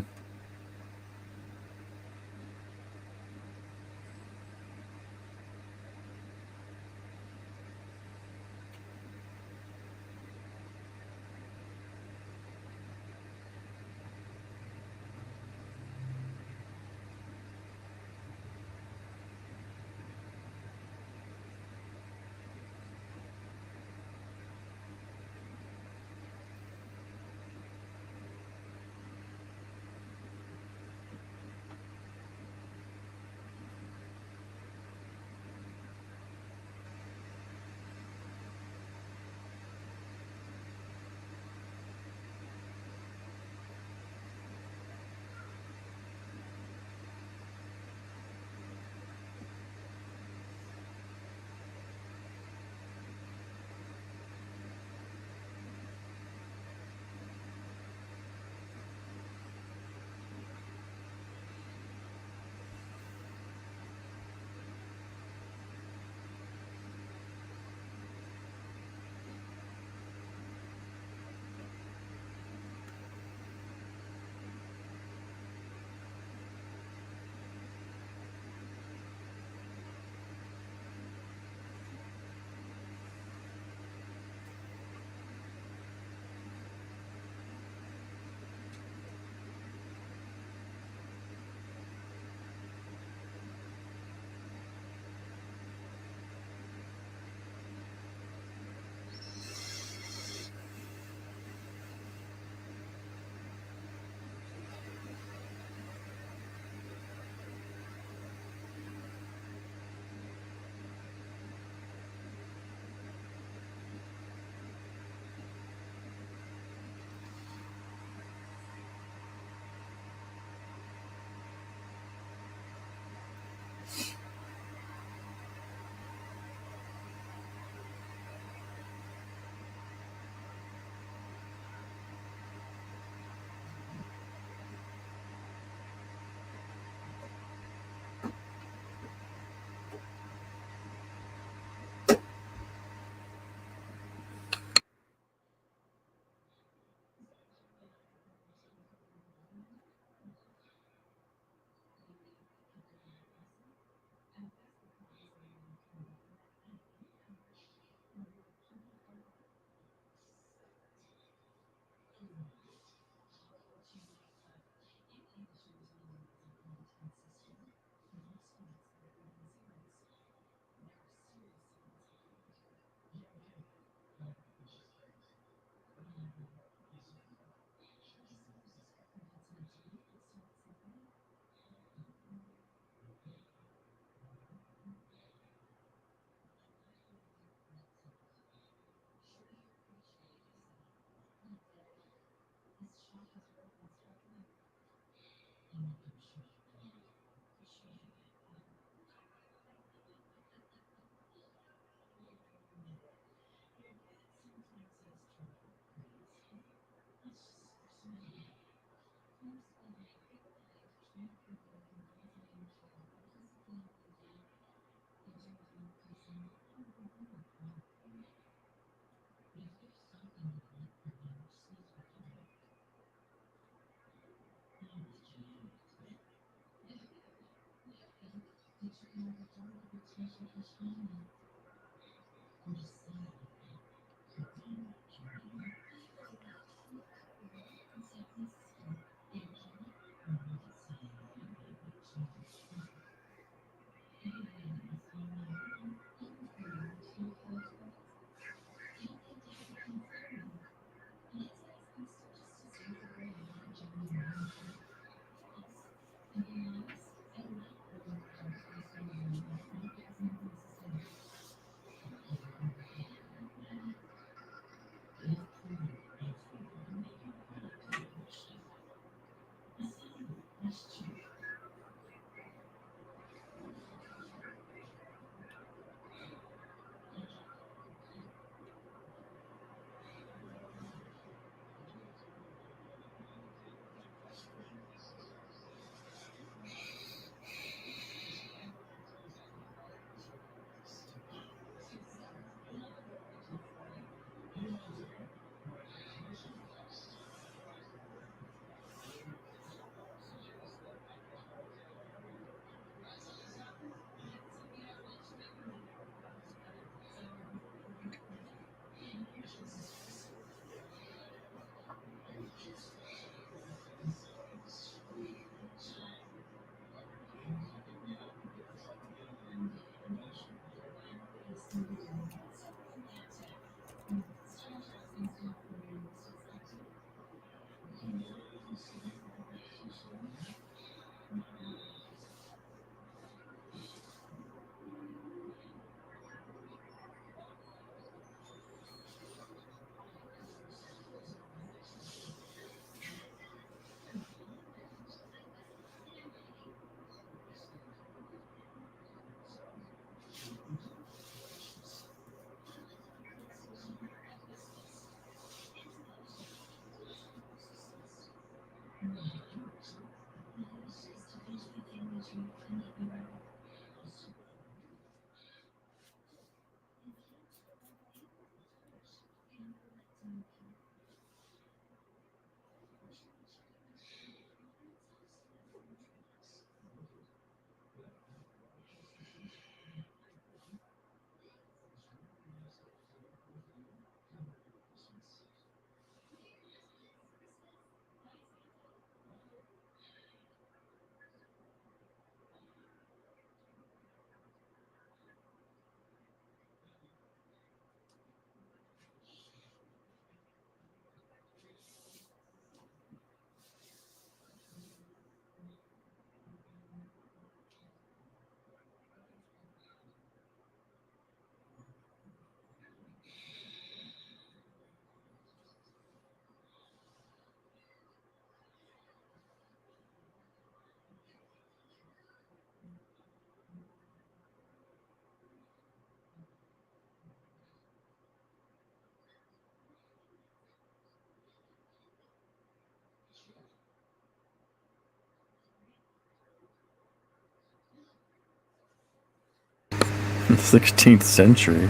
16th century.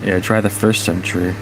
Yeah, try the first century.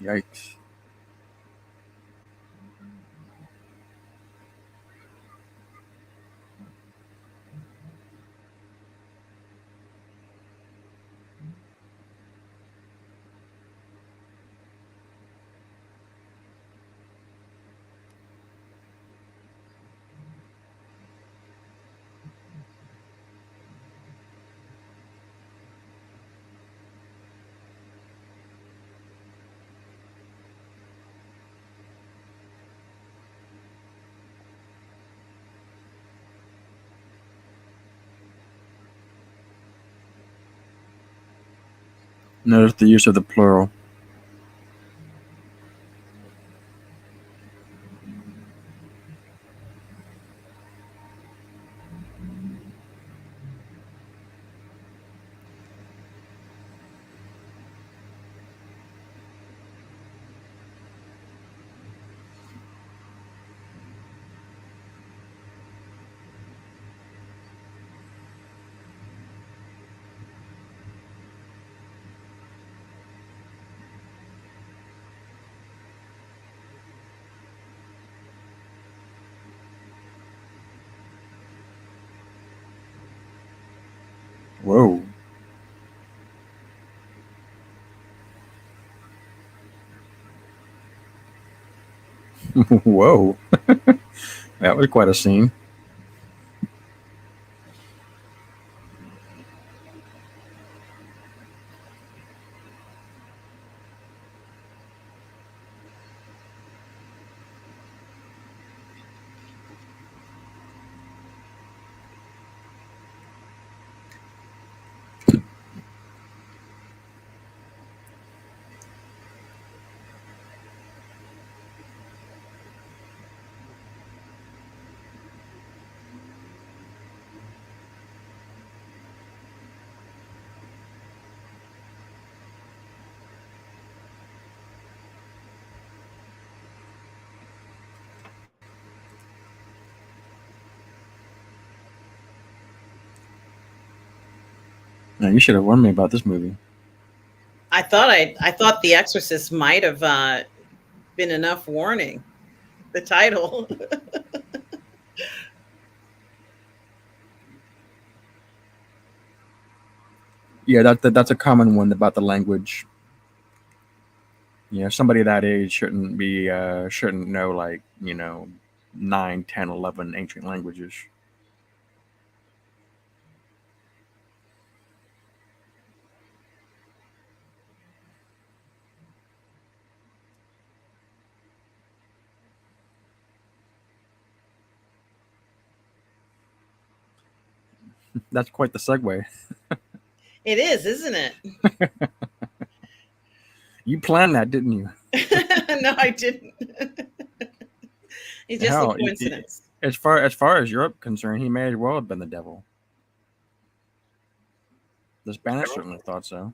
Yikes. Notice the use of the plural. Whoa. Whoa. That was quite a scene. Now, you should have warned me about this movie. I thought The Exorcist might have been enough warning. The title. Yeah, that's a common one about the language. Somebody that age shouldn't know, like, 9, 10, 11 ancient languages. That's quite the segue. It is, isn't it? You planned that, didn't you? No, I didn't. It's just a Hell, coincidence. as far as Europe concerned, he may as well have been the devil. The Spanish certainly thought so.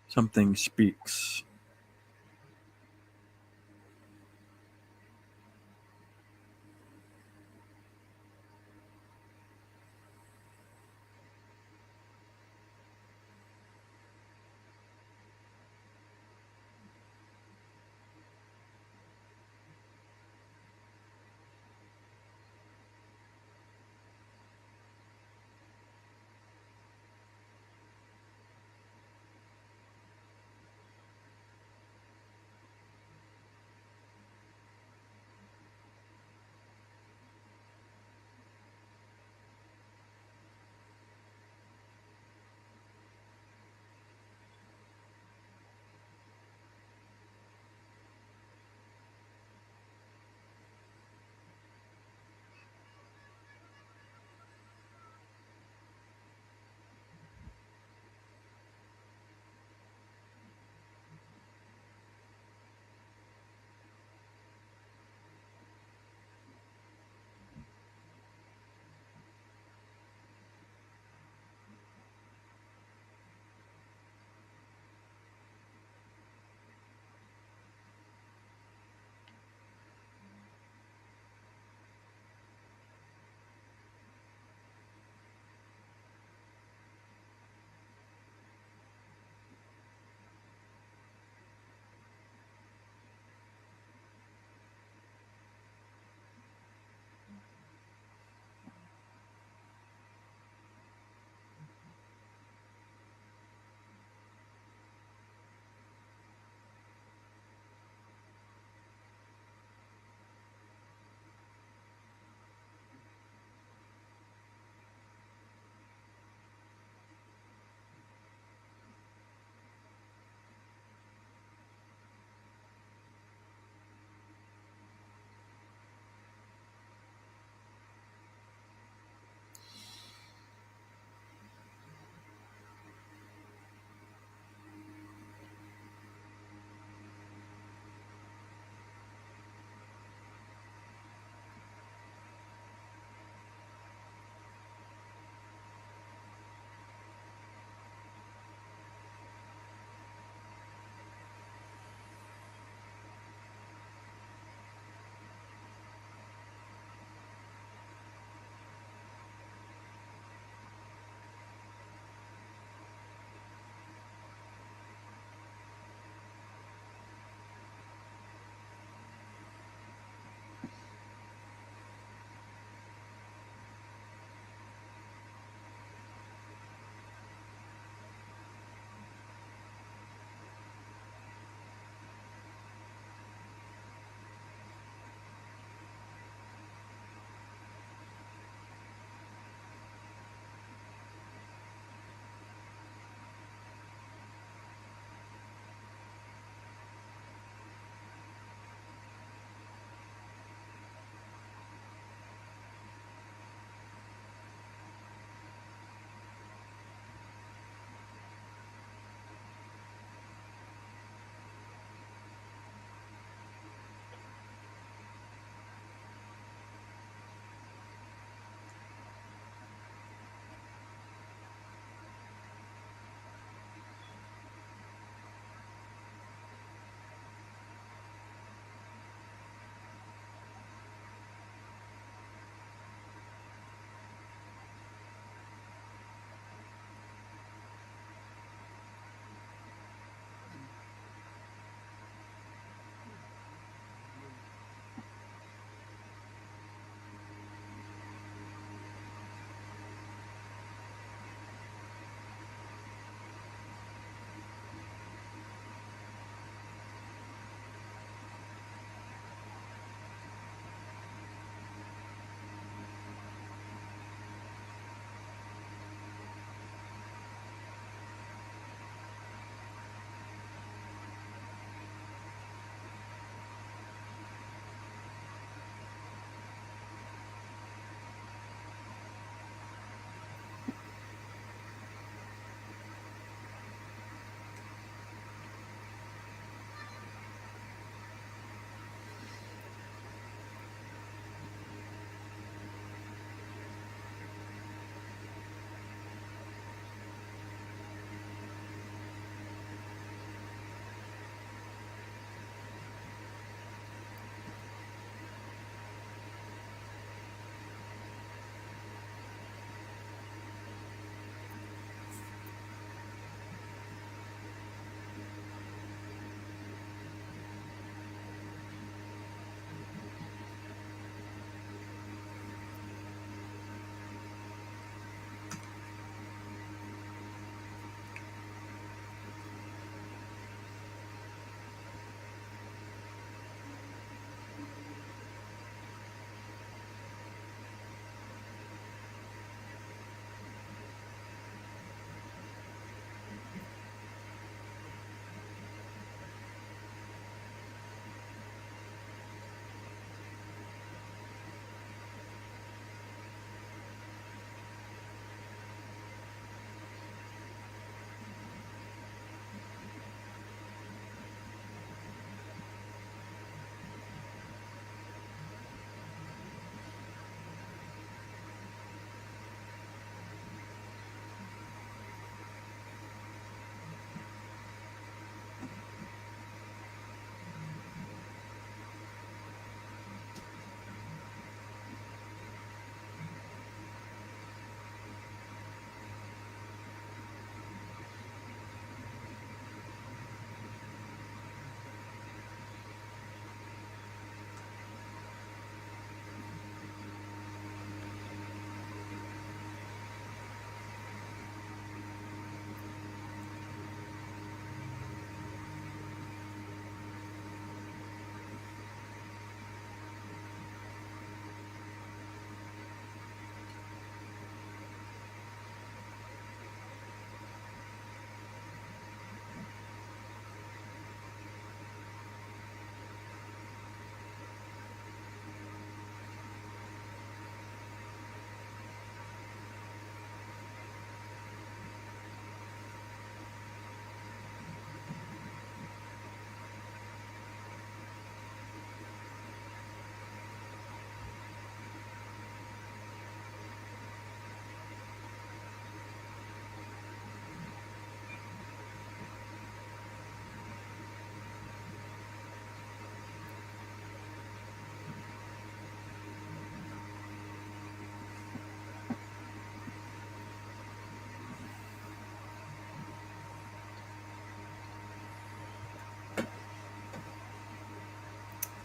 Something speaks.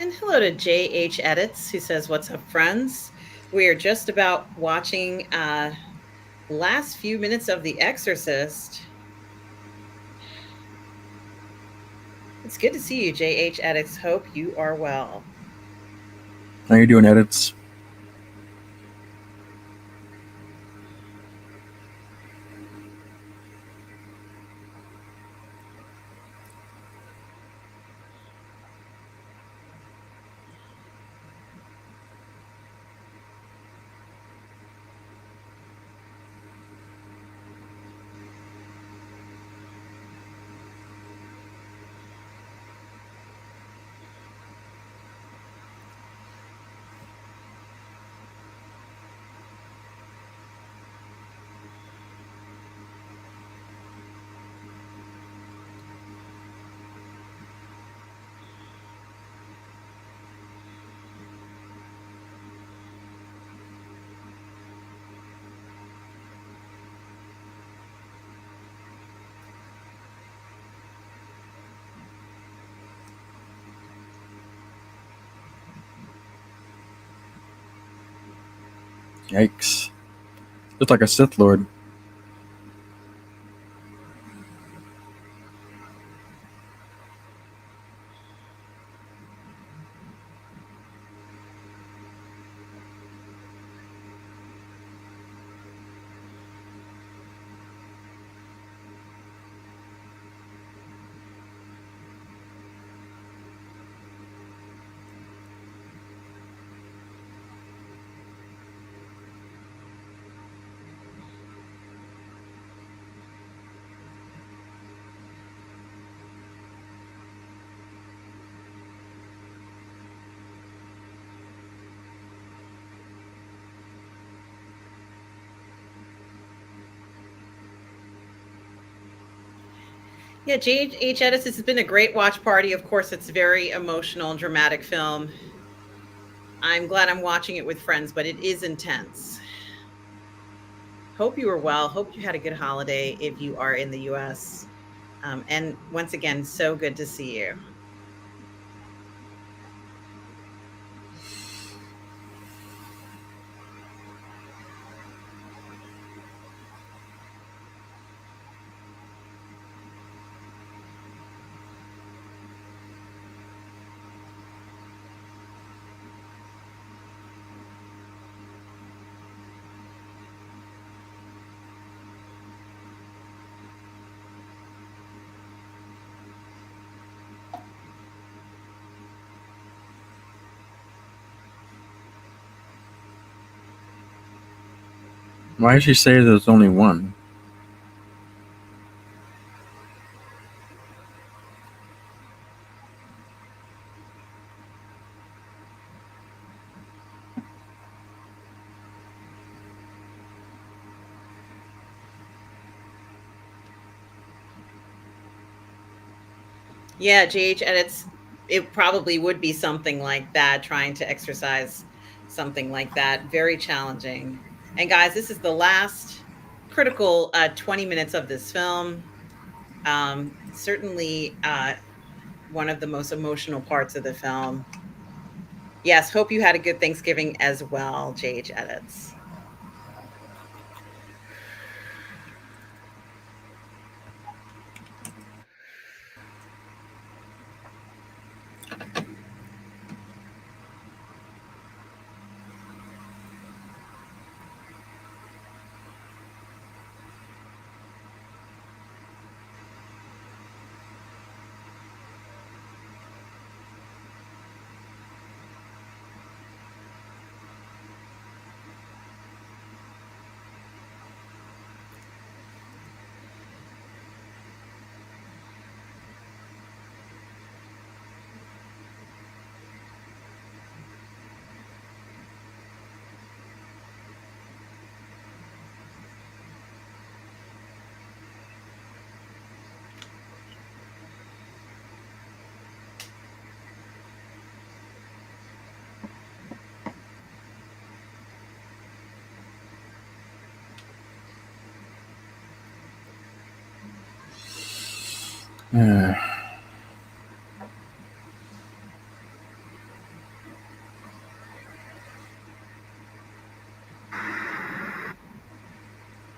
And hello to JH Edits, who says, "What's up, friends? We are just about watching last few minutes of The Exorcist." It's good to see you, JH Edits. Hope you are well. How you doing, edits? Yikes! Just like a Sith Lord. Yeah, JH Edits, this has been a great watch party. Of course, it's a very emotional and dramatic film. I'm glad I'm watching it with friends, but it is intense. Hope you are well. Hope you had a good holiday if you are in the US. And once again, so good to see you. Why did she say there's only one? Yeah, GH, and it probably would be something like that, trying to exercise something like that. Very challenging. And guys, this is the last critical 20 minutes of this film. Certainly one of the most emotional parts of the film. Yes, hope you had a good Thanksgiving as well, JH Edits.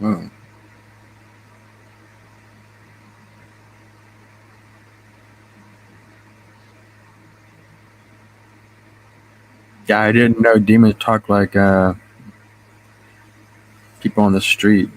Oh. Yeah, I didn't know demons talk like people on the street.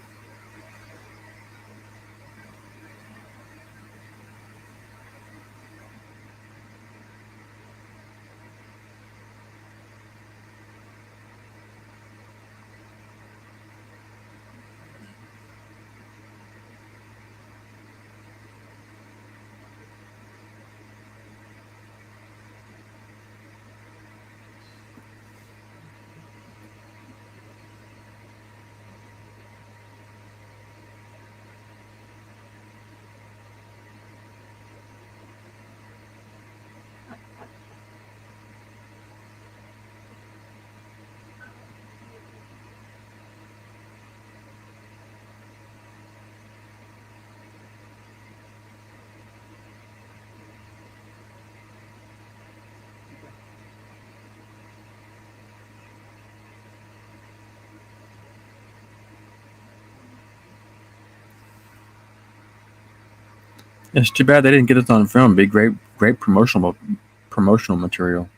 It's too bad they didn't get this on film. It'd be great promotional material.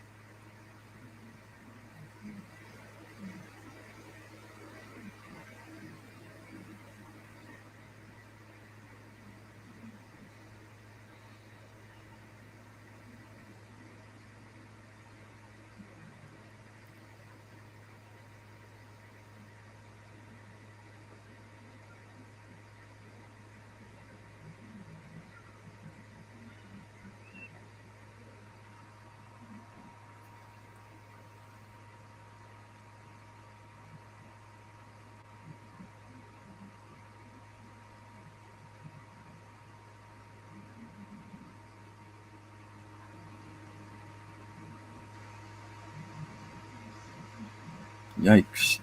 Yikes.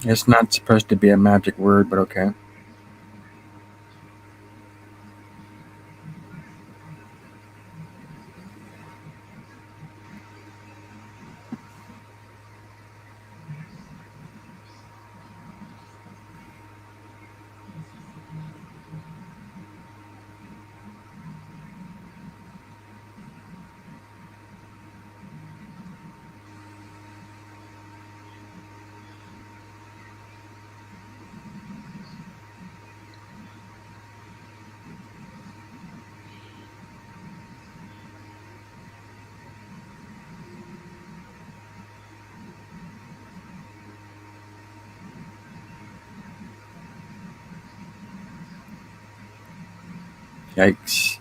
It's not supposed to be a magic word, but okay. Yikes.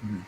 Mhm.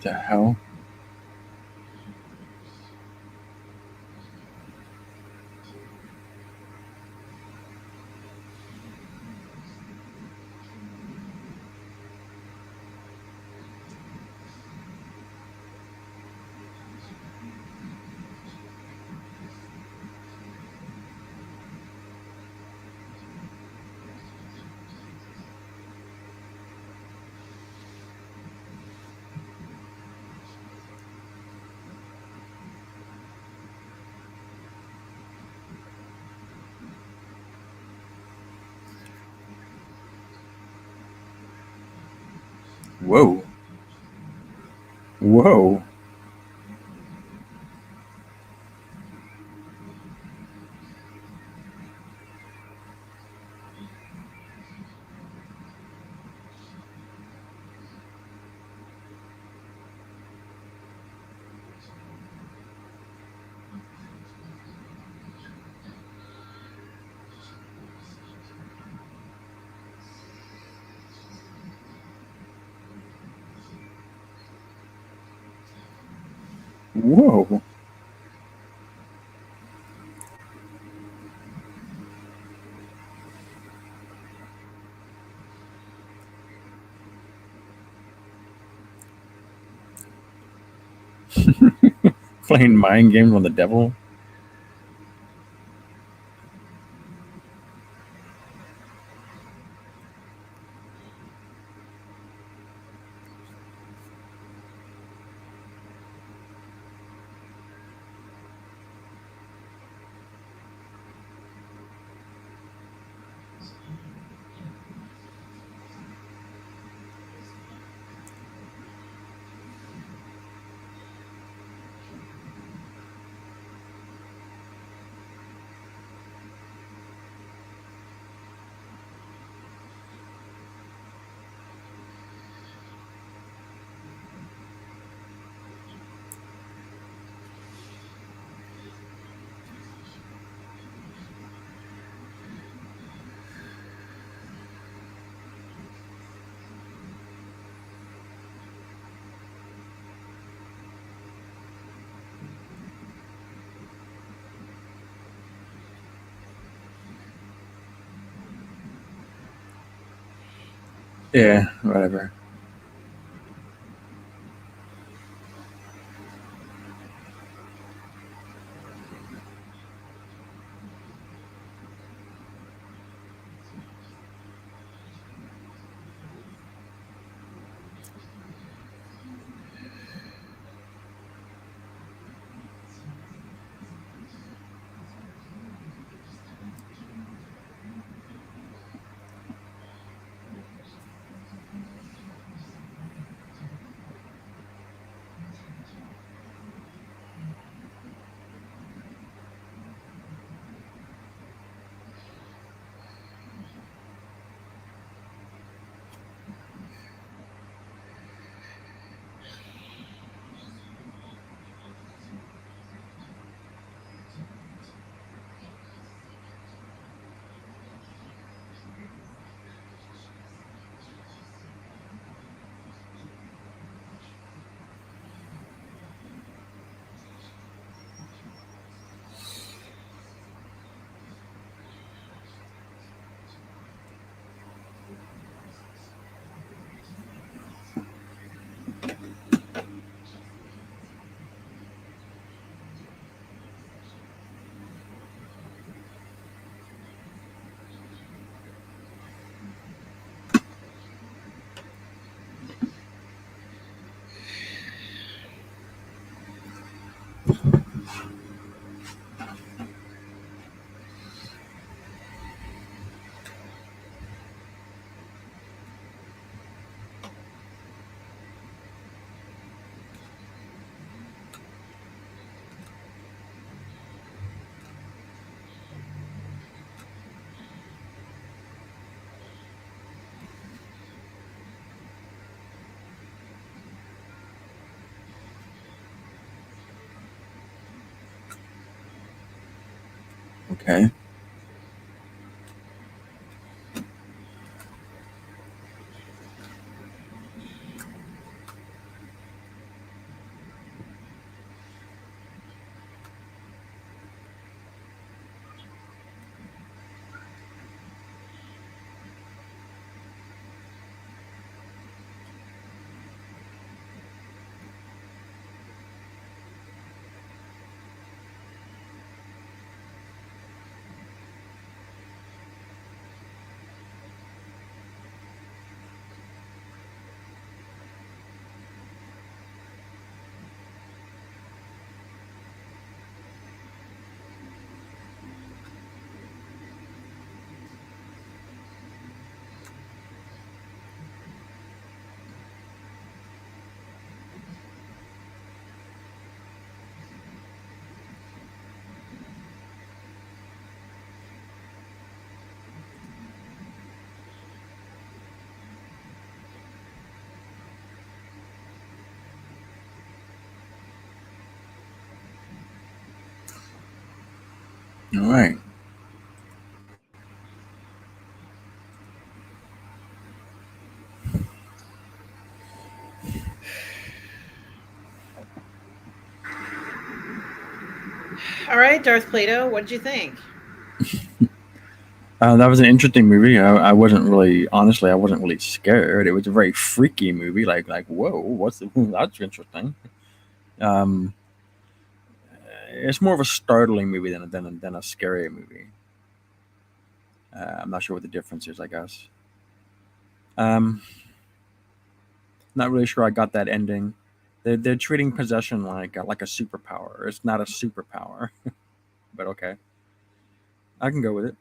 The hell? Whoa. Whoa. Whoa. Playing mind games on the devil? Yeah, whatever. Okay. All right. All right, Darth Plato, what did you think? That was an interesting movie. I wasn't really, honestly, I wasn't really scared. It was a very freaky movie. Like, whoa, what's the, that's interesting. Um, it's more of a startling movie than a scary movie. I'm not sure what the difference is. I guess. Um, Not really sure I got that ending. They're treating possession like a superpower. It's not a superpower, but okay, I can go with it.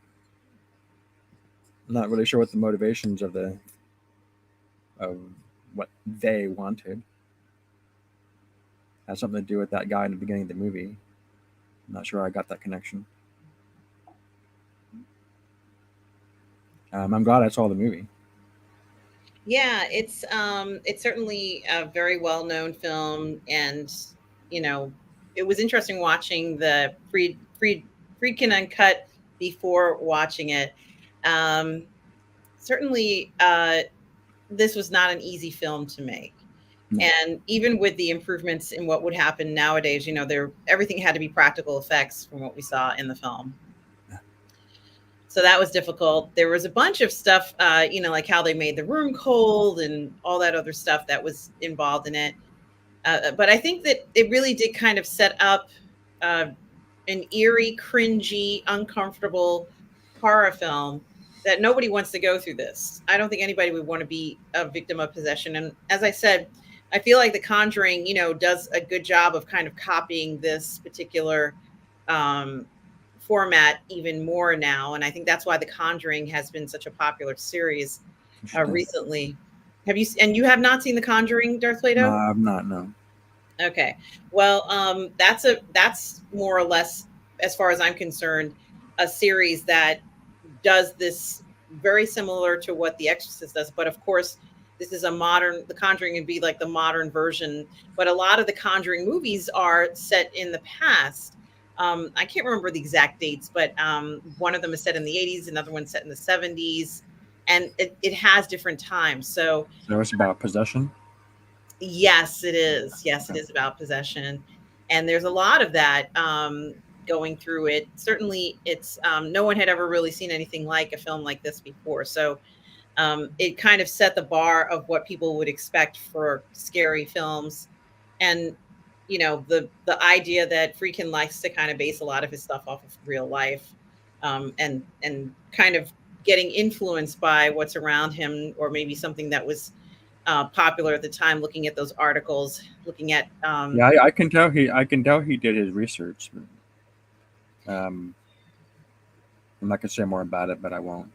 I'm not really sure what the motivations of what they wanted has something to do with that guy in the beginning of the movie. I'm not sure I got that connection. I'm glad I saw the movie. Yeah, it's certainly a very well-known film, and you know, it was interesting watching the Freedkin Uncut before watching it. Um, Certainly, this was not an easy film to make. No. And even with the improvements in what would happen nowadays, everything had to be practical effects from what we saw in the film. So that was difficult. There was a bunch of stuff, like how they made the room cold and all that other stuff that was involved in it. But I think that it really did kind of set up uh, an eerie, cringy, uncomfortable horror film that nobody wants to go through this. I don't think anybody would want to be a victim of possession. And as I said, I feel like The Conjuring, does a good job of kind of copying this particular um, format even more now. And I think that's why The Conjuring has been such a popular series Interesting. recently. And you have not seen The Conjuring, Darth No, Plato? I've not. No. Okay. Well, that's more or less, as far as I'm concerned, a series that does this very similar to what The Exorcist does. But of course, this is The Conjuring would be like the modern version. But a lot of the Conjuring movies are set in the past. I can't remember the exact dates, but one of them is set in the 80s, another one's set in the 70s, and it has different times. So So it's about possession. yes, it is. Yes, it Okay. is about possession, and there's a lot of that going through it. Certainly, it's no one had ever really seen anything like a film like this before, so it kind of set the bar of what people would expect for scary films, and the idea that Friedkin likes to kind of base a lot of his stuff off of real life, and kind of getting influenced by what's around him, or maybe something that was popular at the time. Looking at those articles, looking at Yeah, I can tell he did his research. Um, I'm not gonna say more about it, but I won't.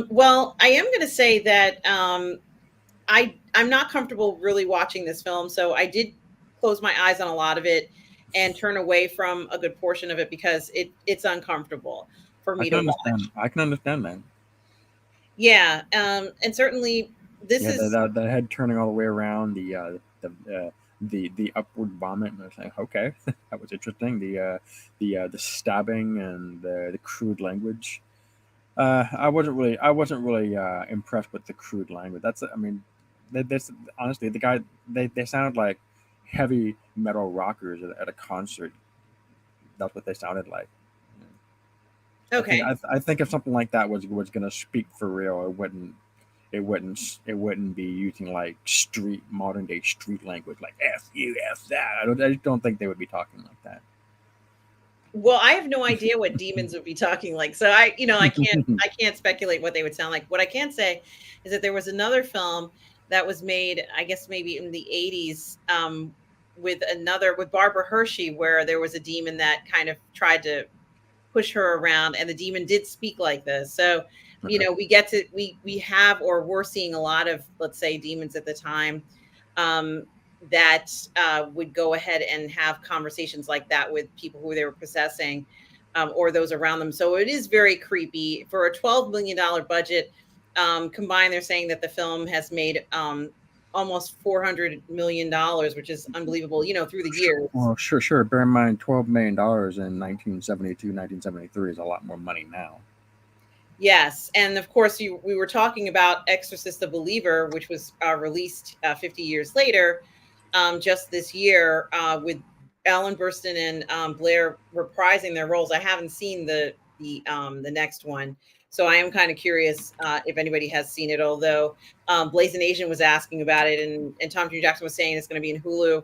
well, I am going to say that I'm not comfortable really watching this film, so I did close my eyes on a lot of it and turn away from a good portion of it because it's uncomfortable for I me can to understand. watch. I can understand that. Yeah, and certainly this Yeah, is the head turning all the way around, the upward vomit. And I was like, okay, that was interesting. The stabbing and the crude language. I wasn't really impressed with the crude language. That's I mean, this honestly they sounded like heavy metal rockers at a concert. That's what they sounded like. okay. I think if something like that was going to speak for real, it wouldn't be using like street modern day street language like f you f that. I just don't think they would be talking like that. Well, I have no idea what demons would be talking like. So I can't speculate what they would sound like. What I can say is that there was another film that was made, I guess maybe in the 80s, with Barbara Hershey, where there was a demon that kind of tried to push her around, and the demon did speak like this. So, Okay. we have, or were seeing a lot of, let's say, demons at the time, um, that would go ahead and have conversations like that with people who they were possessing, or those around them. So it is very creepy for a $12 million budget. Combined, they're saying that the film has made almost $400 million, which is unbelievable. Through the years. Well, sure. Bear in mind, $12 million in 1972, 1973 is a lot more money now. Yes, and of course, we were talking about Exorcist the Believer, which was released 50 years later, just this year, with Ellen Burstyn and Blair reprising their roles. I haven't seen the next one, so I am kind of curious if anybody has seen it. Although Blazing Asian was asking about it, and Tom June Jackson was saying it's going to be in Hulu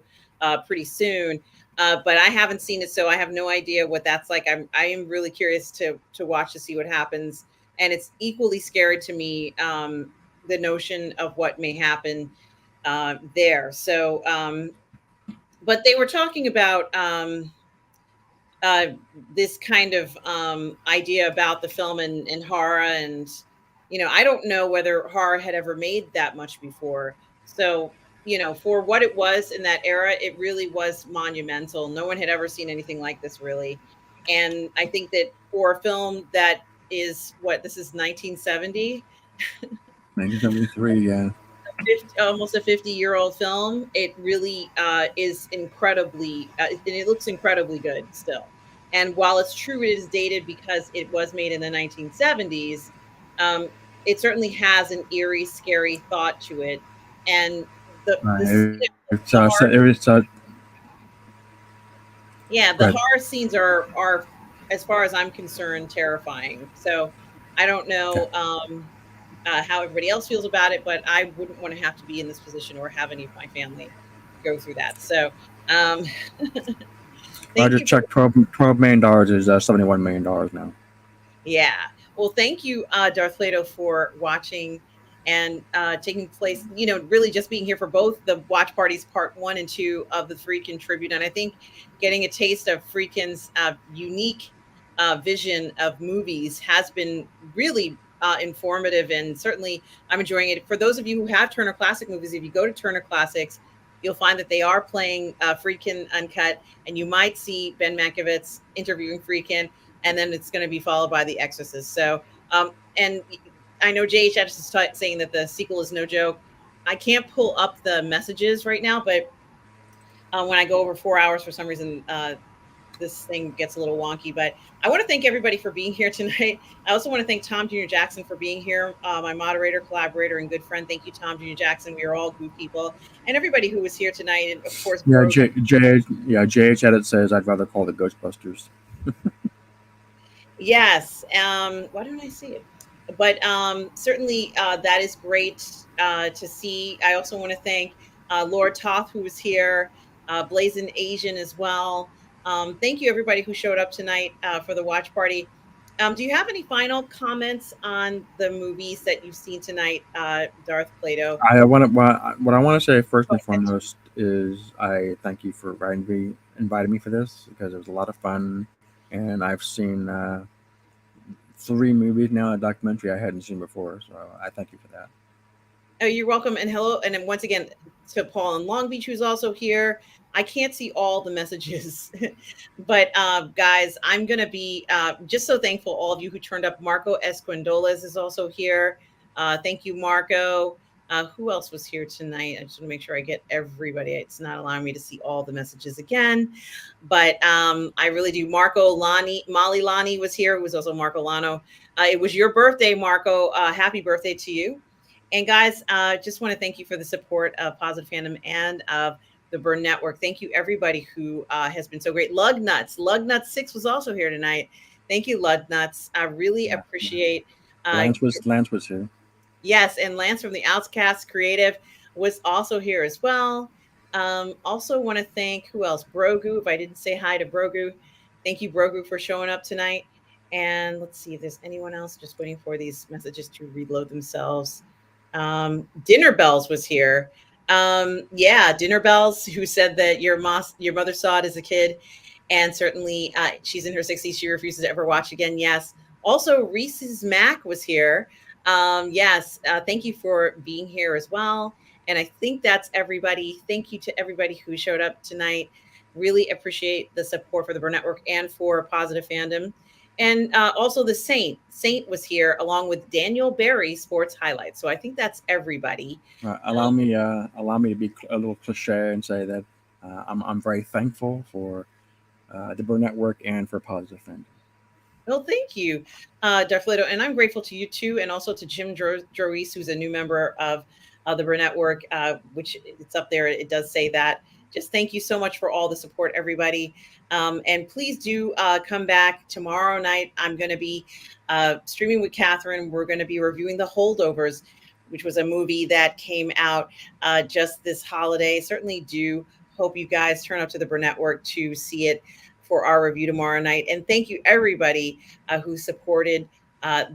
pretty soon. But I haven't seen it, so I have no idea what that's like. I am really curious to watch to see what happens, and it's equally scary to me, the notion of what may happen there. So, but they were talking about uh, this kind of idea about the film and horror, and I don't know whether horror had ever made that much before. So, for what it was in that era, it really was monumental. No one had ever seen anything like this, really. And I think that for a film that is, what, this is 1970, 1973, yeah. 50, almost a 50-year-old film, it really is incredibly, and it looks incredibly good still. And while it's true it is dated because it was made in the 1970s, um, it certainly has an eerie, scary thought to it. And the scene, the horror, It was yeah, the but horror scenes are as far as I'm concerned, terrifying. So I don't know how everybody else feels about it, but I wouldn't want to have to be in this position or have any of my family go through that. So um, I thank just you for checked $12 million is $71 million now. Yeah. Well, thank you, Darth Plato, for watching and taking place, really just being here for both the watch parties, part 1 and 2 of the Freedkin tribute. And I think getting a taste of Freedkin's unique vision of movies has been really informative. And certainly I'm enjoying it. For those of you who have Turner Classic Movies, if you go to Turner Classics, you'll find that they are playing Freedkin Uncut, and you might see Ben Mankiewicz interviewing Freedkin, and then it's going to be followed by The Exorcist. So, and I know JHS is saying that the sequel is no joke. I can't pull up the messages right now, but when I go over 4 hours, for some reason, this thing gets a little wonky. But I want to thank everybody for being here tonight. I also want to thank Tom Jr. Jackson for being here, my moderator, collaborator, and good friend. Thank you, Tom Jr. Jackson. We are all good people, and everybody who was here tonight, and of course, Yeah, JH Edit says I'd rather call it Ghostbusters. Yes. Why don't I see it? But certainly that is great to see. I also want to thank Laura Toth, who was here, Blazing Asian as well. Thank you, everybody who showed up tonight for the watch party. Do you have any final comments on the movies that you've seen tonight, Darth Plato? What I want to say first Go and ahead. foremost is I thank you for inviting me for this, because it was a lot of fun, and I've seen 3 movies now, a documentary I hadn't seen before, so I thank you for that. Oh, you're welcome. And hello. And then once again, to Paul in Long Beach, who's also here. I can't see all the messages, but guys, I'm going to be just so thankful. All of you who turned up. Marco Esquindolas is also here. Thank you, Marco. Who else was here tonight? I just want to make sure I get everybody. It's not allowing me to see all the messages again, but I really do. Marco Lani, Molly Lani was here, who was also Marco Lano. It was your birthday, Marco. Happy birthday to you. And guys, just want to thank you for the support of Positive Fandom and of the Burnettwork. Thank you, everybody who has been so great. Lug Nuts 6 was also here tonight. Thank you, Lug Nuts. I really appreciate. Lance was here. Yes, and Lance from the Outcast Creative was also here as well. Also want to thank, who else? Brogu. If I didn't say hi to Brogu, thank you, Brogu, for showing up tonight. And let's see if there's anyone else. Just waiting for these messages to reload themselves. Dinner Bells was here. Yeah, Dinner Bells, who said that your mother saw it as a kid, and certainly she's in her 60s. She refuses to ever watch again. Yes. Also, Reese's Mac was here. Yes, thank you for being here as well. And I think that's everybody. Thank you to everybody who showed up tonight. Really appreciate the support for the Burnettwork and for Positive Fandom. And also the Saint. Saint was here along with Daniel Barry, Sports Highlights. So I think that's everybody. Allow me to be a little cliche and say that I'm very thankful for the Burnettwork and for Positive Fandom. Well, thank you, Darfleto. And I'm grateful to you too, and also to Jim Droese, who's a new member of the Burnettwork, which it's up there. It does say that. Just thank you so much for all the support, everybody. And please do come back tomorrow night. I'm going to be streaming with Catherine. We're going to be reviewing The Holdovers, which was a movie that came out just this holiday. Certainly do hope you guys turn up to the Burnettwork to see it for our review tomorrow night. And thank you, everybody who supported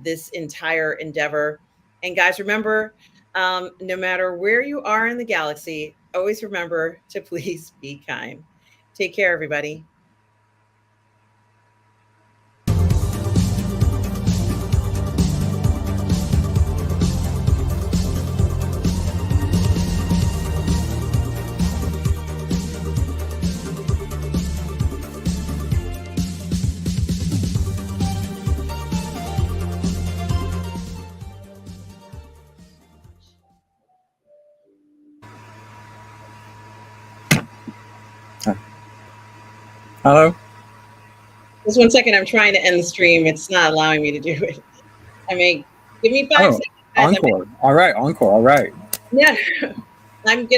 this entire endeavor. And guys, remember, no matter where you are in the galaxy, always remember to please be kind. Take care, everybody. Hello? Just 1 second. I'm trying to end the stream. It's not allowing me to do it. I mean, give me 5 seconds. Encore. All right, encore. All right. Yeah. I'm going to